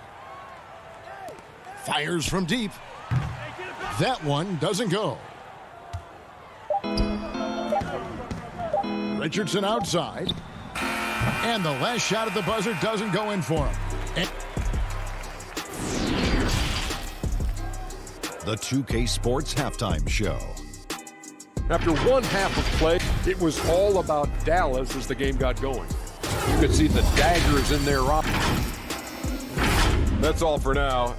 Fires from deep. That one doesn't go. Richardson outside. And the last shot at the buzzer doesn't go in for him. The 2K Sports Halftime Show. After one half of play, it was all about Dallas as the game got going. You could see the daggers in their option. That's all for now.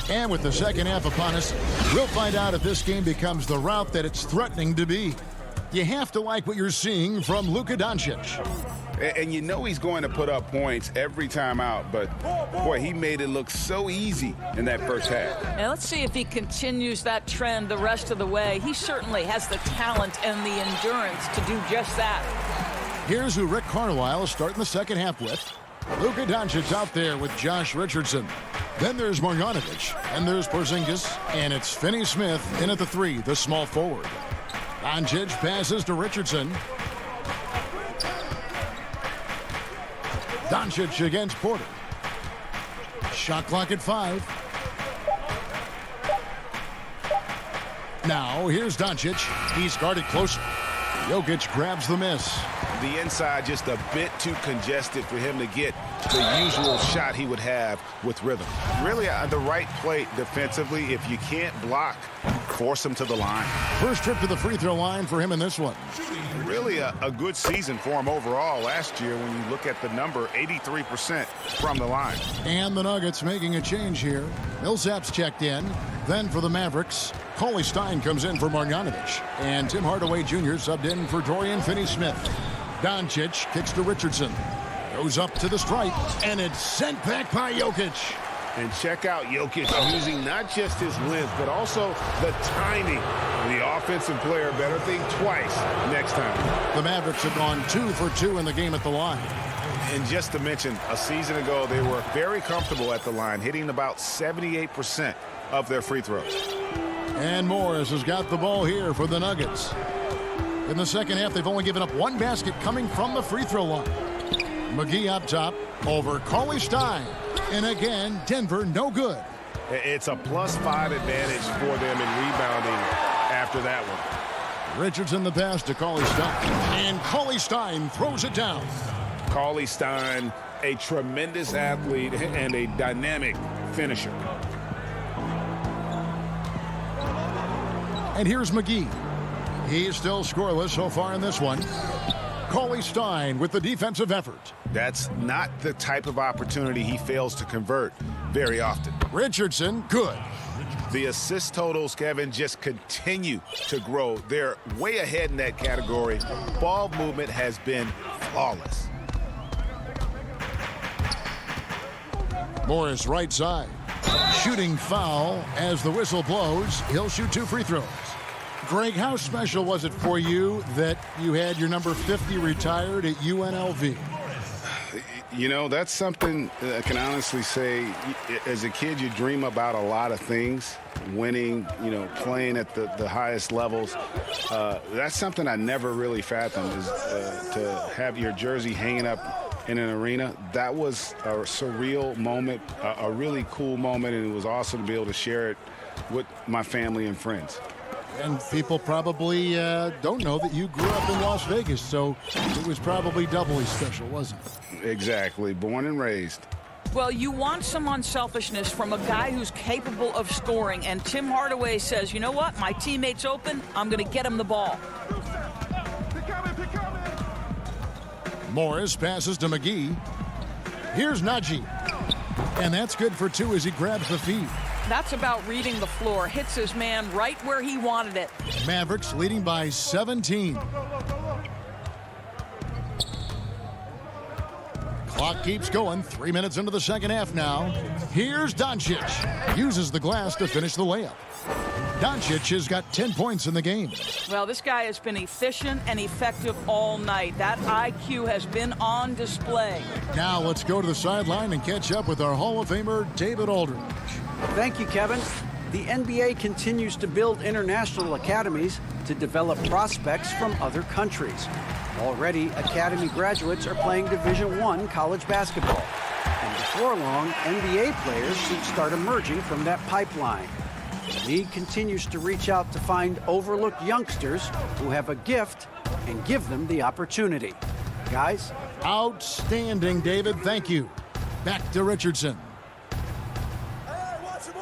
And with the second half upon us, we'll find out if this game becomes the route that it's threatening to be. You have to like what you're seeing from Luka Doncic. And you know he's going to put up points every time out, but boy, he made it look so easy in that first half. And let's see if he continues that trend the rest of the way. He certainly has the talent and the endurance to do just that. Here's who Rick Carlisle is starting the second half with. Luka Doncic out there with Josh Richardson. Then there's Marjanovic, and there's Porzingis, and it's Finney-Smith in at the three, the small forward. Doncic passes to Richardson. Doncic against Porter. Shot clock at 5. Now here's Doncic. He's guarded close. Jokic grabs the miss. The inside just a bit too congested for him to get the usual shot he would have with rhythm. Really the right play defensively. If you can't block, force him to the line. First trip to the free throw line for him in this one. Really a good season for him overall last year when you look at the number, 83% from the line. And the Nuggets making a change here. Millsap's checked in. Then for the Mavericks, Cauley Stein comes in for Marjanovic. And Tim Hardaway Jr. subbed in for Dorian Finney-Smith. Doncic kicks to Richardson. Goes up to the stripe, and it's sent back by Jokic. And check out Jokic using not just his length, but also the timing. The offensive player better think twice next time. The Mavericks have gone 2 for 2 in the game at the line. And just to mention, a season ago, they were very comfortable at the line, hitting about 78% of their free throws. And Morris has got the ball here for the Nuggets. In the second half, they've only given up one basket coming from the free throw line. McGee up top over Cauley Stein. And again, Denver no good. It's a +5 advantage for them in rebounding after that one. Richardson the pass to Cauley Stein. And Cauley Stein throws it down. Cauley Stein, a tremendous athlete and a dynamic finisher. And here's McGee. He's still scoreless so far in this one. Cauley Stein with the defensive effort. That's not the type of opportunity he fails to convert very often. Richardson, good. The assist totals, Kevin, just continue to grow. They're way ahead in that category. Ball movement has been flawless. Morris right side. Shooting foul as the whistle blows. He'll shoot 2 free throws. Greg, how special was it for you that you had your number 50 retired at UNLV? You know, that's something I can honestly say. As a kid, you dream about a lot of things. Winning, you know, playing at the highest levels. That's something I never really fathomed, is to have your jersey hanging up in an arena. That was a surreal moment, a really cool moment, and it was awesome to be able to share it with my family and friends. And people probably don't know that you grew up in Las Vegas, so it was probably doubly special, wasn't it? Exactly. Born and raised. Well, you want some unselfishness from a guy who's capable of scoring, and Tim Hardaway says, you know what, my teammate's open, I'm going to get him the ball. Morris passes to McGee. Here's Najee. And that's good for two as he grabs the feed. That's about reading the floor. Hits his man right where he wanted it. Mavericks leading by 17. Clock keeps going. 3 minutes into the second half now. Here's Doncic. Uses the glass to finish the layup. Doncic has got 10 points in the game. Well, this guy has been efficient and effective all night. That IQ has been on display. Now let's go to the sideline and catch up with our Hall of Famer, David Aldridge. Thank you, Kevin. The NBA continues to build international academies to develop prospects from other countries. Already, academy graduates are playing Division I college basketball. And before long, NBA players should start emerging from that pipeline. The league continues to reach out to find overlooked youngsters who have a gift and give them the opportunity. Guys? Outstanding, David. Thank you. Back to Richardson. Hey, watch him.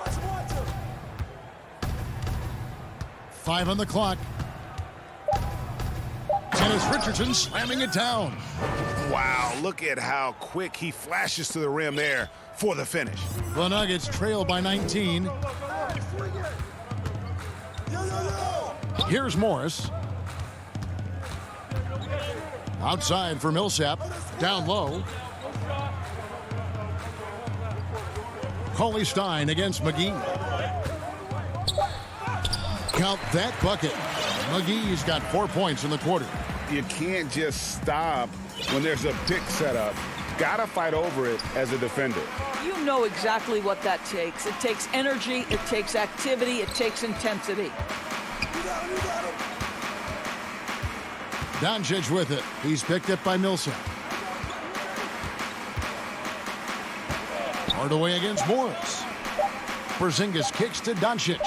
5 on the clock. And it's Richardson slamming it down. Wow, look at how quick he flashes to the rim there for the finish. The Nuggets trail by 19. Here's Morris. Outside for Millsap. Down low. Cauley Stein against McGee. Count that bucket. McGee's got 4 points in the quarter. You can't just stop when there's a pick set up. Gotta fight over it as a defender. You know exactly what that takes. It takes energy, it takes activity, it takes intensity. Doncic with it. He's picked up by Millsap. Hardaway against Morris. Porzingis kicks to Doncic.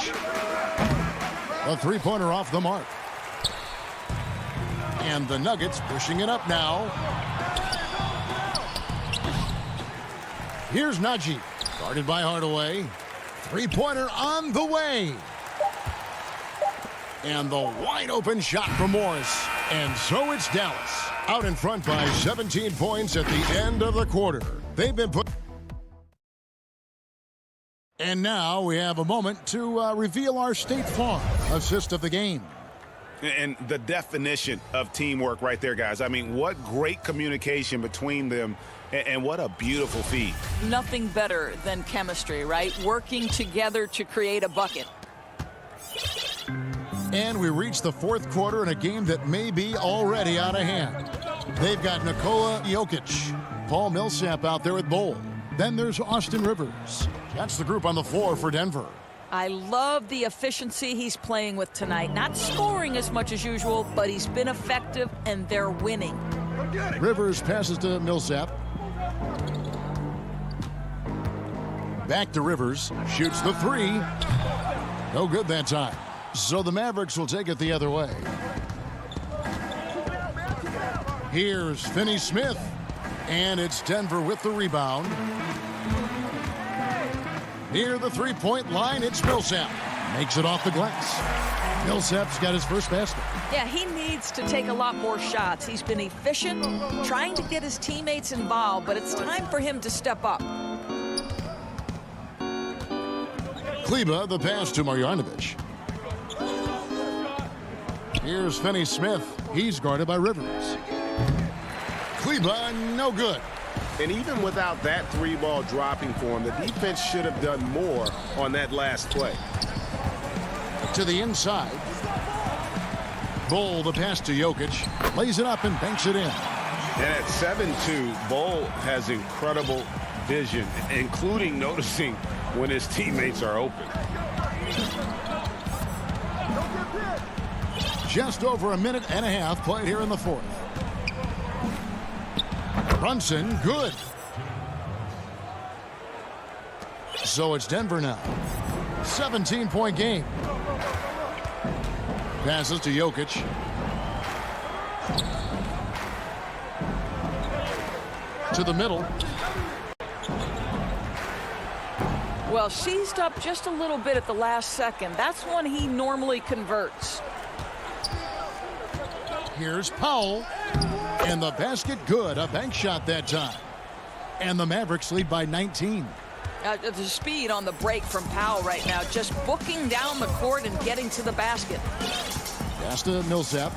A three-pointer off the mark. And the Nuggets pushing it up now. Here's Najee. Guarded by Hardaway. Three-pointer on the way. And the wide-open shot from Morris. And so it's Dallas. Out in front by 17 points at the end of the quarter. They've been put... And now we have a moment to reveal our State Farm assist of the game. And the definition of teamwork right there, guys. I mean, what great communication between them, and what a beautiful feed. Nothing better than chemistry, right? Working together to create a bucket. And we reach the fourth quarter in a game that may be already out of hand. They've got Nikola Jokic, Paul Millsap out there with Bol. Then there's Austin Rivers. That's the group on the floor for Denver. I love the efficiency he's playing with tonight. Not scoring as much as usual, but he's been effective, and they're winning. Rivers passes to Millsap. Back to Rivers. Shoots the three. No good that time. So the Mavericks will take it the other way. Here's Finney-Smith. And it's Denver with the rebound. Near the three-point line, it's Millsap. Makes it off the glass. Millsap's got his first basket. Yeah, he needs to take a lot more shots. He's been efficient, trying to get his teammates involved, but it's time for him to step up. Kleba, the pass to Marjanovic. Here's Finney-Smith. He's guarded by Rivers. Kleba, no good. And even without that three ball dropping for him, the defense should have done more on that last play. To the inside. Bull, the pass to Jokic. Lays it up and banks it in. And at 7'2", Bull has incredible vision, including noticing when his teammates are open. Just over a minute and a half played here in the fourth. Brunson, good. So it's Denver now. 17-point game. Passes to Jokic. To the middle. Well, seized up just a little bit at the last second. That's when he normally converts. Here's Powell. And the basket good. A bank shot that time. And the Mavericks lead by 19. The speed on the break from Powell right now, just booking down the court and getting to the basket. Pass to Millsap.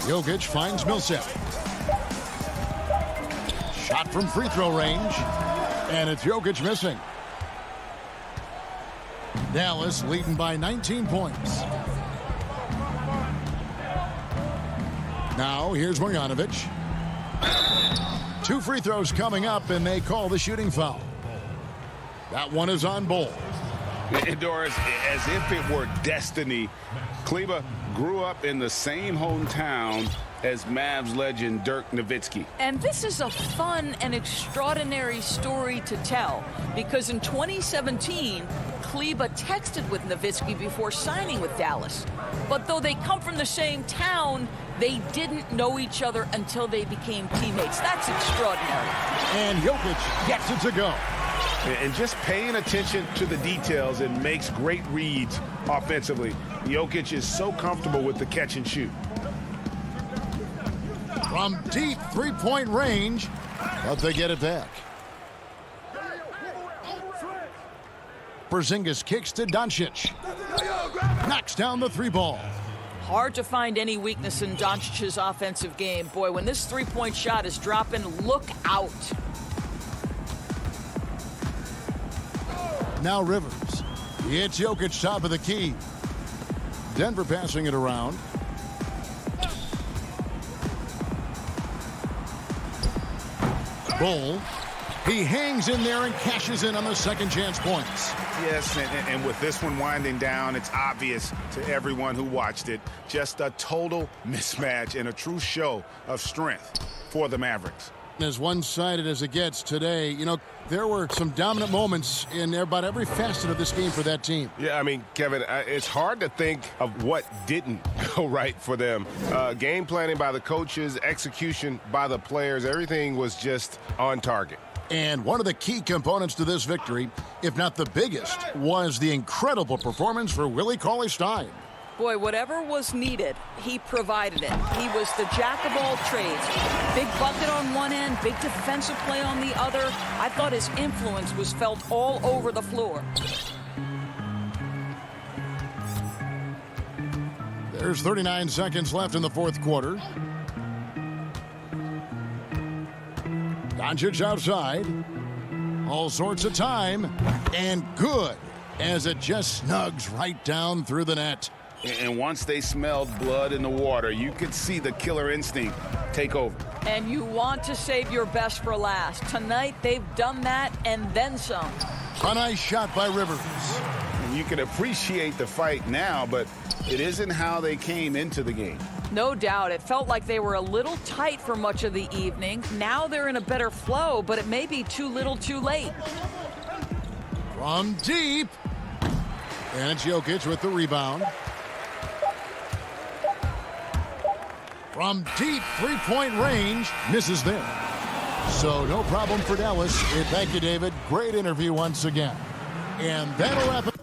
Jokic finds Millsap. Shot from free throw range. And it's Jokic missing. Dallas leading by 19 points. Now here's Marjanovic. 2 free throws coming up, and they call the shooting foul. That one is on Bull. Doris, as if it were destiny, Kleber grew up in the same hometown as Mavs legend Dirk Nowitzki. And this is a fun and extraordinary story to tell, because in 2017, Kleber texted with Nowitzki before signing with Dallas. But though they come from the same town, they didn't know each other until they became teammates. That's extraordinary. And Jokic gets it to go. And just paying attention to the details and makes great reads offensively. Jokic is so comfortable with the catch and shoot. From deep three-point range, but they get it back. Porzingis kicks to Doncic. Knocks down the 3-ball. Hard to find any weakness in Doncic's offensive game. Boy, when this three-point shot is dropping, look out. Now Rivers. It's Jokic top of the key. Denver passing it around. Bull. He hangs in there and cashes in on the second chance points. Yes, and with this one winding down, it's obvious to everyone who watched it. Just a total mismatch and a true show of strength for the Mavericks. As one-sided as it gets today, you know, there were some dominant moments in about every facet of this game for that team. Yeah, I mean, Kevin, it's hard to think of what didn't go right for them. Game planning by the coaches, execution by the players, everything was just on target. And one of the key components to this victory, if not the biggest, was the incredible performance for Willie Cauley-Stein. Boy, whatever was needed, he provided it. He was the jack of all trades. Big bucket on one end, big defensive play on the other. I thought his influence was felt all over the floor. There's 39 seconds left in the fourth quarter. Doncic outside. All sorts of time. And good, as it just snugs right down through the net. And once they smelled blood in the water, you could see the killer instinct take over. And you want to save your best for last. Tonight, they've done that and then some. A nice shot by Rivers. You can appreciate the fight now, but it isn't how they came into the game. No doubt. It felt like they were a little tight for much of the evening. Now they're in a better flow, but it may be too little too late. From deep. And it's Jokic with the rebound. From deep three-point range, misses there. So no problem for Dallas. Thank you, David. Great interview once again. And that'll wrap it.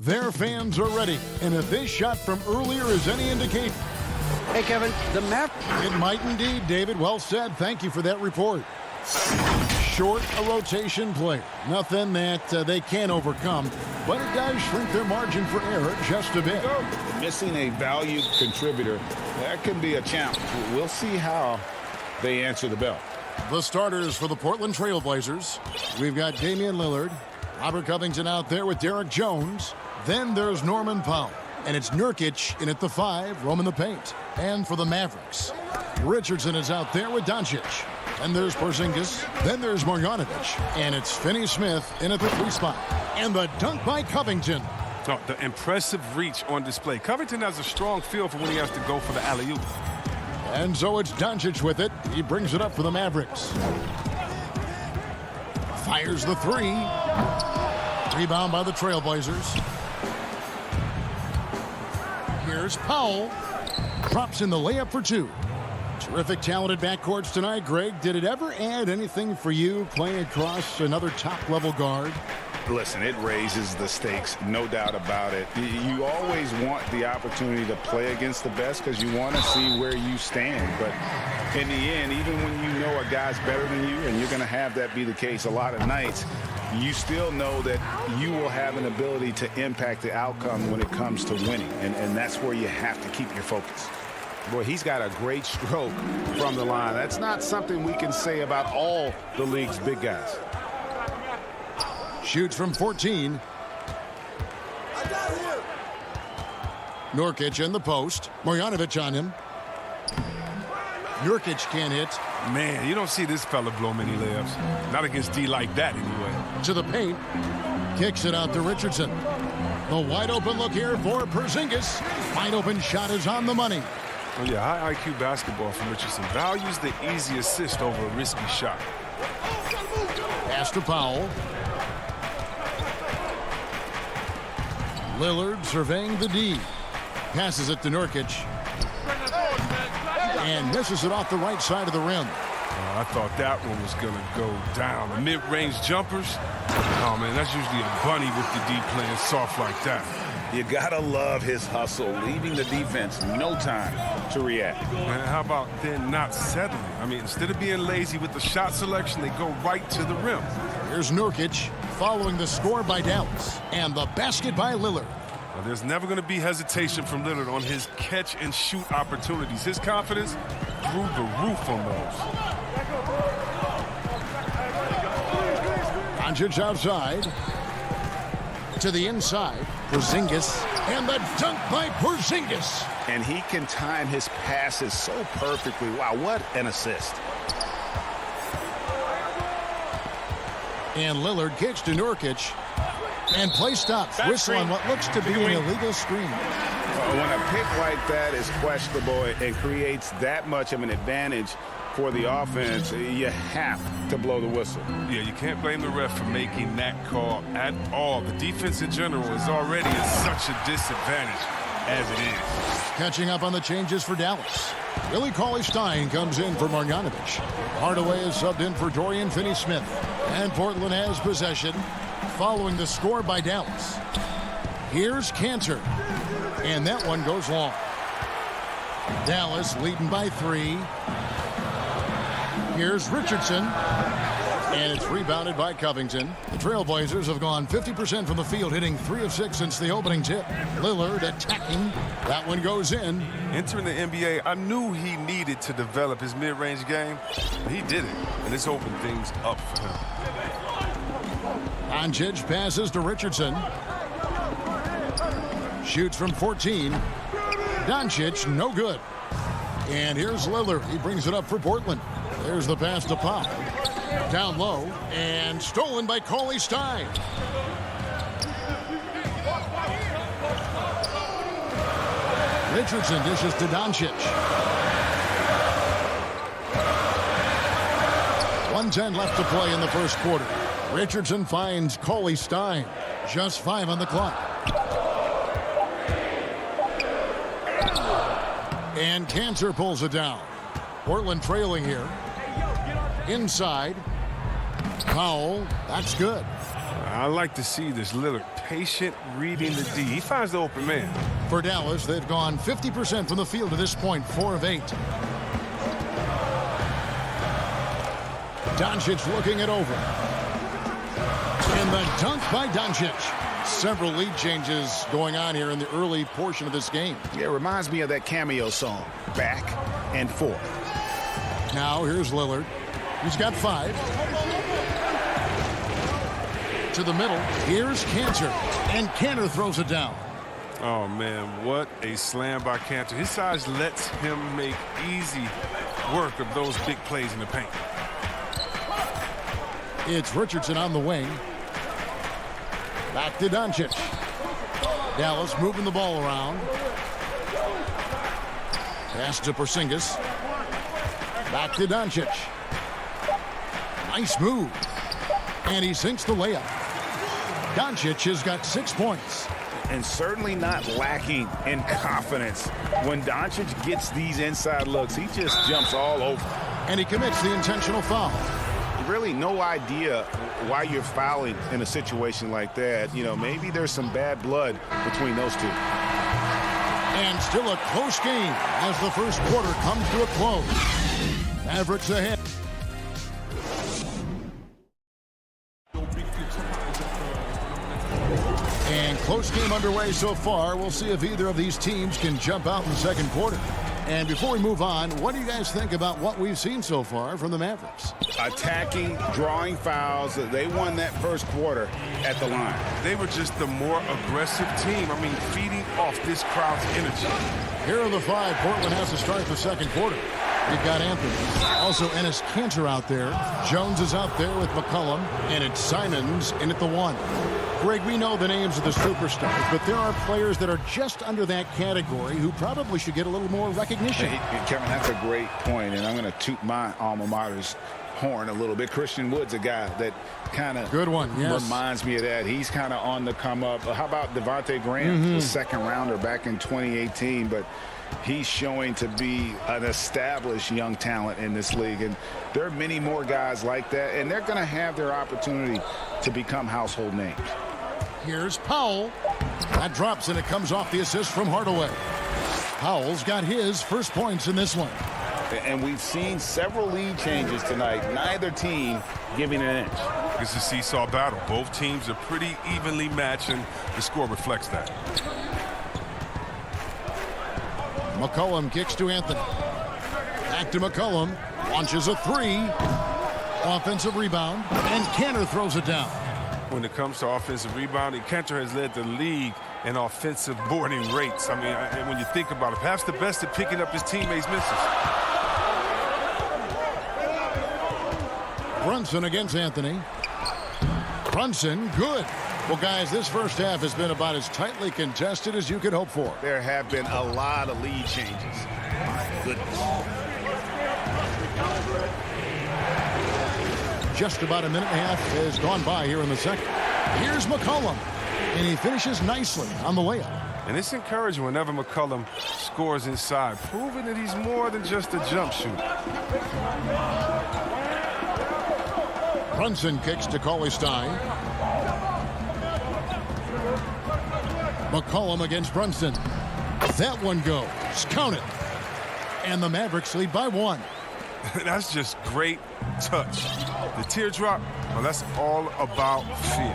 Their fans are ready, and if this shot from earlier is any indication... Hey, Kevin, the Mavericks... It might indeed, David. Well said. Thank you for that report. Short a rotation player. Nothing that they can't overcome, but it does shrink their margin for error just a bit. Missing a valued contributor, that can be a challenge. We'll see how they answer the bell. The starters for the Portland Trail Blazers. We've got Damian Lillard, Robert Covington out there with Derek Jones. Then there's Norman Powell. And it's Nurkic in at the 5, roaming the paint. And for the Mavericks, Richardson is out there with Doncic. And there's Porzingis. Then there's Marjanovic. And it's Finney-Smith in at the 3 spot. And the dunk by Covington. Oh, the impressive reach on display. Covington has a strong feel for when he has to go for the alley-oop. And so it's Doncic with it. He brings it up for the Mavericks. Fires the 3. Rebound by the Trailblazers. Here's Powell. Drops in the layup for 2. Terrific talented backcourts tonight. Greg, did it ever add anything for you playing across another top-level guard? Listen, it raises the stakes, no doubt about it. You always want the opportunity to play against the best because you want to see where you stand. But in the end, even when you know a guy's better than you, and you're going to have that be the case a lot of nights, you still know that you will have an ability to impact the outcome when it comes to winning. And that's where you have to keep your focus. Boy, he's got a great stroke from the line. That's not something we can say about all the league's big guys. Shoots from 14. Nurkic in the post. Marjanovic on him. Nurkic can't hit. Man, you don't see this fella blow many layups. Not against D like that, anyway. To the paint. Kicks it out to Richardson. The wide open look here for Porzingis. Wide open shot is on the money. Oh, yeah, high IQ basketball from Richardson. Values the easy assist over a risky shot. Pass to Powell. Lillard surveying the D. Passes it to Nurkic. And misses it off the right side of the rim. Oh, I thought that one was going to go down. The mid-range jumpers. Oh, man, that's usually a bunny with the D playing soft like that. You gotta love his hustle, leaving the defense no time to react. Man, how about then not settling? I mean, instead of being lazy with the shot selection, they go right to the rim. Here's Nurkic following the score by Dallas. And the basket by Lillard. Well, there's never going to be hesitation from Lillard on his catch-and-shoot opportunities. His confidence through the roof on those. Doncic outside. To the inside. Porzingis. And the dunk by Porzingis. And he can time his passes so perfectly. Wow, what an assist. And Lillard kicks to Nurkic. And play stops. Whistle on what looks to be an illegal screen. When a pick like that is questionable and creates that much of an advantage for the offense, you have to blow the whistle. Yeah, you can't blame the ref for making that call at all. The defense in general is already at such a disadvantage as it is. Catching up on the changes for Dallas. Willie Cauley-Stein comes in for Marjanovic. Hardaway is subbed in for Dorian Finney-Smith. And Portland has possession following the score by Dallas. Here's Cantor. And that one goes long. Dallas leading by 3. Here's Richardson. And it's rebounded by Covington. The Trailblazers have gone 50% from the field, hitting 3 of 6 since the opening tip. Lillard attacking. That one goes in. Entering the NBA, I knew he needed to develop his mid-range game. He did it, and it's opened things up for him. Doncic passes to Richardson. Shoots from 14. Doncic, no good. And here's Lillard. He brings it up for Portland. There's the pass to Pop. Down low, and stolen by Cauley-Stein. Richardson dishes to Doncic. 1:10 left to play in the first quarter. Richardson finds Cauley-Stein. Just 5 on the clock. And Cantor pulls it down. Portland trailing here. Inside. Powell. That's good. I like to see this Lillard patient reading the D. He finds the open man. For Dallas, they've gone 50% from the field to this point, 4 of 8. Doncic looking it over. And the dunk by Doncic. Several lead changes going on here in the early portion of this game. Yeah, it reminds me of that cameo song, Back and Forth. Now here's Lillard. He's got 5. To the middle. Here's Cantor. And Cantor throws it down. Oh, man, what a slam by Cantor. His size lets him make easy work of those big plays in the paint. It's Richardson on the wing. Back to Doncic. Dallas moving the ball around. Pass to Porzingis. Back to Doncic. Nice move. And he sinks the layup. Doncic has got 6 points. And certainly not lacking in confidence. When Doncic gets these inside looks, he just jumps all over. And he commits the intentional foul. Really no idea why you're fouling in a situation like that. You know, maybe there's some bad blood between those two. And still a close game as the first quarter comes to a close. Mavericks ahead. And close game underway so far. We'll see if either of these teams can jump out in the second quarter. And before we move on, what do you guys think about what we've seen so far from the Mavericks? Attacking, drawing fouls. They won that first quarter at the line. They were just the more aggressive team. I mean, feeding off this crowd's energy. Here are the 5 Portland has to start the second quarter. We've got Anthony. Also, Enes Kanter out there. Jones is out there with McCollum. And it's Simons in at the 1. Greg, we know the names of the superstars, but there are players that are just under that category who probably should get a little more recognition. Hey, Kevin, that's a great point, and I'm going to toot my alma mater's horn a little bit. Christian Wood's a guy that kind of reminds me of that. He's kind of on the come up. How about Devontae Graham, the second rounder back in 2018, but he's showing to be an established young talent in this league, and there are many more guys like that, and they're going to have their opportunity to become household names. Here's Powell. That drops, and it comes off the assist from Hardaway. Powell's got his first points in this one. And we've seen several lead changes tonight. Neither team giving an inch. It's a seesaw battle. Both teams are pretty evenly matched, and the score reflects that. McCollum kicks to Anthony. Back to McCollum. Launches a 3. Offensive rebound. And Kanter throws it down. When it comes to offensive rebounding, Kanter has led the league in offensive boarding rates. I mean, when you think about it, perhaps the best at picking up his teammates' misses. Brunson against Anthony. Brunson, good. Well, guys, this first half has been about as tightly contested as you could hope for. There have been a lot of lead changes. My goodness. Just about a minute and a half has gone by here in the second. Here's McCollum, and he finishes nicely on the layup. And it's encouraging whenever McCollum scores inside, proving that he's more than just a jump shooter. Brunson kicks to Cauley-Stein. McCollum against Brunson. That one goes. Count it. And the Mavericks lead by 1. That's just great touch. The teardrop, well, that's all about fear.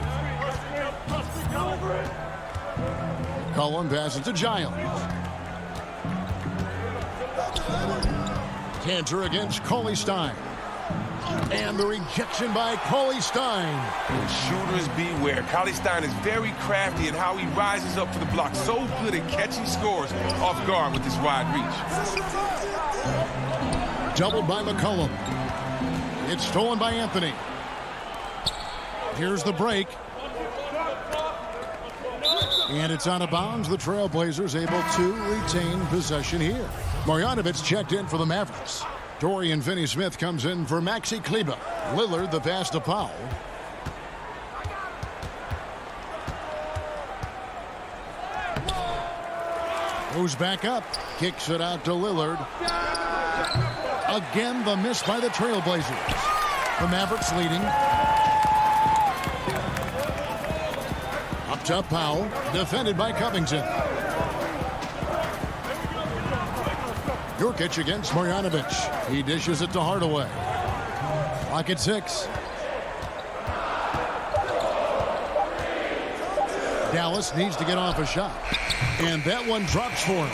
McCollum passes to Giles. Kanter against Cauley-Stein. And the rejection by Cauley-Stein. Shooters beware. Cauley-Stein is very crafty in how he rises up for the block. So good at catching scores off guard with his wide reach. Doubled by McCollum. It's stolen by Anthony. Here's the break. And it's out of bounds. The Trailblazers able to retain possession here. Marjanovic checked in for the Mavericks. Dorian Finney-Smith comes in for Maxi Kleber. Lillard the pass to Powell. Goes back up. Kicks it out to Lillard. Again, the miss by the Trailblazers. The Mavericks leading. Up up Powell, defended by Covington. Jokic against Marjanovic. He dishes it to Hardaway. Clock at 6. Dallas needs to get off a shot. And that one drops for him.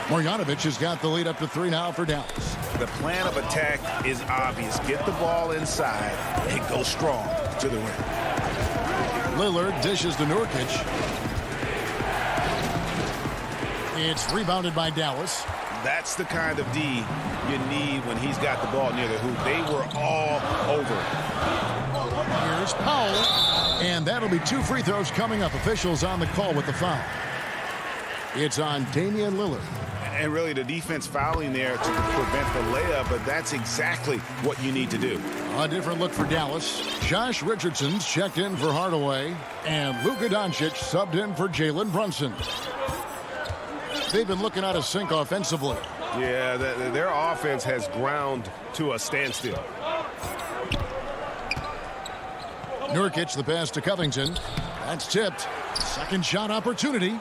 Marjanovic has got the lead up to 3 now for Dallas. The plan of attack is obvious. Get the ball inside and go strong to the rim. Lillard dishes to Nurkic. It's rebounded by Dallas. That's the kind of D you need when he's got the ball near the hoop. They were all over. Here's Powell. And that'll be 2 free throws coming up. Officials on the call with the foul. It's on Damian Lillard. And really the defense fouling there to prevent the layup, but that's exactly what you need to do. A different look for Dallas. Josh Richardson's checked in for Hardaway. And Luka Doncic subbed in for Jalen Brunson. They've been looking out of sync offensively. Yeah, their offense has ground to a standstill. Nurkic, the pass to Covington. That's tipped. Second shot opportunity.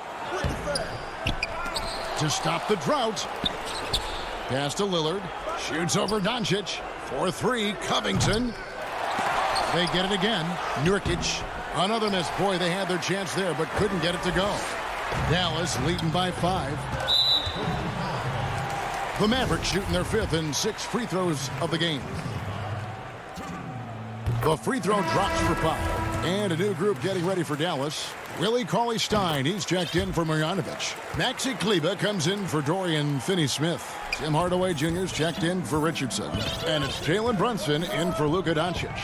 To stop the drought. Pass to Lillard. Shoots over Doncic. 4-3, Covington. They get it again. Nurkic. Another miss. Boy, they had their chance there, but couldn't get it to go. Dallas leading by 5. The Mavericks shooting their 5th and 6 free throws of the game. The free throw drops for Powell. And a new group getting ready for Dallas. Willie Cauley-Stein, he's checked in for Marjanovic. Maxi Kleber comes in for Dorian Finney-Smith. Tim Hardaway Jr.'s checked in for Richardson. And it's Jalen Brunson in for Luka Doncic.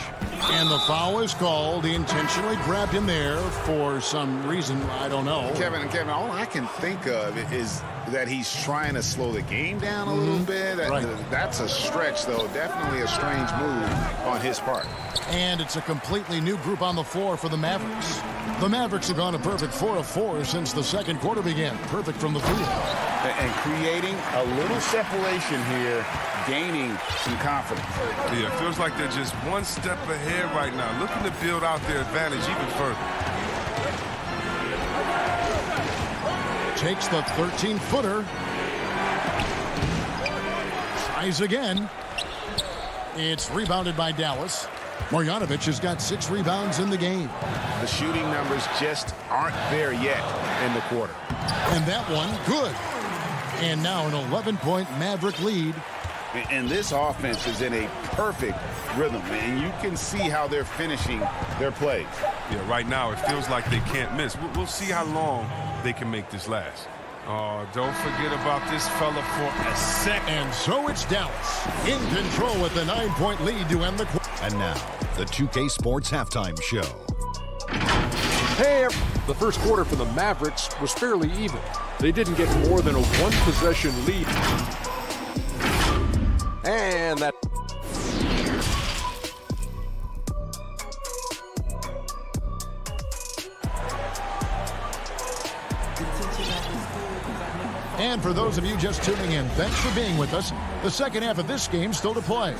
And the foul is called. He intentionally grabbed him there for some reason, I don't know. Kevin, all I can think of is that he's trying to slow the game down a little bit. Right. That's a stretch, though. Definitely a strange move on his part. And it's a completely new group on the floor for the Mavericks. The Mavericks have gone a perfect 4 of 4 since the second quarter began. Perfect from the field. And creating a little separation here, gaining some confidence. Yeah, it feels like they're just one step ahead right now, looking to build out their advantage even further. Takes the 13-footer. Tries again. It's rebounded by Dallas. Marjanovic has got 6 rebounds in the game. The shooting numbers just aren't there yet in the quarter. And that one, good. And now an 11-point Maverick lead. And this offense is in a perfect rhythm, and you can see how they're finishing their plays. Yeah, right now it feels like they can't miss. We'll see how long they can make this last. Oh, don't forget about this fella for a second. And so it's Dallas in control with the 9-point lead to end the quarter. And now, the 2K Sports Halftime Show. Hey, the first quarter for the Mavericks was fairly even. They didn't get more than a 1-possession lead. And that... And for those of you just tuning in, thanks for being with us. The second half of this game still to play.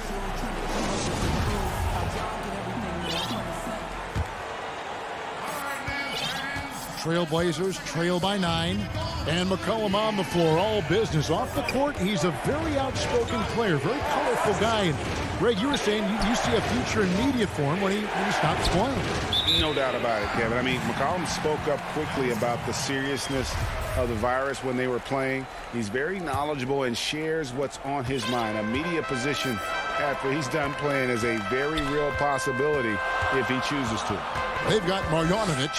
Trailblazers trail by 9. And McCollum on the floor, all business. Off the court, he's a very outspoken player, very colorful guy. And Greg, you were saying you see a future in media for him when he stops playing. No doubt about it, Kevin. I mean, McCollum spoke up quickly about the seriousness of the virus when they were playing. He's very knowledgeable and shares what's on his mind. A media position after he's done playing is a very real possibility if he chooses to. They've got Marjanovic.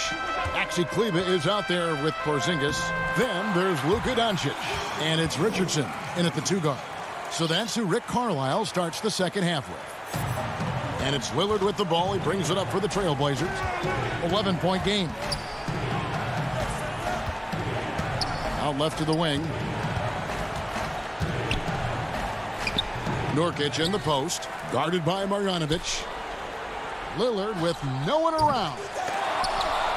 Maxi Kleber is out there with Porzingis. Then there's Luka Doncic. And it's Richardson in at the 2 guard. So that's who Rick Carlisle starts the second half with. And it's Lillard with the ball. He brings it up for the Trailblazers. 11-point game. Out left to the wing. Nurkic in the post. Guarded by Marjanovic. Lillard with no one around.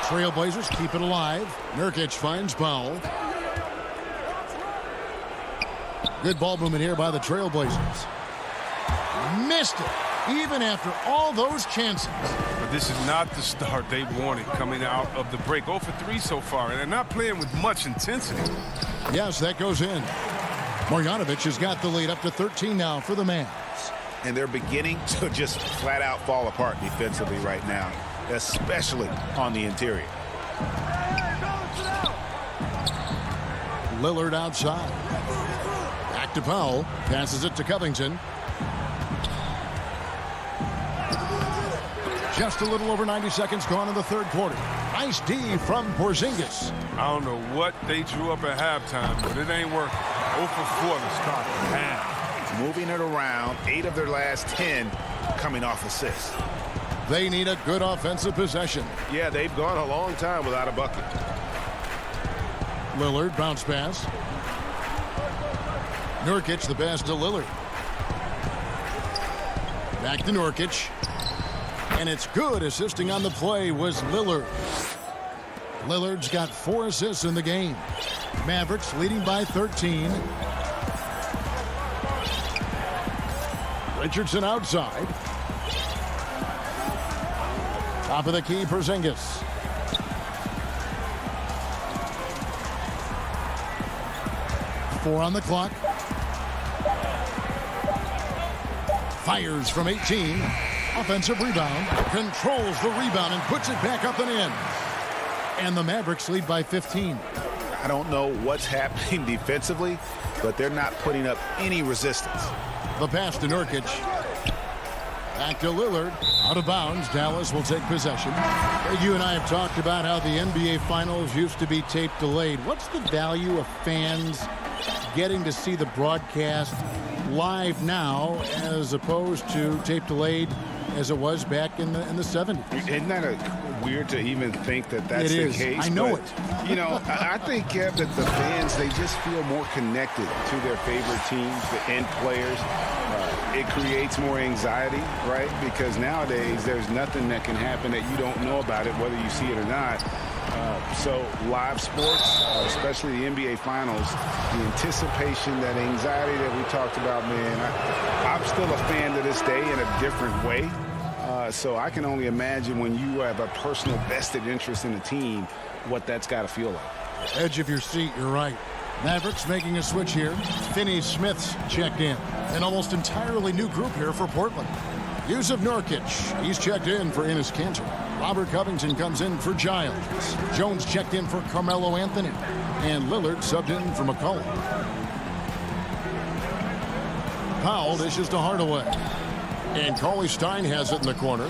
Trailblazers keep it alive. Nurkic finds Powell. Good ball movement here by the Trailblazers. Missed it, even after all those chances. But this is not the start they wanted coming out of the break. 0 for 3 so far, and they're not playing with much intensity. Yes, that goes in. Marjanovic has got the lead up to 13 now for the Mavs. And they're beginning to just flat out fall apart defensively right now, especially on the interior. Lillard outside. Back to Powell. Passes it to Covington. Just a little over 90 seconds gone in the third quarter. Nice D from Porzingis. I don't know what they drew up at halftime, but it ain't working. 0 for 4 to start the half. Moving it around, 8 of their last 10 coming off assists. They need a good offensive possession. Yeah, they've gone a long time without a bucket. Lillard, bounce pass. Nurkic, the pass to Lillard. Back to Nurkic. And it's good. Assisting on the play was Lillard. Lillard's got 4 assists in the game. Mavericks leading by 13. Richardson outside. Top of the key, Porzingis. Four on the clock. Fires from 18. Offensive rebound. Controls the rebound and puts it back up and in. And the Mavericks lead by 15. I don't know what's happening defensively, but they're not putting up any resistance. The pass to Nurkic. Back to Lillard. Out of bounds. Dallas will take possession. You and I have talked about how the NBA Finals used to be tape delayed. What's the value of fans getting to see the broadcast live now as opposed to tape delayed as it was back in the 70s? Isn't that weird to even think that that's the case? I know but, it. You know, I think, Kev, that the fans, they just feel more connected to their favorite teams, the end players. It creates more anxiety, right? Because nowadays there's nothing that can happen that you don't know about it, whether you see it or not. So live sports, especially the NBA Finals, the anticipation, that anxiety that we talked about, man, I'm still a fan to this day in a different way. So I can only imagine when you have a personal vested interest in a team, what that's got to feel like. Edge of your seat, you're right. Mavericks making a switch here. Finney-Smith's checked in. An almost entirely new group here for Portland. Yusuf Nurkic, he's checked in for Enes Kanter. Robert Covington comes in for Giles. Jones checked in for Carmelo Anthony. And Lillard subbed in for McCollum. Powell dishes to Hardaway. And Cauley Stein has it in the corner.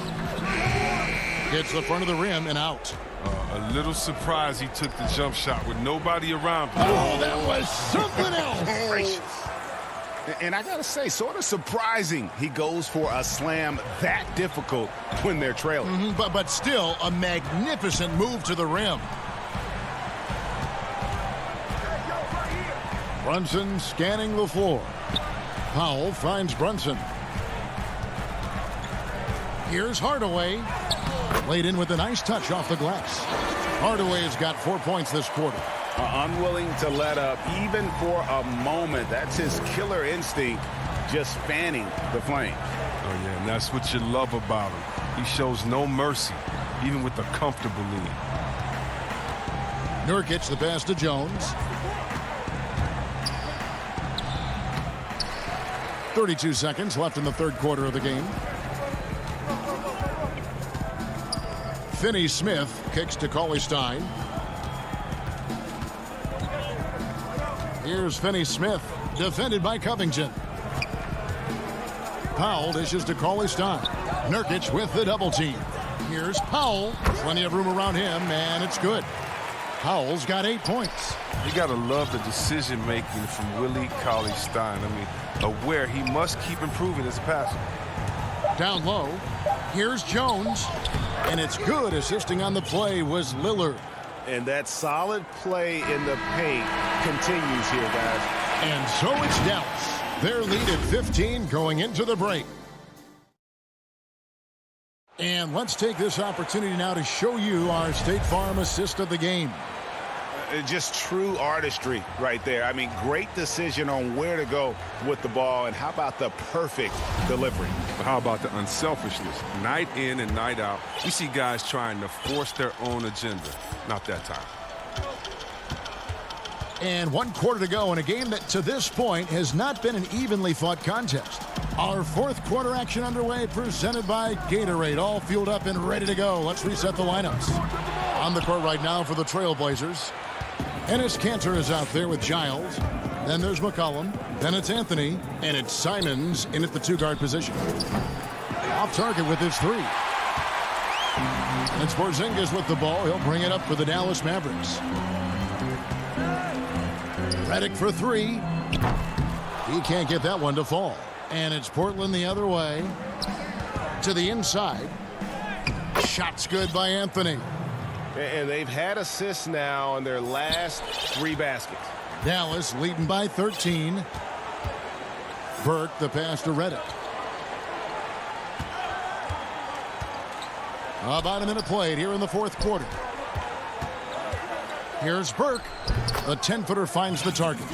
Hits the front of the rim and out. A little surprised he took the jump shot with nobody around. Oh, that was something else. And I got to say, sort of surprising he goes for a slam that difficult when they're trailing. But still a magnificent move to the rim. Brunson scanning the floor. Powell finds Brunson. Here's Hardaway. Laid in with a nice touch off the glass. Hardaway has got 4 points this quarter. Unwilling to let up even for a moment. That's his killer instinct, just fanning the flames. Oh, yeah, and that's what you love about him. He shows no mercy, even with a comfortable lead. Nurkic, the pass to Jones. 32 seconds left in the third quarter of the game. Finney-Smith kicks to Cauley Stein. Here's Finney-Smith, defended by Covington. Powell dishes to Cauley Stein. Nurkic with the double team. Here's Powell. Plenty of room around him, and it's good. Powell's got 8 points. You got to love the decision-making from Willie Cauley Stein. I mean, aware he must keep improving as a passer. Down low. Here's Jones. And it's good. Assisting on the play was Lillard. And that solid play in the paint continues here, guys. And so it's Dallas. Their lead at 15 going into the break. And let's take this opportunity now to show you our State Farm assist of the game. Just true artistry right there. I mean, great decision on where to go with the ball, and how about the perfect delivery? But how about the unselfishness? Night in and night out, we see guys trying to force their own agenda. Not that time. And 1 quarter to go in a game that to this point has not been an evenly fought contest. Our 4th quarter action underway, presented by Gatorade, all fueled up and ready to go. Let's reset the lineups. On the court right now for the Trailblazers, Enes Kanter is out there with Giles. Then there's McCollum. Then it's Anthony. And it's Simons in at the 2-guard position. Off target with his 3. It's Porzingis with the ball. He'll bring it up for the Dallas Mavericks. Redick for 3. He can't get that one to fall. And it's Portland the other way. To the inside. Shot's good by Anthony. And they've had assists now on their last 3 baskets. Dallas leading by 13. Burke the pass to Redick. About a minute played here in the 4th quarter. Here's Burke. The 10-footer finds the target.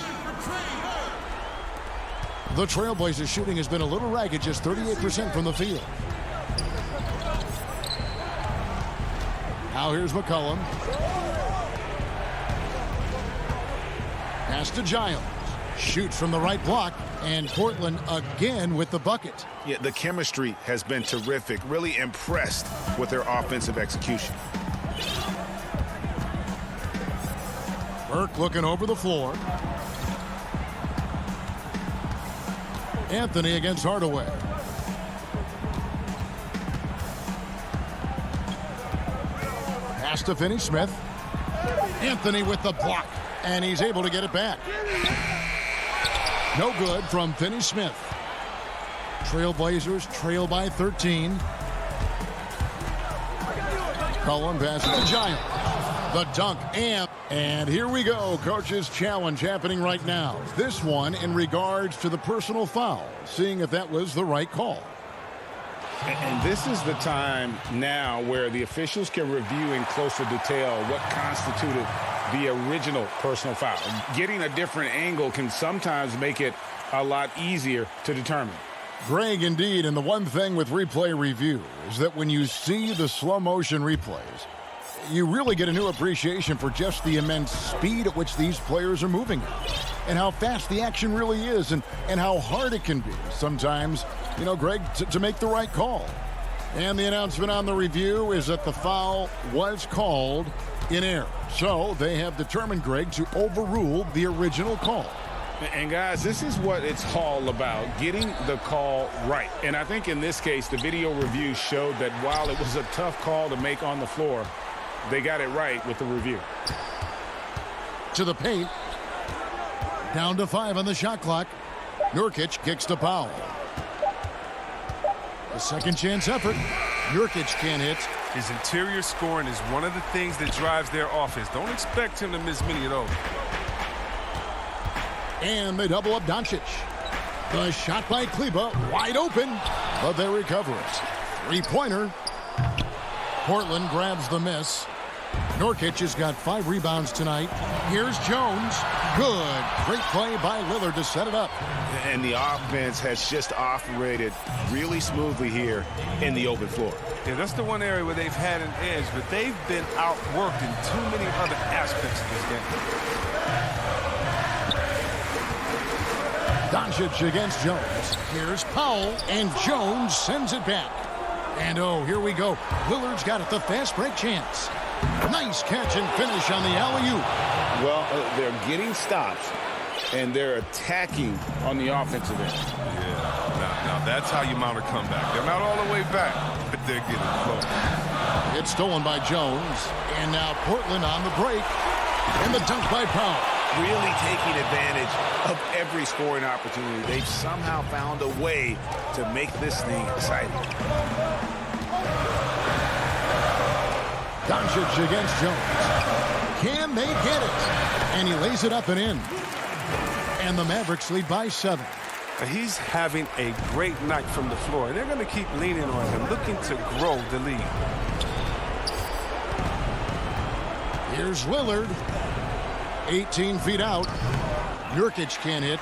The Trailblazers shooting has been a little ragged, just 38% from the field. Now here's McCollum. Pass to Giles. Shoots from the right block, and Portland again with the bucket. Yeah, the chemistry has been terrific. Really impressed with their offensive execution. Burke looking over the floor. Anthony against Hardaway. Pass to Finney-Smith. Anthony with the block, and he's able to get it back. No good from Finney-Smith. Trailblazers trail by 13. Cullen passes to Giles. The dunk, and here we go. Coach's challenge happening right now. This one in regards to the personal foul, seeing if that was the right call. And this is the time now where the officials can review in closer detail what constituted the original personal foul. Getting a different angle can sometimes make it a lot easier to determine. Greg, indeed, and the one thing with replay review is that when you see the slow motion replays, you really get a new appreciation for just the immense speed at which these players are moving and how fast the action really is and how hard it can be sometimes, you know, Greg, to make the right call. And the announcement on the review is that the foul was called in error. So they have determined, Greg, to overrule the original call. And guys, this is what it's all about, getting the call right. And I think in this case, the video review showed that while it was a tough call to make on the floor, they got it right with the review. To the paint. Down to 5 on the shot clock. Nurkic kicks to Powell. A second chance effort. Nurkic can't hit. His interior scoring is one of the things that drives their offense. Don't expect him to miss many of those. And they double up Doncic. The shot by Kleba, wide open, but they recover it. Three-pointer. Portland grabs the miss. Nurkic has got 5 rebounds tonight. Here's Jones. Good. Great play by Lillard to set it up. And the offense has just operated really smoothly here in the open floor. Yeah, that's the one area where they've had an edge, but they've been outworked in too many other aspects of this game. Doncic against Jones. Here's Powell, and Jones sends it back. And oh, here we go. Lillard's got it, the fast break chance. Nice catch and finish on the alley-oop. Well, they're getting stops, and they're attacking on the offensive end. Yeah, now that's how you mount a comeback. They're not all the way back, but they're getting close. It's stolen by Jones, and now Portland on the break. And the dunk by Powell. Really taking advantage of every scoring opportunity. They've somehow found a way to make this thing exciting. Doncic against Jones. Can they get it? And he lays it up and in. And the Mavericks lead by 7. He's having a great night from the floor, and they're going to keep leaning on him, looking to grow the lead. Here's Lillard. 18 feet out. Jokic can't hit.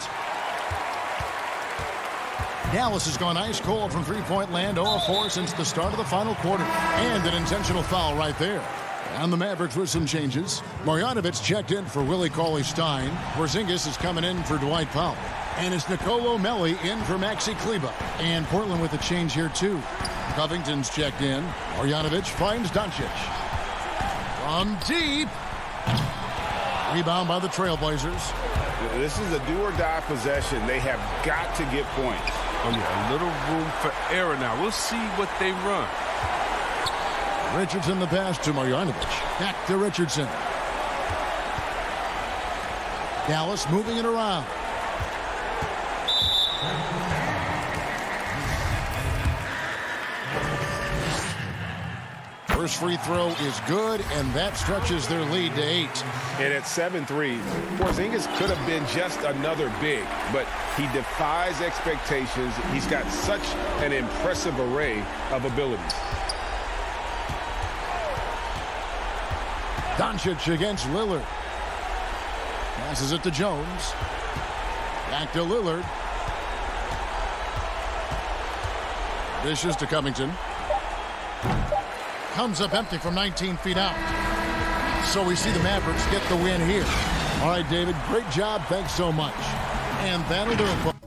Dallas has gone ice cold from three-point land, 0-4 since the start of the final quarter. And an intentional foul right there. And the Mavericks with some changes. Marjanovic checked in for Willie Cauley-Stein. Porzingis is coming in for Dwight Powell. And it's Nicolo Melli in for Maxi Kleber. And Portland with a change here, too. Covington's checked in. Marjanovic finds Doncic. From deep. Rebound by the Trailblazers. This is a do-or-die possession. They have got to get points. Oh, yeah, a little room for error now. We'll see what they run. Richardson the pass to Marjanovic. Back to Richardson. Dallas moving it around. First free throw is good, and that stretches their lead to 8. And at 7-3, Porzingis could have been just another big, but he defies expectations. He's got such an impressive array of abilities. Doncic against Lillard. Passes it to Jones. Back to Lillard. Dishes to Covington. Comes up empty from 19 feet out. So we see the Mavericks get the win here. All right, David, great job. Thanks so much. And that'll do it.